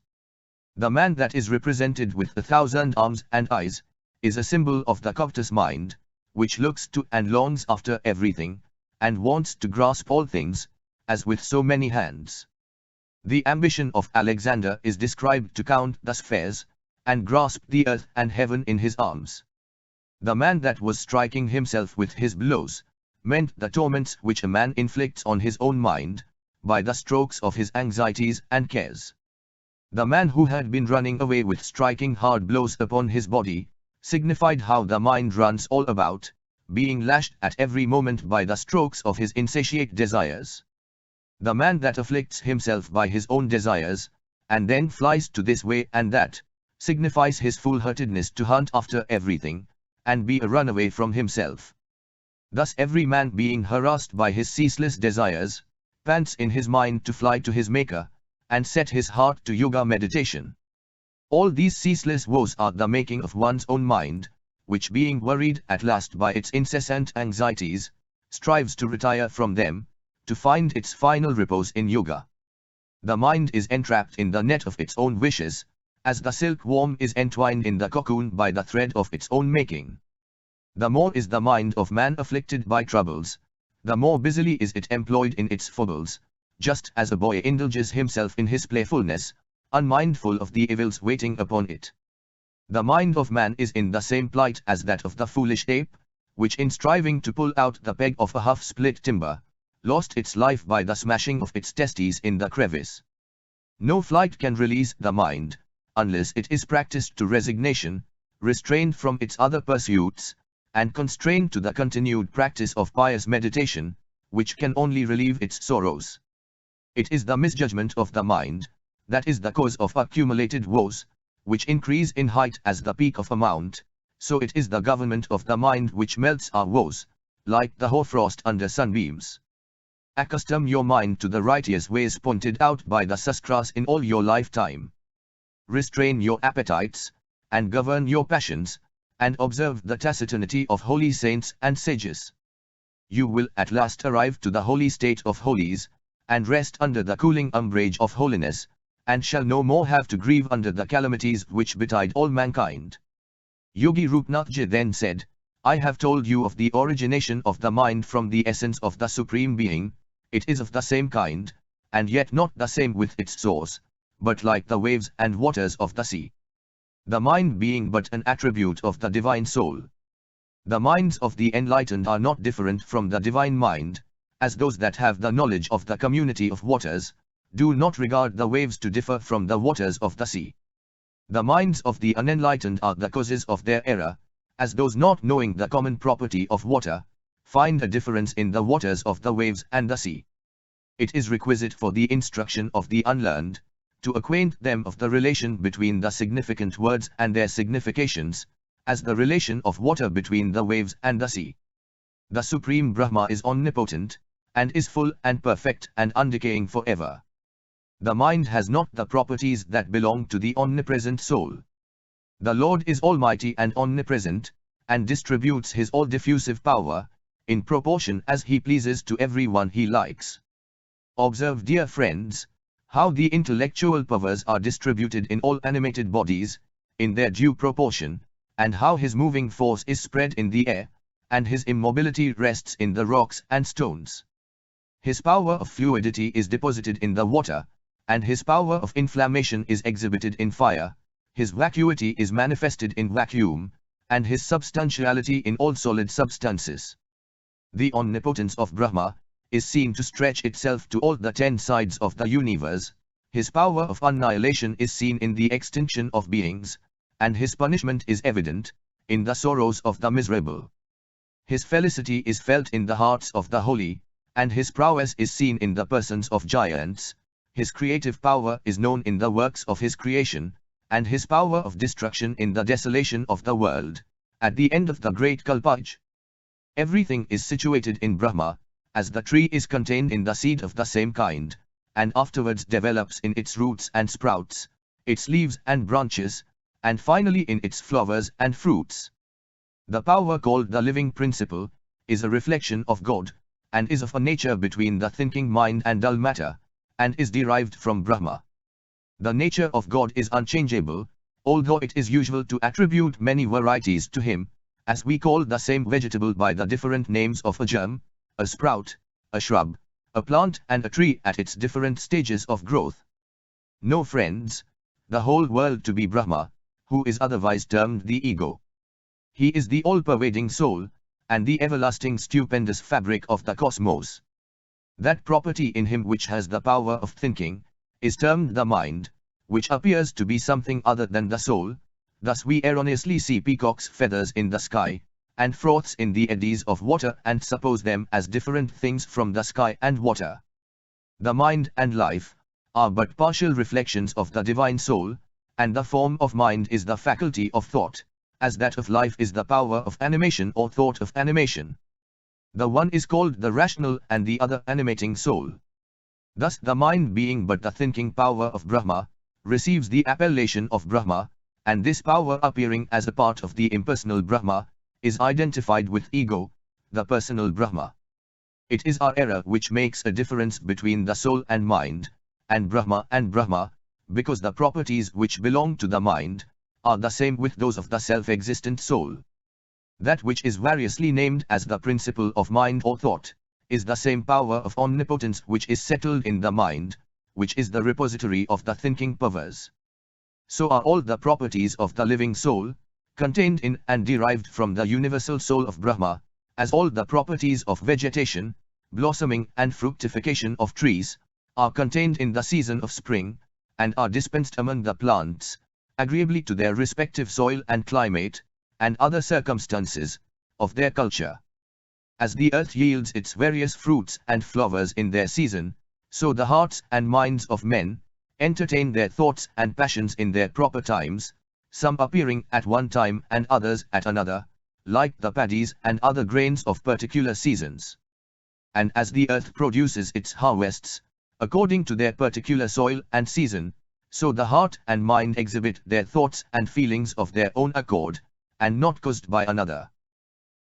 A: The man that is represented with 1,000 arms and eyes, is a symbol of the covetous mind, which looks to and longs after everything, and wants to grasp all things, as with so many hands. The ambition of Alexander is described to count the spheres, and grasp the earth and heaven in his arms. The man that was striking himself with his blows, meant the torments which a man inflicts on his own mind, by the strokes of his anxieties and cares. The man who had been running away with striking hard blows upon his body, signified how the mind runs all about, being lashed at every moment by the strokes of his insatiate desires. The man that afflicts himself by his own desires, and then flies to this way and that, signifies his fool-heartedness to hunt after everything, and be a runaway from himself. Thus every man being harassed by his ceaseless desires, pants in his mind to fly to his Maker, and set his heart to yoga meditation. All these ceaseless woes are the making of one's own mind, which being worried at last by its incessant anxieties, strives to retire from them, to find its final repose in yoga. The mind is entrapped in the net of its own wishes, as the silkworm is entwined in the cocoon by the thread of its own making. The more is the mind of man afflicted by troubles, the more busily is it employed in its foibles, just as a boy indulges himself in his playfulness, unmindful of the evils waiting upon it. The mind of man is in the same plight as that of the foolish ape, which in striving to pull out the peg of a half-split timber, lost its life by the smashing of its testes in the crevice. No flight can release the mind, unless it is practiced to resignation, restrained from its other pursuits, and constrained to the continued practice of pious meditation, which can only relieve its sorrows. It is the misjudgment of the mind, that is the cause of accumulated woes, which increase in height as the peak of a mount, so it is the government of the mind which melts our woes, like the hoarfrost under sunbeams. Accustom your mind to the righteous ways pointed out by the Sastras in all your lifetime. Restrain your appetites, and govern your passions, and observe the taciturnity of holy saints and sages. You will at last arrive to the holy state of holies, and rest under the cooling umbrage of holiness, and shall no more have to grieve under the calamities which betide all mankind. Yogi Rupnathji then said, I have told you of the origination of the mind from the essence of the Supreme Being. It is of the same kind, and yet not the same with its source, but like the waves and waters of the sea. The mind being but an attribute of the divine soul. The minds of the enlightened are not different from the divine mind, as those that have the knowledge of the community of waters, do not regard the waves to differ from the waters of the sea. The minds of the unenlightened are the causes of their error, as those not knowing the common property of water, find a difference in the waters of the waves and the sea. It is requisite for the instruction of the unlearned, to acquaint them of the relation between the significant words and their significations, as the relation of water between the waves and the sea. The Supreme Brahma is omnipotent, and is full and perfect and undecaying forever. The mind has not the properties that belong to the omnipresent soul. The Lord is almighty and omnipresent, and distributes his all-diffusive power, in proportion as he pleases to everyone he likes. Observe, dear friends, how the intellectual powers are distributed in all animated bodies, in their due proportion, and how his moving force is spread in the air, and his immobility rests in the rocks and stones. His power of fluidity is deposited in the water, and his power of inflammation is exhibited in fire, his vacuity is manifested in vacuum, and his substantiality in all solid substances. The omnipotence of Brahma is seen to stretch itself to all the 10 sides of the universe, his power of annihilation is seen in the extinction of beings, and his punishment is evident, in the sorrows of the miserable. His felicity is felt in the hearts of the holy, and his prowess is seen in the persons of giants, his creative power is known in the works of his creation, and his power of destruction in the desolation of the world, at the end of the great Kalpaj. Everything is situated in Brahma, as the tree is contained in the seed of the same kind, and afterwards develops in its roots and sprouts, its leaves and branches, and finally in its flowers and fruits. The power called the living principle, is a reflection of God, and is of a nature between the thinking mind and dull matter, and is derived from Brahma. The nature of God is unchangeable, although it is usual to attribute many varieties to him, as we call the same vegetable by the different names of a germ, a sprout, a shrub, a plant and a tree at its different stages of growth. Know, friends, the whole world to be Brahma, who is otherwise termed the ego. He is the all-pervading soul, and the everlasting stupendous fabric of the cosmos. That property in him which has the power of thinking, is termed the mind, which appears to be something other than the soul. Thus we erroneously see peacock's feathers in the sky, and froths in the eddies of water and suppose them as different things from the sky and water. The mind and life are but partial reflections of the divine soul, and the form of mind is the faculty of thought, as that of life is the power of animation or thought of animation. The one is called the rational and the other animating soul. Thus the mind being but the thinking power of Brahma, receives the appellation of Brahma, and this power appearing as a part of the impersonal Brahma, is identified with ego, the personal Brahma. It is our error which makes a difference between the soul and mind, and Brahma, because the properties which belong to the mind are the same with those of the self-existent soul. That which is variously named as the principle of mind or thought, is the same power of omnipotence which is settled in the mind, which is the repository of the thinking powers. So are all the properties of the living soul, contained in and derived from the universal soul of Brahma, as all the properties of vegetation, blossoming and fructification of trees, are contained in the season of spring, and are dispensed among the plants, agreeably to their respective soil and climate, and other circumstances, of their culture. As the earth yields its various fruits and flowers in their season, so the hearts and minds of men entertain their thoughts and passions in their proper times, some appearing at one time and others at another, like the paddies and other grains of particular seasons. And as the earth produces its harvests, according to their particular soil and season, so the heart and mind exhibit their thoughts and feelings of their own accord, and not caused by another.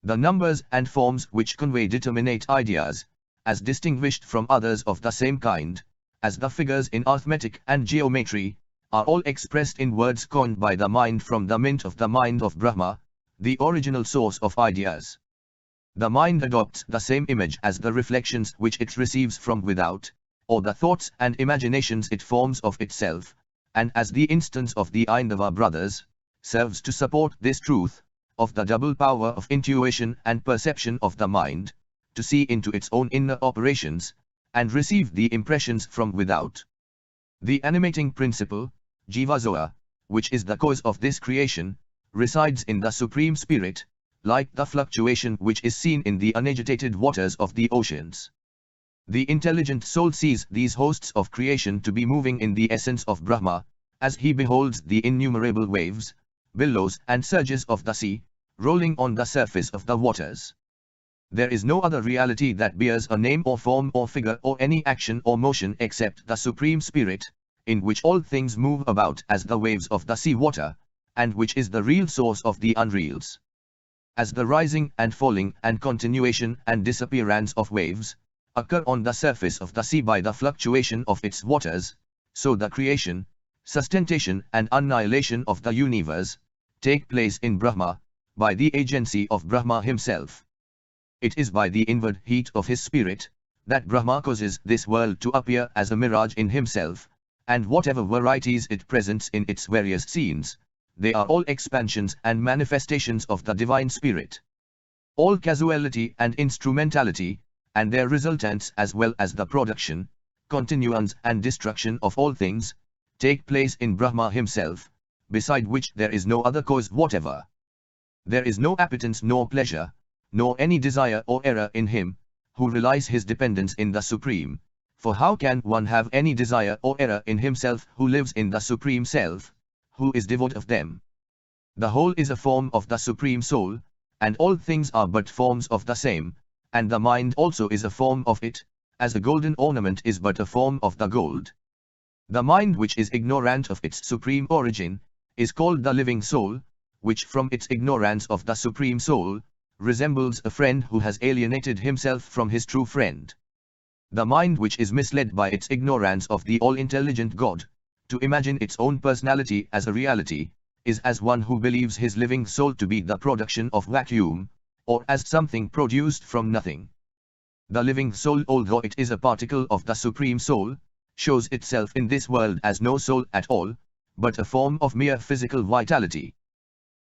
A: The numbers and forms which convey determinate ideas, as distinguished from others of the same kind, as the figures in arithmetic and geometry, are all expressed in words coined by the mind from the mint of the mind of Brahma, the original source of ideas. The mind adopts the same image as the reflections which it receives from without, or the thoughts and imaginations it forms of itself, and as the instance of the Aindava brothers, serves to support this truth, of the double power of intuition and perception of the mind, to see into its own inner operations, and receive the impressions from without. The animating principle, Jiva-Zoa, which is the cause of this creation, resides in the Supreme Spirit, like the fluctuation which is seen in the unagitated waters of the oceans. The intelligent soul sees these hosts of creation to be moving in the essence of Brahma, as he beholds the innumerable waves, billows and surges of the sea, rolling on the surface of the waters. There is no other reality that bears a name or form or figure or any action or motion except the Supreme Spirit, in which all things move about as the waves of the sea water, and which is the real source of the unreals. As the rising and falling and continuation and disappearance of waves occur on the surface of the sea by the fluctuation of its waters, so the creation, sustentation and annihilation of the universe take place in Brahma, by the agency of Brahma himself. It is by the inward heat of his spirit, that Brahma causes this world to appear as a mirage in himself, and whatever varieties it presents in its various scenes, they are all expansions and manifestations of the divine spirit. All causality and instrumentality, and their resultants as well as the production, continuance and destruction of all things, take place in Brahma himself, beside which there is no other cause whatever. There is no appetence nor pleasure, nor any desire or error in him, who relies his dependence in the Supreme, for how can one have any desire or error in himself who lives in the Supreme Self, who is devoid of them? The whole is a form of the Supreme Soul, and all things are but forms of the same, and the mind also is a form of it, as a golden ornament is but a form of the gold. The mind which is ignorant of its supreme origin, is called the living soul, which from its ignorance of the Supreme Soul, resembles a friend who has alienated himself from his true friend. The mind which is misled by its ignorance of the all-intelligent God, to imagine its own personality as a reality, is as one who believes his living soul to be the production of vacuum, or as something produced from nothing. The living soul, although it is a particle of the Supreme Soul, shows itself in this world as no soul at all, but a form of mere physical vitality.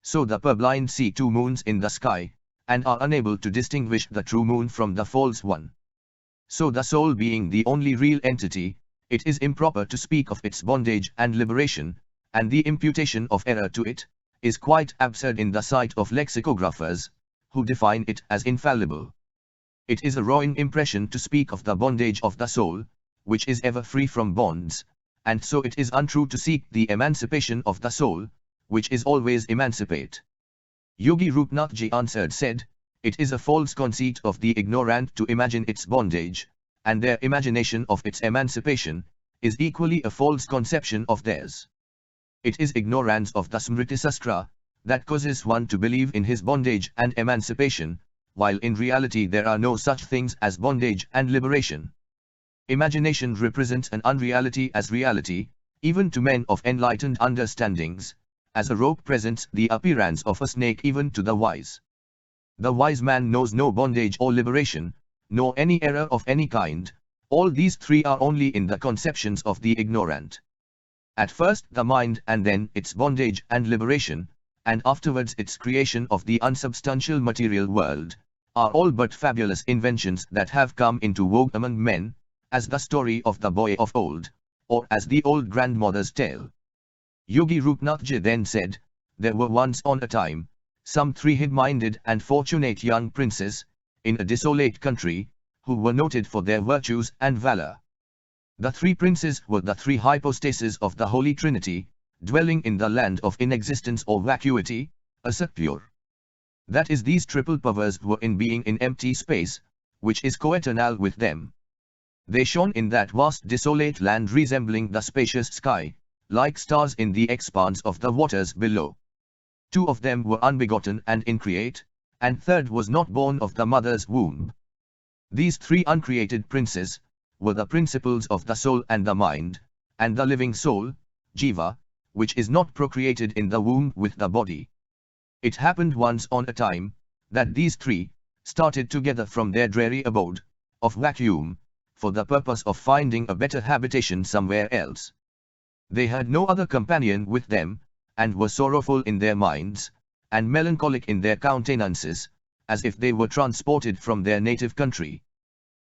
A: So the purblind see two moons in the sky, and are unable to distinguish the true moon from the false one. So the soul being the only real entity, it is improper to speak of its bondage and liberation, and the imputation of error to it, is quite absurd in the sight of lexicographers, who define it as infallible. It is a wrong impression to speak of the bondage of the soul, which is ever free from bonds, and so it is untrue to seek the emancipation of the soul, which is always emancipate. Yogi Rupnathji answered said, it is a false conceit of the ignorant to imagine its bondage, and their imagination of its emancipation is equally a false conception of theirs. It is ignorance of the Smritisastra that causes one to believe in his bondage and emancipation, while in reality there are no such things as bondage and liberation. Imagination represents an unreality as reality, even to men of enlightened understandings, as a rope presents the appearance of a snake even to the wise. The wise man knows no bondage or liberation, nor any error of any kind. All these three are only in the conceptions of the ignorant. At first the mind and then its bondage and liberation, and afterwards its creation of the unsubstantial material world, are all but fabulous inventions that have come into vogue among men, as the story of the boy of old, or as the old grandmother's tale. Yogi Rupnathji then said, there were once on a time, some 3 high-minded and fortunate young princes, in a desolate country, who were noted for their virtues and valor. The 3 princes were the 3 hypostases of the Holy Trinity, dwelling in the land of inexistence or vacuity, asat pure. That is, these triple powers were in being in empty space, which is coeternal with them. They shone in that vast desolate land resembling the spacious sky, like stars in the expanse of the waters below. 2 of them were unbegotten and increate, and third was not born of the mother's womb. These 3 uncreated princes were the principles of the soul and the mind, and the living soul, Jiva, which is not procreated in the womb with the body. It happened once on a time, that these 3 started together from their dreary abode of vacuum, for the purpose of finding a better habitation somewhere else. They had no other companion with them, and were sorrowful in their minds, and melancholic in their countenances, as if they were transported from their native country.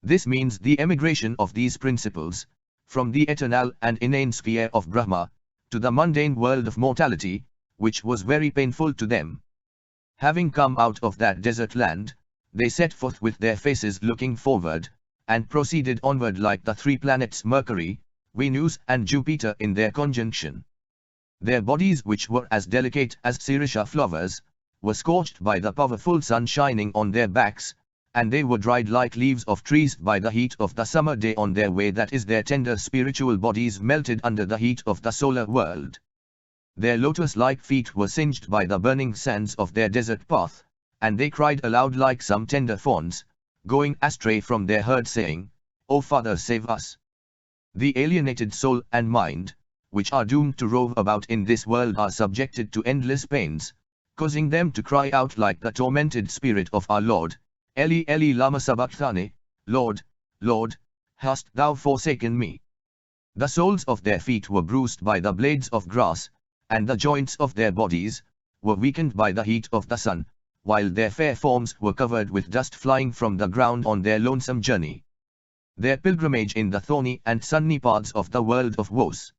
A: This means the emigration of these principles, from the eternal and inane sphere of Brahma, to the mundane world of mortality, which was very painful to them. Having come out of that desert land, they set forth with their faces looking forward, and proceeded onward like the 3 planets Mercury, Venus and Jupiter in their conjunction. Their bodies, which were as delicate as Sirisha flowers, were scorched by the powerful sun shining on their backs, and they were dried like leaves of trees by the heat of the summer day on their way, that is, their tender spiritual bodies melted under the heat of the solar world. Their lotus-like feet were singed by the burning sands of their desert path, and they cried aloud like some tender fawns, going astray from their herd, saying, O Father, save us. The alienated soul and mind, which are doomed to rove about in this world, are subjected to endless pains, causing them to cry out like the tormented spirit of our Lord, Eli Eli lama sabachthani, Lord, Lord, hast thou forsaken me? The soles of their feet were bruised by the blades of grass, and the joints of their bodies were weakened by the heat of the sun, while their fair forms were covered with dust flying from the ground on their lonesome journey. Their pilgrimage in the thorny and sunny paths of the world of woes.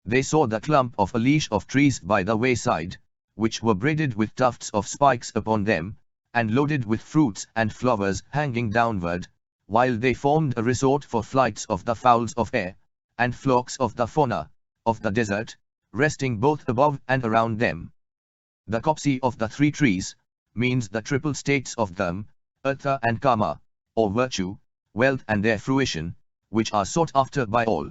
A: They saw the clump of a leash of trees by the wayside, which were braided with tufts of spikes upon them, and loaded with fruits and flowers hanging downward, while they formed a resort for flights of the fowls of air, and flocks of the fauna of the desert, resting both above and around them. The copse of the 3 trees means the triple states of them, Artha and Kama, or virtue, wealth and their fruition, which are sought after by all.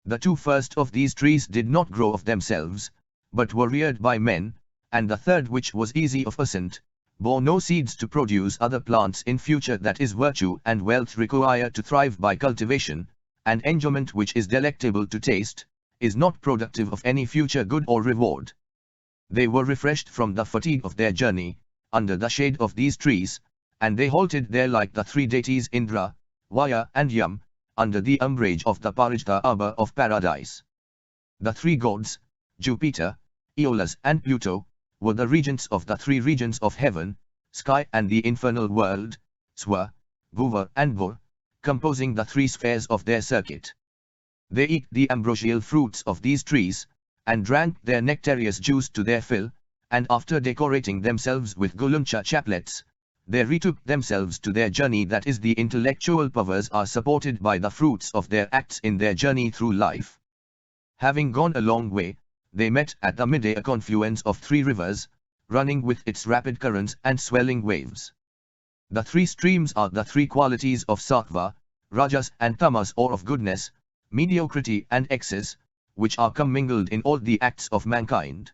A: The 2 first of these trees did not grow of themselves, but were reared by men, and the third, which was easy of ascent, bore no seeds to produce other plants in future, that is, virtue and wealth require to thrive by cultivation, and enjoyment which is delectable to taste, is not productive of any future good or reward. They were refreshed from the fatigue of their journey, under the shade of these trees, and they halted there like the 3 deities Indra, Vaya and Yam, under the umbrage of the Parijta arbor of paradise. The 3 gods, Jupiter, Aeolus and Pluto, were the regents of the 3 regions of heaven, sky and the infernal world, Swa, Bhuva and Bhur, composing the 3 spheres of their circuit. They ate the ambrosial fruits of these trees, and drank their nectareous juice to their fill, and after decorating themselves with Guluncha chaplets, they retook themselves to their journey. That is, the intellectual powers are supported by the fruits of their acts in their journey through life. Having gone a long way, they met at the midday a confluence of three rivers, running with its rapid currents and swelling waves. The three streams are the three qualities of sattva, rajas and tamas, or of goodness, mediocrity and excess, which are commingled in all the acts of mankind.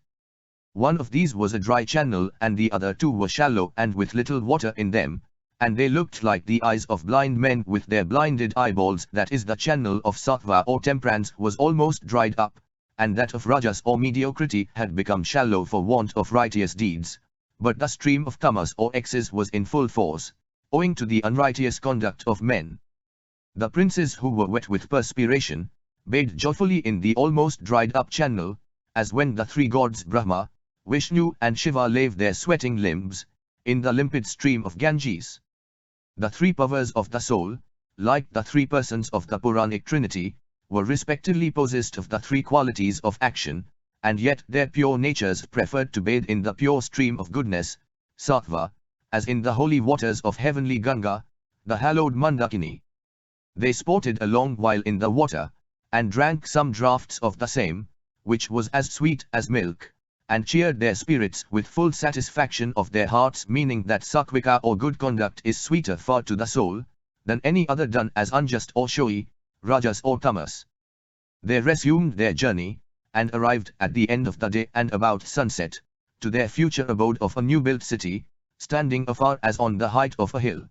A: One of these was a dry channel and the other two were shallow and with little water in them, and they looked like the eyes of blind men with their blinded eyeballs. That is, the channel of sattva or temperance was almost dried up, and that of rajas or mediocrity had become shallow for want of righteous deeds, but the stream of tamas or excess was in full force, owing to the unrighteous conduct of men. The princes, who were wet with perspiration, bathed joyfully in the almost dried up channel, as when the three gods Brahma, Vishnu and Shiva lave their sweating limbs in the limpid stream of Ganges. The three powers of the soul, like the three persons of the Puranic Trinity, were respectively possessed of the three qualities of action, and yet their pure natures preferred to bathe in the pure stream of goodness, sattva, as in the holy waters of heavenly Ganga, the hallowed Mandakini. They sported a long while in the water, and drank some draughts of the same, which was as sweet as milk, and cheered their spirits with full satisfaction of their hearts, meaning that satvika or good conduct is sweeter far to the soul, than any other done as unjust or showy, rajas or tamas. They resumed their journey, and arrived at the end of the day and about sunset, to their future abode of a new-built city, standing afar as on the height of a hill.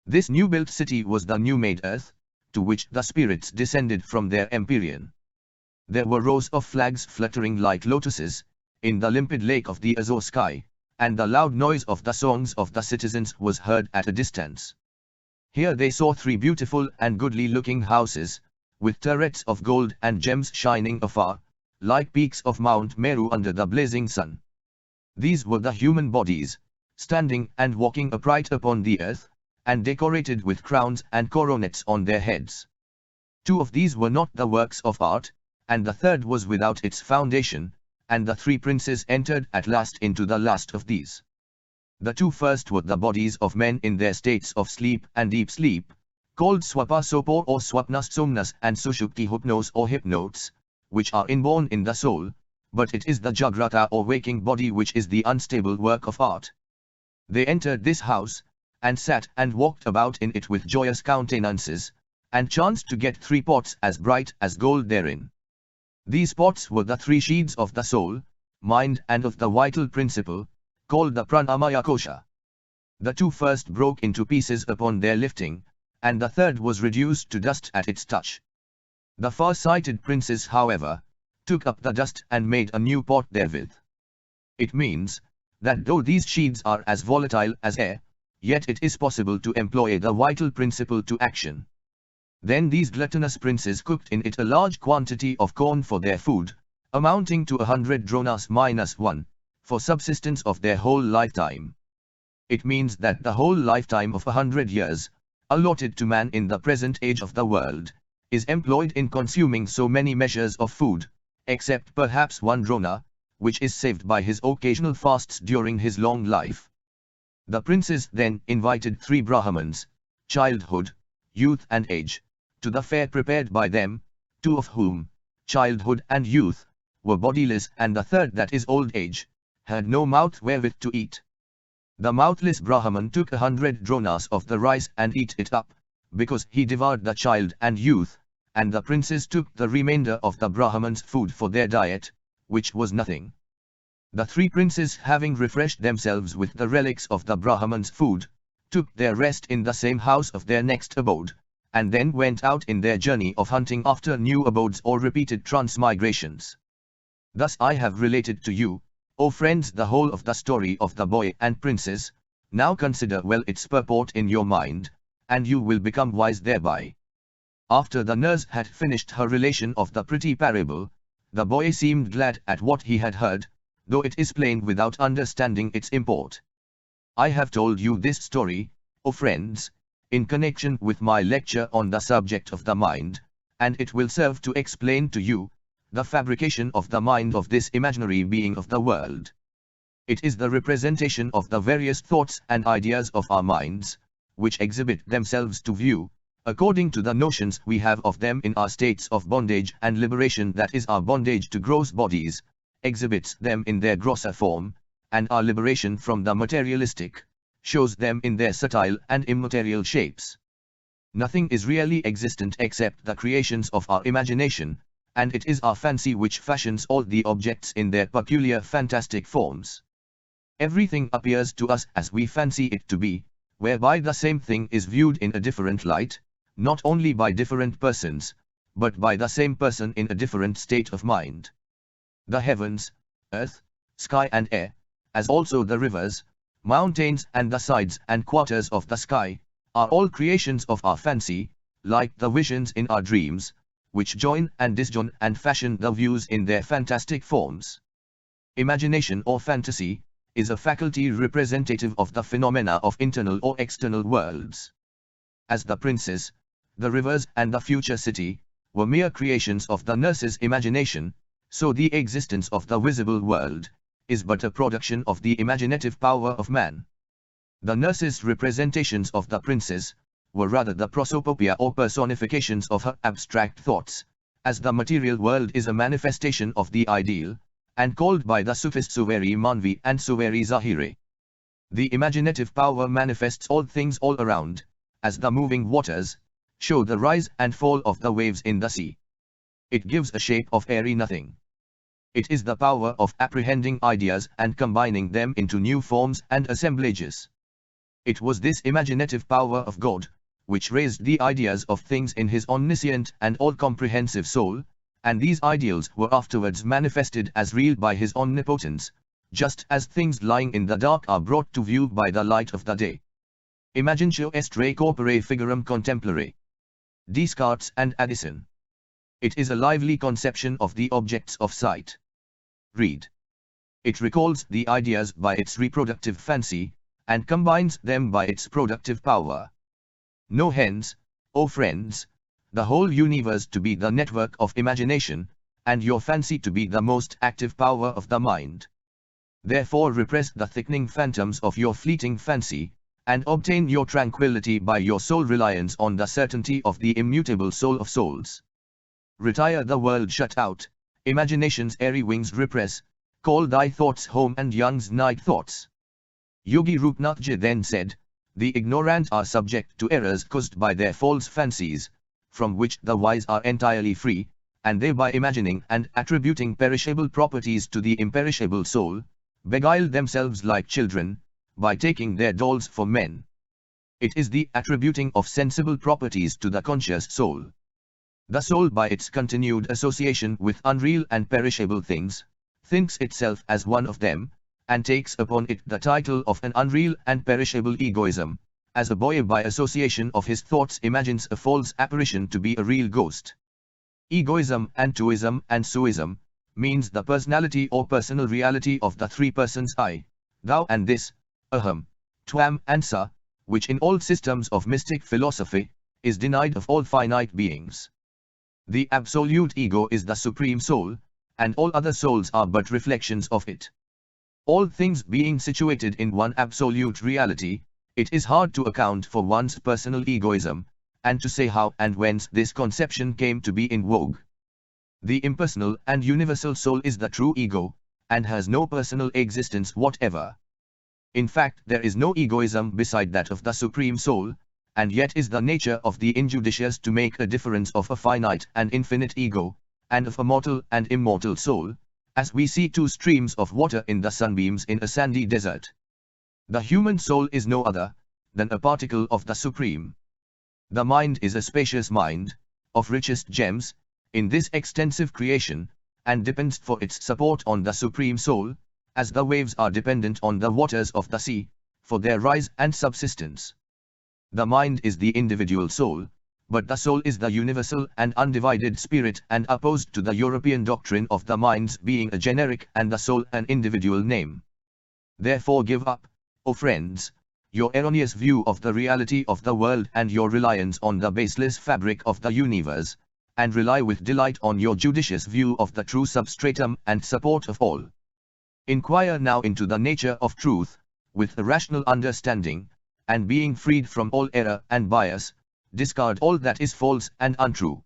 A: This new-built city was the new-made earth, to which the spirits descended from their empyrean. There were rows of flags fluttering like lotuses in the limpid lake of the azure sky, and the loud noise of the songs of the citizens was heard at a distance. Here they saw three beautiful and goodly-looking houses, with turrets of gold and gems shining afar, like peaks of Mount Meru under the blazing sun. These were the human bodies, standing and walking upright upon the earth, and decorated with crowns and coronets on their heads. Two of these were not the works of art, and the third was without its foundation, and the three princes entered at last into the last of these. The two first were the bodies of men in their states of sleep and deep sleep, called Swapa Sopor or Swapnas Somnas and Sushupti Hypnos or Hypnotes, which are inborn in the soul, but it is the Jagrata or waking body which is the unstable work of art. They entered this house, and sat and walked about in it with joyous countenances, and chanced to get three pots as bright as gold therein. These pots were the three sheaths of the soul, mind and of the vital principle, called the Pranamaya Kosha. The two first broke into pieces upon their lifting, and the third was reduced to dust at its touch. The far-sighted princes, however, took up the dust and made a new pot therewith. It means that though these sheaths are as volatile as air, yet it is possible to employ the vital principle to action. Then these gluttonous princes cooked in it a large quantity of corn for their food, amounting to 100 dronas minus 1, for subsistence of their whole lifetime. It means that the whole lifetime of 100 years, allotted to man in the present age of the world, is employed in consuming so many measures of food, except perhaps 1 drona, which is saved by his occasional fasts during his long life. The princes then invited 3 Brahmans, childhood, youth and age, to the fare prepared by them, 2 of whom, childhood and youth, were bodiless, and the third, that is old age, had no mouth wherewith to eat. The mouthless Brahman took 100 dronas of the rice and ate it up, because he devoured the child and youth, and the princes took the remainder of the Brahman's food for their diet, which was nothing. The 3 princes, having refreshed themselves with the relics of the Brahman's food, took their rest in the same house of their next abode, and then went out in their journey of hunting after new abodes or repeated transmigrations. Thus I have related to you, O friends, the whole of the story of the boy and princess. Now consider well its purport in your mind, and you will become wise thereby. After the nurse had finished her relation of the pretty parable, the boy seemed glad at what he had heard, though it is plain without understanding its import. I have told you this story, O friends, in connection with my lecture on the subject of the mind, and it will serve to explain to you the fabrication of the mind of this imaginary being of the world. It is the representation of the various thoughts and ideas of our minds, which exhibit themselves to view, according to the notions we have of them in our states of bondage and liberation, that is our bondage to gross bodies, exhibits them in their grosser form, and our liberation from the materialistic, shows them in their subtle and immaterial shapes. Nothing is really existent except the creations of our imagination, and it is our fancy which fashions all the objects in their peculiar fantastic forms. Everything appears to us as we fancy it to be, whereby the same thing is viewed in a different light, not only by different persons, but by the same person in a different state of mind. The heavens, earth, sky and air, as also the rivers, mountains and the sides and quarters of the sky, are all creations of our fancy, like the visions in our dreams, which join and disjoin and fashion the views in their fantastic forms. Imagination or fantasy is a faculty representative of the phenomena of internal or external worlds. As the princes, the rivers and the future city were mere creations of the nurse's imagination, so the existence of the visible world is but a production of the imaginative power of man. The nurse's representations of the princes were rather the prosopopia or personifications of her abstract thoughts, as the material world is a manifestation of the ideal, and called by the Sufis Suveri Manvi and Suveri Zahiri. The imaginative power manifests all things all around, as the moving waters show the rise and fall of the waves in the sea. It gives a shape of airy nothing. It is the power of apprehending ideas and combining them into new forms and assemblages. It was this imaginative power of God which raised the ideas of things in his omniscient and all-comprehensive soul, and these ideals were afterwards manifested as real by his omnipotence, just as things lying in the dark are brought to view by the light of the day. Imaginatio est re corpore figurum contemplare. Descartes and Addison. It is a lively conception of the objects of sight. Read. It recalls the ideas by its reproductive fancy, and combines them by its productive power. Know hence, O friends, the whole universe to be the network of imagination, and your fancy to be the most active power of the mind. Therefore repress the thickening phantoms of your fleeting fancy, and obtain your tranquility by your sole reliance on the certainty of the immutable soul of souls. Retire the world shut out, imagination's airy wings repress, call thy thoughts home and Young's night thoughts. Yogi Rupnathji then said, the ignorant are subject to errors caused by their false fancies, from which the wise are entirely free, and they by imagining and attributing perishable properties to the imperishable soul, beguile themselves like children, by taking their dolls for men. It is the attributing of sensible properties to the conscious soul. The soul by its continued association with unreal and perishable things, thinks itself as one of them, and takes upon it the title of an unreal and perishable egoism, as a boy by association of his thoughts imagines a false apparition to be a real ghost. Egoism and twoism and suism means the personality or personal reality of the three persons I, thou and this, aham, tvam and sa, which in all systems of mystic philosophy, is denied of all finite beings. The absolute ego is the supreme soul, and all other souls are but reflections of it. All things being situated in one absolute reality, it is hard to account for one's personal egoism, and to say how and whence this conception came to be in vogue. The impersonal and universal soul is the true ego, and has no personal existence whatever. In fact, there is no egoism beside that of the Supreme Soul, and yet is the nature of the injudicious to make a difference of a finite and infinite ego, and of a mortal and immortal soul, as we see two streams of water in the sunbeams in a sandy desert. The human soul is no other than a particle of the Supreme. The mind is a spacious mind, of richest gems, in this extensive creation, and depends for its support on the Supreme Soul, as the waves are dependent on the waters of the sea, for their rise and subsistence. The mind is the individual soul, but the soul is the universal and undivided spirit, and opposed to the European doctrine of the mind's being a generic and the soul an individual name. Therefore give up, O friends, your erroneous view of the reality of the world and your reliance on the baseless fabric of the universe, and rely with delight on your judicious view of the true substratum and support of all. Inquire now into the nature of truth, with a rational understanding, and being freed from all error and bias, discard all that is false and untrue.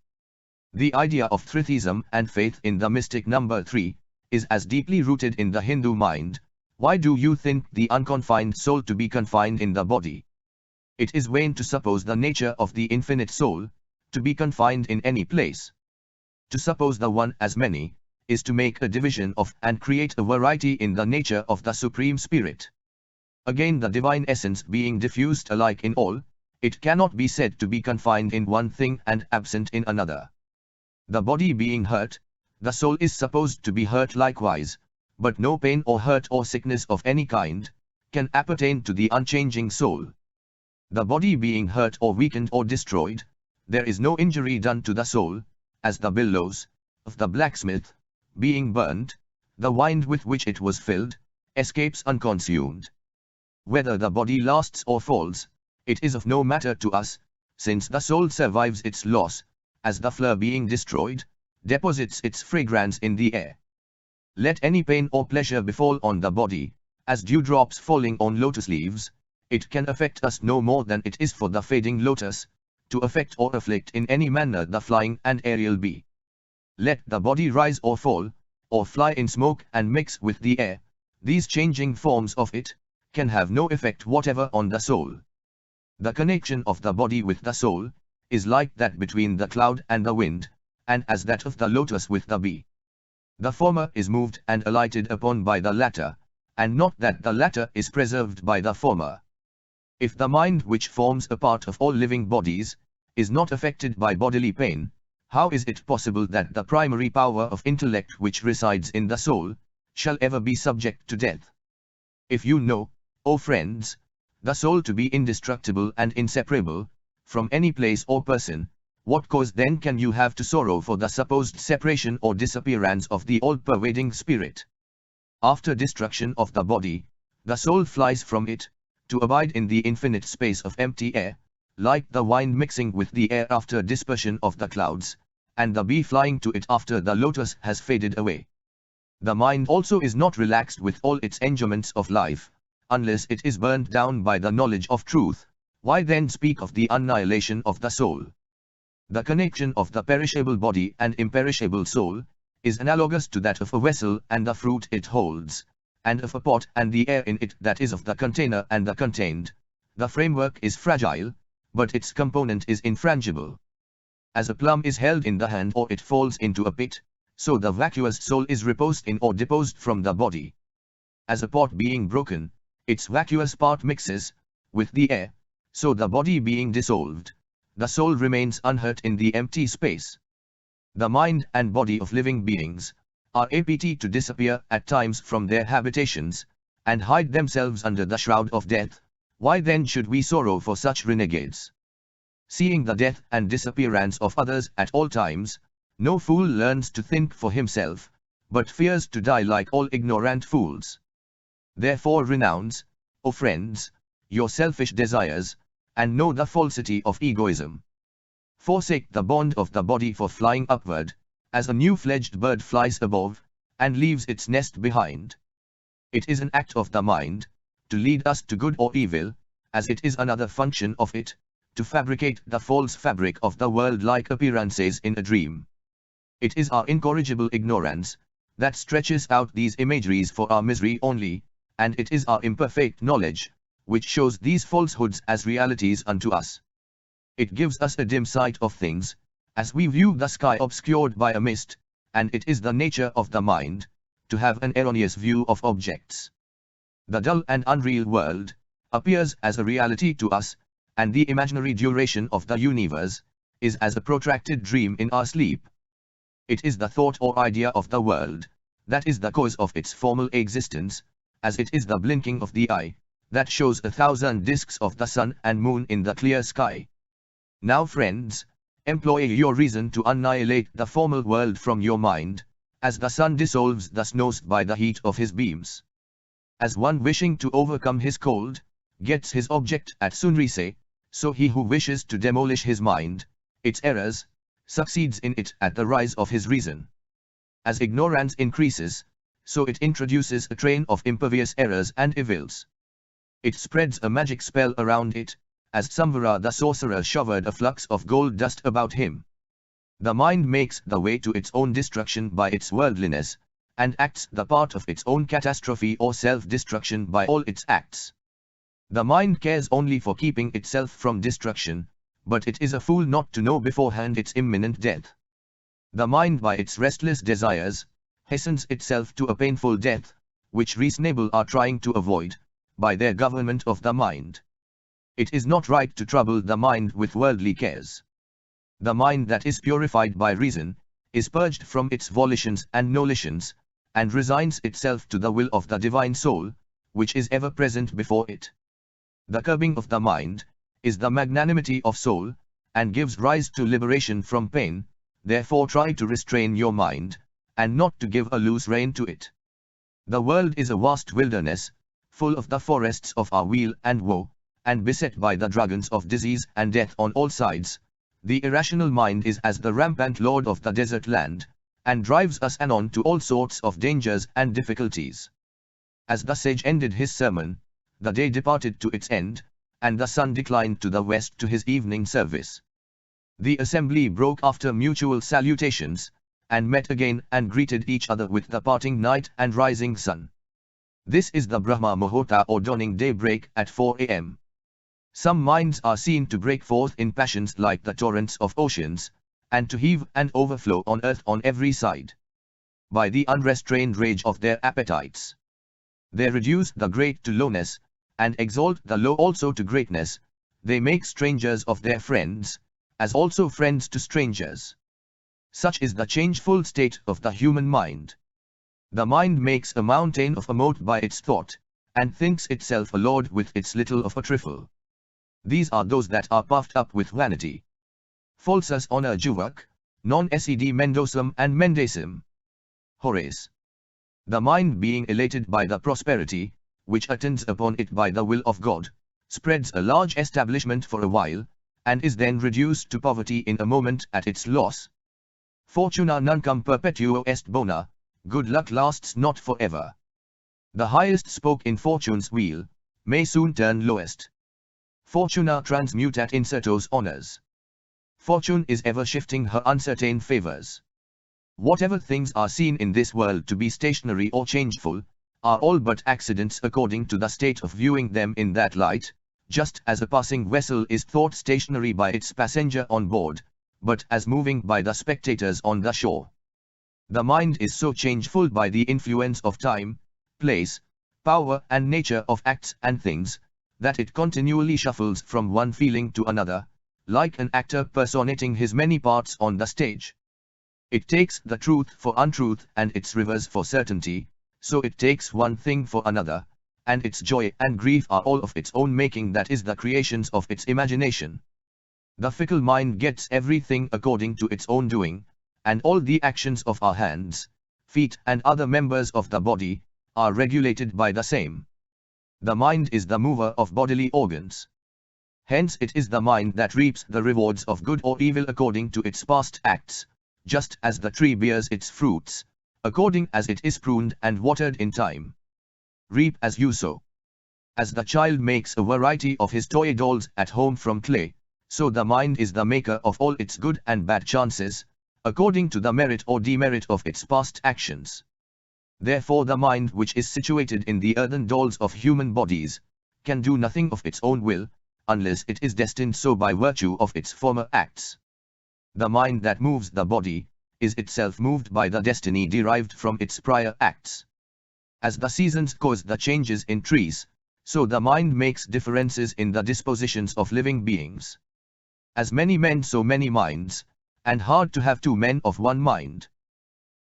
A: The idea of Thritheism and faith in the mystic number 3, is as deeply rooted in the Hindu mind. Why do you think the unconfined soul to be confined in the body? It is vain to suppose the nature of the infinite soul to be confined in any place. To suppose the one as many, is to make a division of and create a variety in the nature of the Supreme Spirit. Again, the divine essence being diffused alike in all, it cannot be said to be confined in one thing and absent in another. The body being hurt, the soul is supposed to be hurt likewise, but no pain or hurt or sickness of any kind can appertain to the unchanging soul. The body being hurt or weakened or destroyed, there is no injury done to the soul, as the bellows of the blacksmith, being burned, the wind with which it was filled, escapes unconsumed. Whether the body lasts or falls, it is of no matter to us, since the soul survives its loss, as the flower being destroyed, deposits its fragrance in the air. Let any pain or pleasure befall on the body, as dewdrops falling on lotus leaves, it can affect us no more than it is for the fading lotus, to affect or afflict in any manner the flying and aerial bee. Let the body rise or fall, or fly in smoke and mix with the air, these changing forms of it can have no effect whatever on the soul. The connection of the body with the soul is like that between the cloud and the wind, and as that of the lotus with the bee. The former is moved and alighted upon by the latter, and not that the latter is preserved by the former. If the mind, which forms a part of all living bodies, is not affected by bodily pain, how is it possible that the primary power of intellect which resides in the soul shall ever be subject to death? If you know, O friends, the soul to be indestructible and inseparable from any place or person, what cause then can you have to sorrow for the supposed separation or disappearance of the all-pervading spirit? After destruction of the body, the soul flies from it, to abide in the infinite space of empty air, like the wind mixing with the air after dispersion of the clouds, and the bee flying to it after the lotus has faded away. The mind also is not relaxed with all its enjoyments of life, unless it is burned down by the knowledge of truth. Why then speak of the annihilation of the soul? The connection of the perishable body and imperishable soul is analogous to that of a vessel and the fruit it holds, and of a pot and the air in it, that is of the container and the contained. The framework is fragile, but its component is infrangible. As a plum is held in the hand or it falls into a pit, so the vacuous soul is reposed in or deposed from the body. As a pot being broken, its vacuous part mixes with the air, so the body being dissolved, the soul remains unhurt in the empty space. The mind and body of living beings are apt to disappear at times from their habitations, and hide themselves under the shroud of death. Why then should we sorrow for such renegades? Seeing the death and disappearance of others at all times, no fool learns to think for himself, but fears to die like all ignorant fools. Therefore renounce, O friends, your selfish desires, and know the falsity of egoism. Forsake the bond of the body for flying upward, as a new-fledged bird flies above, and leaves its nest behind. It is an act of the mind, to lead us to good or evil, as it is another function of it, to fabricate the false fabric of the world like appearances in a dream. It is our incorrigible ignorance that stretches out these imageries for our misery only, and it is our imperfect knowledge which shows these falsehoods as realities unto us. It gives us a dim sight of things, as we view the sky obscured by a mist, and it is the nature of the mind to have an erroneous view of objects. The dull and unreal world appears as a reality to us, and the imaginary duration of the universe is as a protracted dream in our sleep. It is the thought or idea of the world that is the cause of its formal existence, as it is the blinking of the eye that shows 1,000 discs of the sun and moon in the clear sky. Now friends, employ your reason to annihilate the formal world from your mind, as the sun dissolves the snows by the heat of his beams. As one wishing to overcome his cold gets his object at sunrise, so he who wishes to demolish his mind, its errors, succeeds in it at the rise of his reason. As ignorance increases, so it introduces a train of impervious errors and evils. It spreads a magic spell around it, as Samvara the sorcerer showered a flux of gold dust about him. The mind makes the way to its own destruction by its worldliness, and acts the part of its own catastrophe or self-destruction by all its acts. The mind cares only for keeping itself from destruction, but it is a fool not to know beforehand its imminent death. The mind by its restless desires, hastens itself to a painful death, which reasonable are trying to avoid, by their government of the mind. It is not right to trouble the mind with worldly cares. The mind that is purified by reason, is purged from its volitions and nolitions, and resigns itself to the will of the divine soul, which is ever present before it. The curbing of the mind, is the magnanimity of soul, and gives rise to liberation from pain. Therefore try to restrain your mind, and not to give a loose rein to it. The world is a vast wilderness, full of the forests of our weal and woe, and beset by the dragons of disease and death on all sides. The irrational mind is as the rampant lord of the desert land, and drives us anon to all sorts of dangers and difficulties. As the sage ended his sermon, the day departed to its end, and the sun declined to the west to his evening service. The assembly broke after mutual salutations, and met again and greeted each other with the parting night and rising sun. This is the Brahma Muhurta or dawning daybreak at 4 a.m. Some minds are seen to break forth in passions like the torrents of oceans, and to heave and overflow on earth on every side. By the unrestrained rage of their appetites, they reduce the great to lowness, and exalt the low also to greatness. They make strangers of their friends, as also friends to strangers. Such is the changeful state of the human mind. The mind makes a mountain of a mote by its thought, and thinks itself a lord with its little of a trifle. These are those that are puffed up with vanity. Falsus honor juvak, non sed mendosum and mendacim. Horace. The mind being elated by the prosperity, which attends upon it by the will of God, spreads a large establishment for a while, and is then reduced to poverty in a moment at its loss. Fortuna nuncum perpetuo est bona, good luck lasts not forever. The highest spoke in fortune's wheel, may soon turn lowest. Fortuna transmutat incertos honors. Fortune is ever shifting her uncertain favors. Whatever things are seen in this world to be stationary or changeful, are all but accidents according to the state of viewing them in that light, just as a passing vessel is thought stationary by its passenger on board, but as moving by the spectators on the shore. The mind is so changeful by the influence of time, place, power and nature of acts and things, that it continually shuffles from one feeling to another, like an actor personating his many parts on the stage. It takes the truth for untruth and its reverse for certainty, so it takes one thing for another, and its joy and grief are all of its own making, that is the creations of its imagination. The fickle mind gets everything according to its own doing, and all the actions of our hands, feet and other members of the body, are regulated by the same. The mind is the mover of bodily organs. Hence it is the mind that reaps the rewards of good or evil according to its past acts, just as the tree bears its fruits, according as it is pruned and watered in time. Reap as you sow. As the child makes a variety of his toy dolls at home from clay, so the mind is the maker of all its good and bad chances, according to the merit or demerit of its past actions. Therefore the mind which is situated in the earthen dolls of human bodies, can do nothing of its own will, unless it is destined so by virtue of its former acts. The mind that moves the body, is itself moved by the destiny derived from its prior acts. As the seasons cause the changes in trees, so the mind makes differences in the dispositions of living beings. As many men so many minds, and hard to have two men of one mind.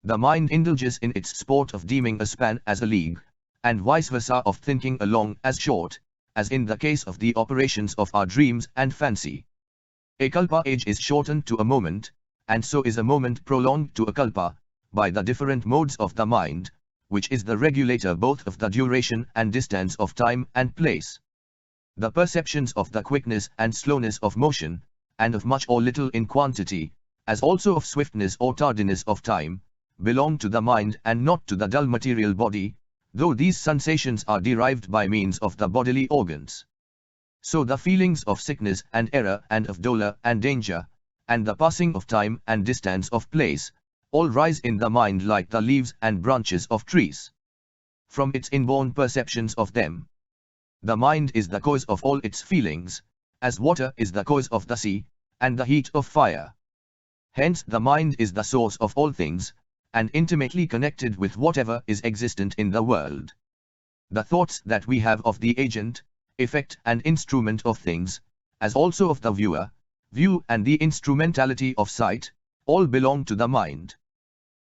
A: The mind indulges in its sport of deeming a span as a league, and vice versa of thinking a long as short, as in the case of the operations of our dreams and fancy. A kalpa age is shortened to a moment, and so is a moment prolonged to a kalpa, by the different modes of the mind, which is the regulator both of the duration and distance of time and place. The perceptions of the quickness and slowness of motion, and of much or little in quantity, as also of swiftness or tardiness of time, belong to the mind and not to the dull material body, though these sensations are derived by means of the bodily organs. So the feelings of sickness and error and of dolour and danger, and the passing of time and distance of place, all rise in the mind like the leaves and branches of trees. From its inborn perceptions of them. The mind is the cause of all its feelings, as water is the cause of the sea, and the heat of fire. Hence the mind is the source of all things, and intimately connected with whatever is existent in the world. The thoughts that we have of the agent, effect and instrument of things, as also of the viewer, view and the instrumentality of sight, all belong to the mind.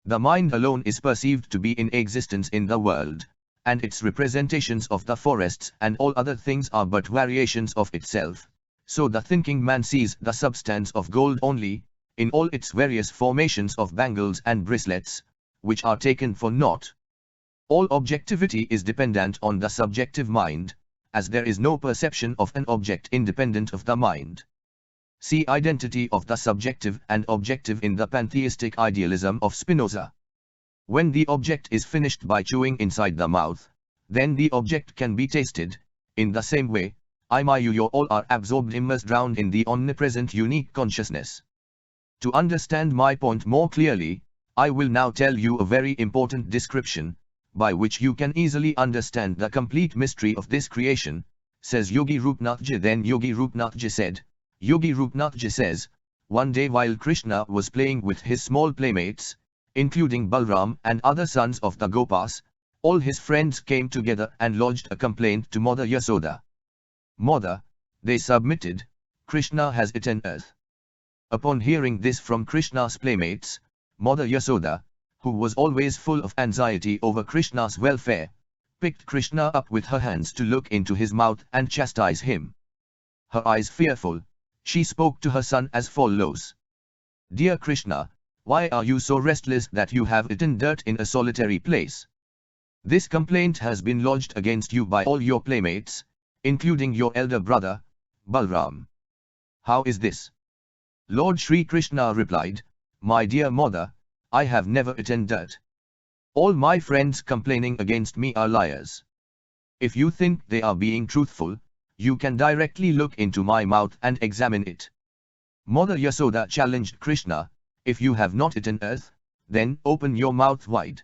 A: The mind alone is perceived to be in existence in the world, and its representations of the forests and all other things are but variations of itself, so the thinking man sees the substance of gold only, in all its various formations of bangles and bracelets, which are taken for naught. All objectivity is dependent on the subjective mind, as there is no perception of an object independent of the mind. See identity of the subjective and objective in the pantheistic idealism of Spinoza. When the object is finished by chewing inside the mouth, then the object can be tasted. In the same way, I, my, you, your, all are absorbed, immersed, drowned in the omnipresent unique consciousness. To understand my point more clearly, I will now tell you a very important description, by which you can easily understand the complete mystery of this creation, says Yogi Rupnathji. Then Yogi Rupnathji said, Yogi Rupnathji says, one day while Krishna was playing with his small playmates, including Balram and other sons of the Gopas, all his friends came together and lodged a complaint to Mother Yasoda. Mother, they submitted, Krishna has eaten earth. Upon hearing this from Krishna's playmates, Mother Yasoda, who was always full of anxiety over Krishna's welfare, picked Krishna up with her hands to look into his mouth and chastise him. Her eyes fearful, she spoke to her son as follows. Dear Krishna, why are you so restless that you have eaten dirt in a solitary place? This complaint has been lodged against you by all your playmates, including your elder brother, Balram. How is this? Lord Sri Krishna replied, My dear mother, I have never eaten dirt. All my friends complaining against me are liars. If you think they are being truthful, you can directly look into my mouth and examine it. Mother Yasoda challenged Krishna, if you have not eaten earth, then open your mouth wide.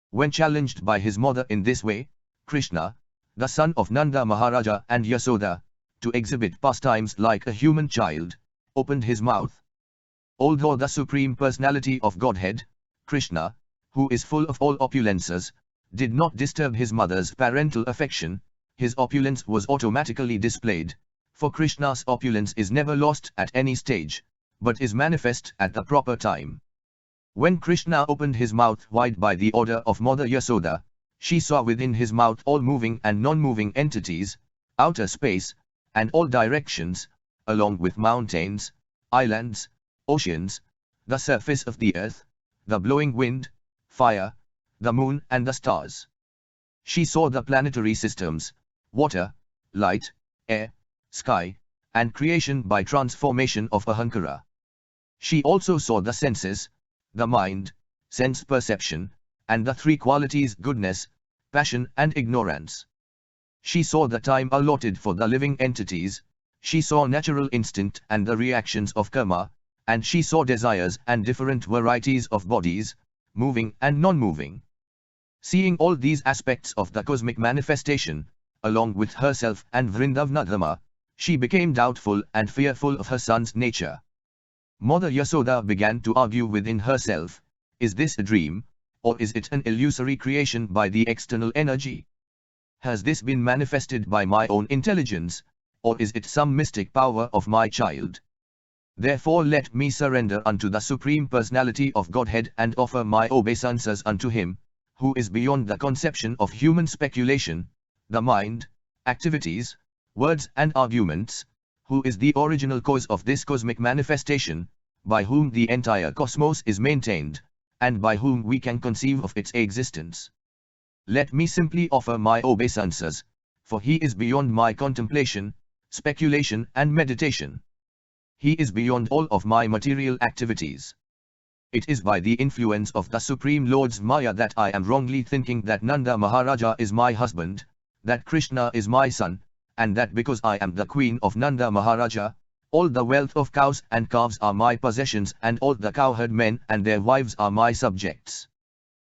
A: When challenged by his mother in this way, Krishna, the son of Nanda Maharaja and Yasoda, to exhibit pastimes like a human child, opened his mouth. Although the Supreme Personality of Godhead, Krishna, who is full of all opulences, did not disturb his mother's parental affection, his opulence was automatically displayed, for Krishna's opulence is never lost at any stage, but is manifest at the proper time. When Krishna opened his mouth wide by the order of Mother Yasoda, she saw within his mouth all moving and non-moving entities, outer space, and all directions, along with mountains, islands, oceans, the surface of the earth, the blowing wind, fire, the moon and the stars. She saw the planetary systems, water, light, air, sky, and creation by transformation of Ahankara. She also saw the senses, the mind, sense perception, and the three qualities goodness, passion and ignorance. She saw the time allotted for the living entities, she saw natural instinct and the reactions of karma, and she saw desires and different varieties of bodies, moving and non-moving. Seeing all these aspects of the cosmic manifestation, along with herself and Vrindavanadhama, she became doubtful and fearful of her son's nature. Mother Yasoda began to argue within herself, is this a dream, or is it an illusory creation by the external energy? Has this been manifested by my own intelligence, or is it some mystic power of my child? Therefore let me surrender unto the Supreme Personality of Godhead and offer my obeisances unto Him, who is beyond the conception of human speculation, the mind, activities, words and arguments, who is the original cause of this cosmic manifestation, by whom the entire cosmos is maintained, and by whom we can conceive of its existence. Let me simply offer my obeisances, for He is beyond my contemplation, speculation and meditation. He is beyond all of my material activities. It is by the influence of the Supreme Lord's Maya that I am wrongly thinking that Nanda Maharaja is my husband, that Krishna is my son, and that because I am the queen of Nanda Maharaja, all the wealth of cows and calves are my possessions and all the cowherd men and their wives are my subjects.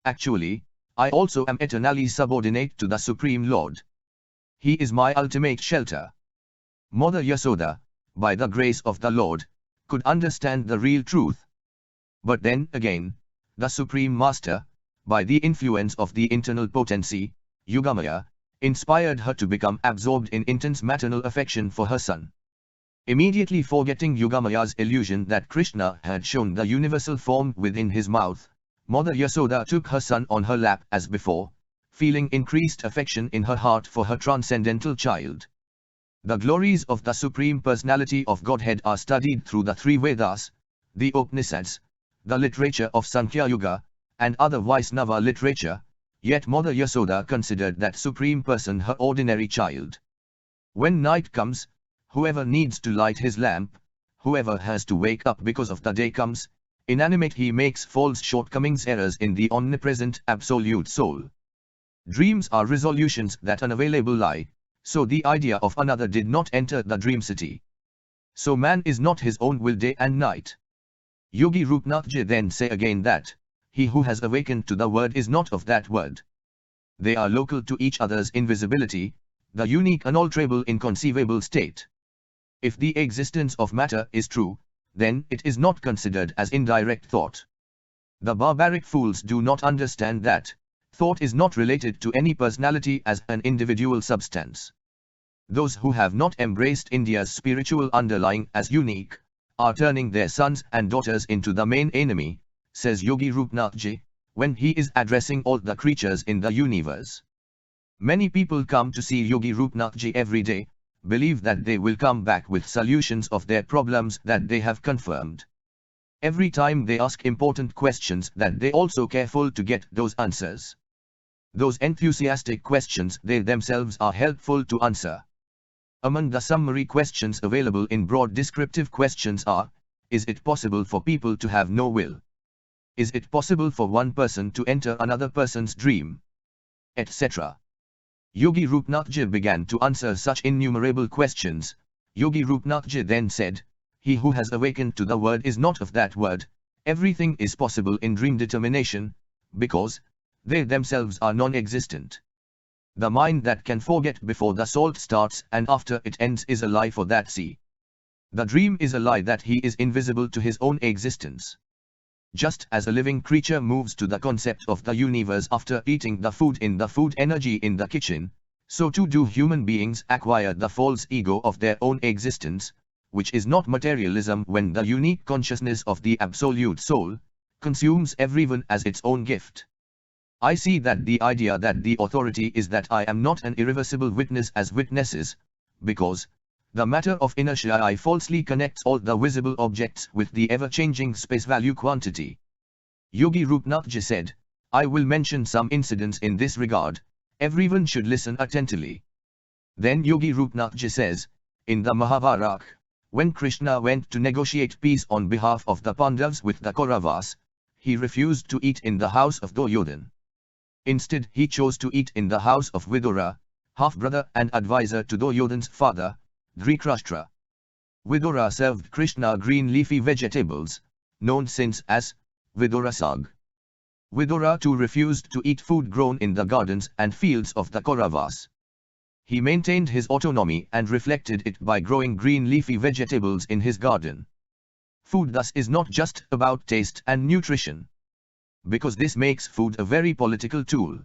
A: Actually, I also am eternally subordinate to the Supreme Lord. He is my ultimate shelter. Mother Yasoda, by the grace of the Lord, could understand the real truth. But then again, the Supreme Master, by the influence of the internal potency, Yogamaya, inspired her to become absorbed in intense maternal affection for her son. Immediately forgetting Yogamaya's illusion that Krishna had shown the universal form within his mouth, Mother Yasoda took her son on her lap as before, feeling increased affection in her heart for her transcendental child. The glories of the Supreme Personality of Godhead are studied through the three Vedas, the Upanishads, the literature of Sankhya Yoga, and other Vaisnava literature, yet Mother Yasoda considered that Supreme Person her ordinary child. When night comes, whoever needs to light his lamp, whoever has to wake up because of the day comes, inanimate he makes false shortcomings errors in the omnipresent absolute soul. Dreams are resolutions that unavailable lie, so the idea of another did not enter the dream city. So man is not his own will day and night. Yogi Rupnathji then say again that, he who has awakened to the word is not of that word. They are local to each other's invisibility, the unique unalterable inconceivable state. If the existence of matter is true, then it is not considered as indirect thought. The barbaric fools do not understand that thought is not related to any personality as an individual substance. Those who have not embraced India's spiritual underlying as unique, are turning their sons and daughters into the main enemy, says Yogi Rupnathji, when he is addressing all the creatures in the universe. Many people come to see Yogi Rupnathji every day, believe that they will come back with solutions of their problems that they have confirmed. Every time they ask important questions that they also careful to get those answers. Those enthusiastic questions they themselves are helpful to answer. Among the summary questions available in broad descriptive questions are, is it possible for people to have no will? Is it possible for one person to enter another person's dream? Etc. Yogi Rupnathji began to answer such innumerable questions. Yogi Rupnathji then said, he who has awakened to the word is not of that word, everything is possible in dream determination, because they themselves are non-existent. The mind that can forget before the salt starts and after it ends is a lie for that sea. The dream is a lie that he is invisible to his own existence. Just as a living creature moves to the concept of the universe after eating the food in the food energy in the kitchen, so too do human beings acquire the false ego of their own existence, which is not materialism when the unique consciousness of the absolute soul consumes everyone as its own gift. I see that the idea that the authority is that I am not an irreversible witness as witnesses, because the matter of inertia I falsely connects all the visible objects with the ever-changing space-value quantity. Yogi Rupnathji said, I will mention some incidents in this regard, everyone should listen attentively. Then Yogi Rupnathji says, in the Mahabharata, when Krishna went to negotiate peace on behalf of the Pandavas with the Kauravas, he refused to eat in the house of Duryodhana. Instead he chose to eat in the house of Vidura, half-brother and advisor to Duryodhana's father, Dhritarashtra. Vidura served Krishna green leafy vegetables, known since as Vidura Sag. Vidura too refused to eat food grown in the gardens and fields of the Kauravas. He maintained his autonomy and reflected it by growing green leafy vegetables in his garden. Food thus is not just about taste and nutrition. Because this makes food a very political tool.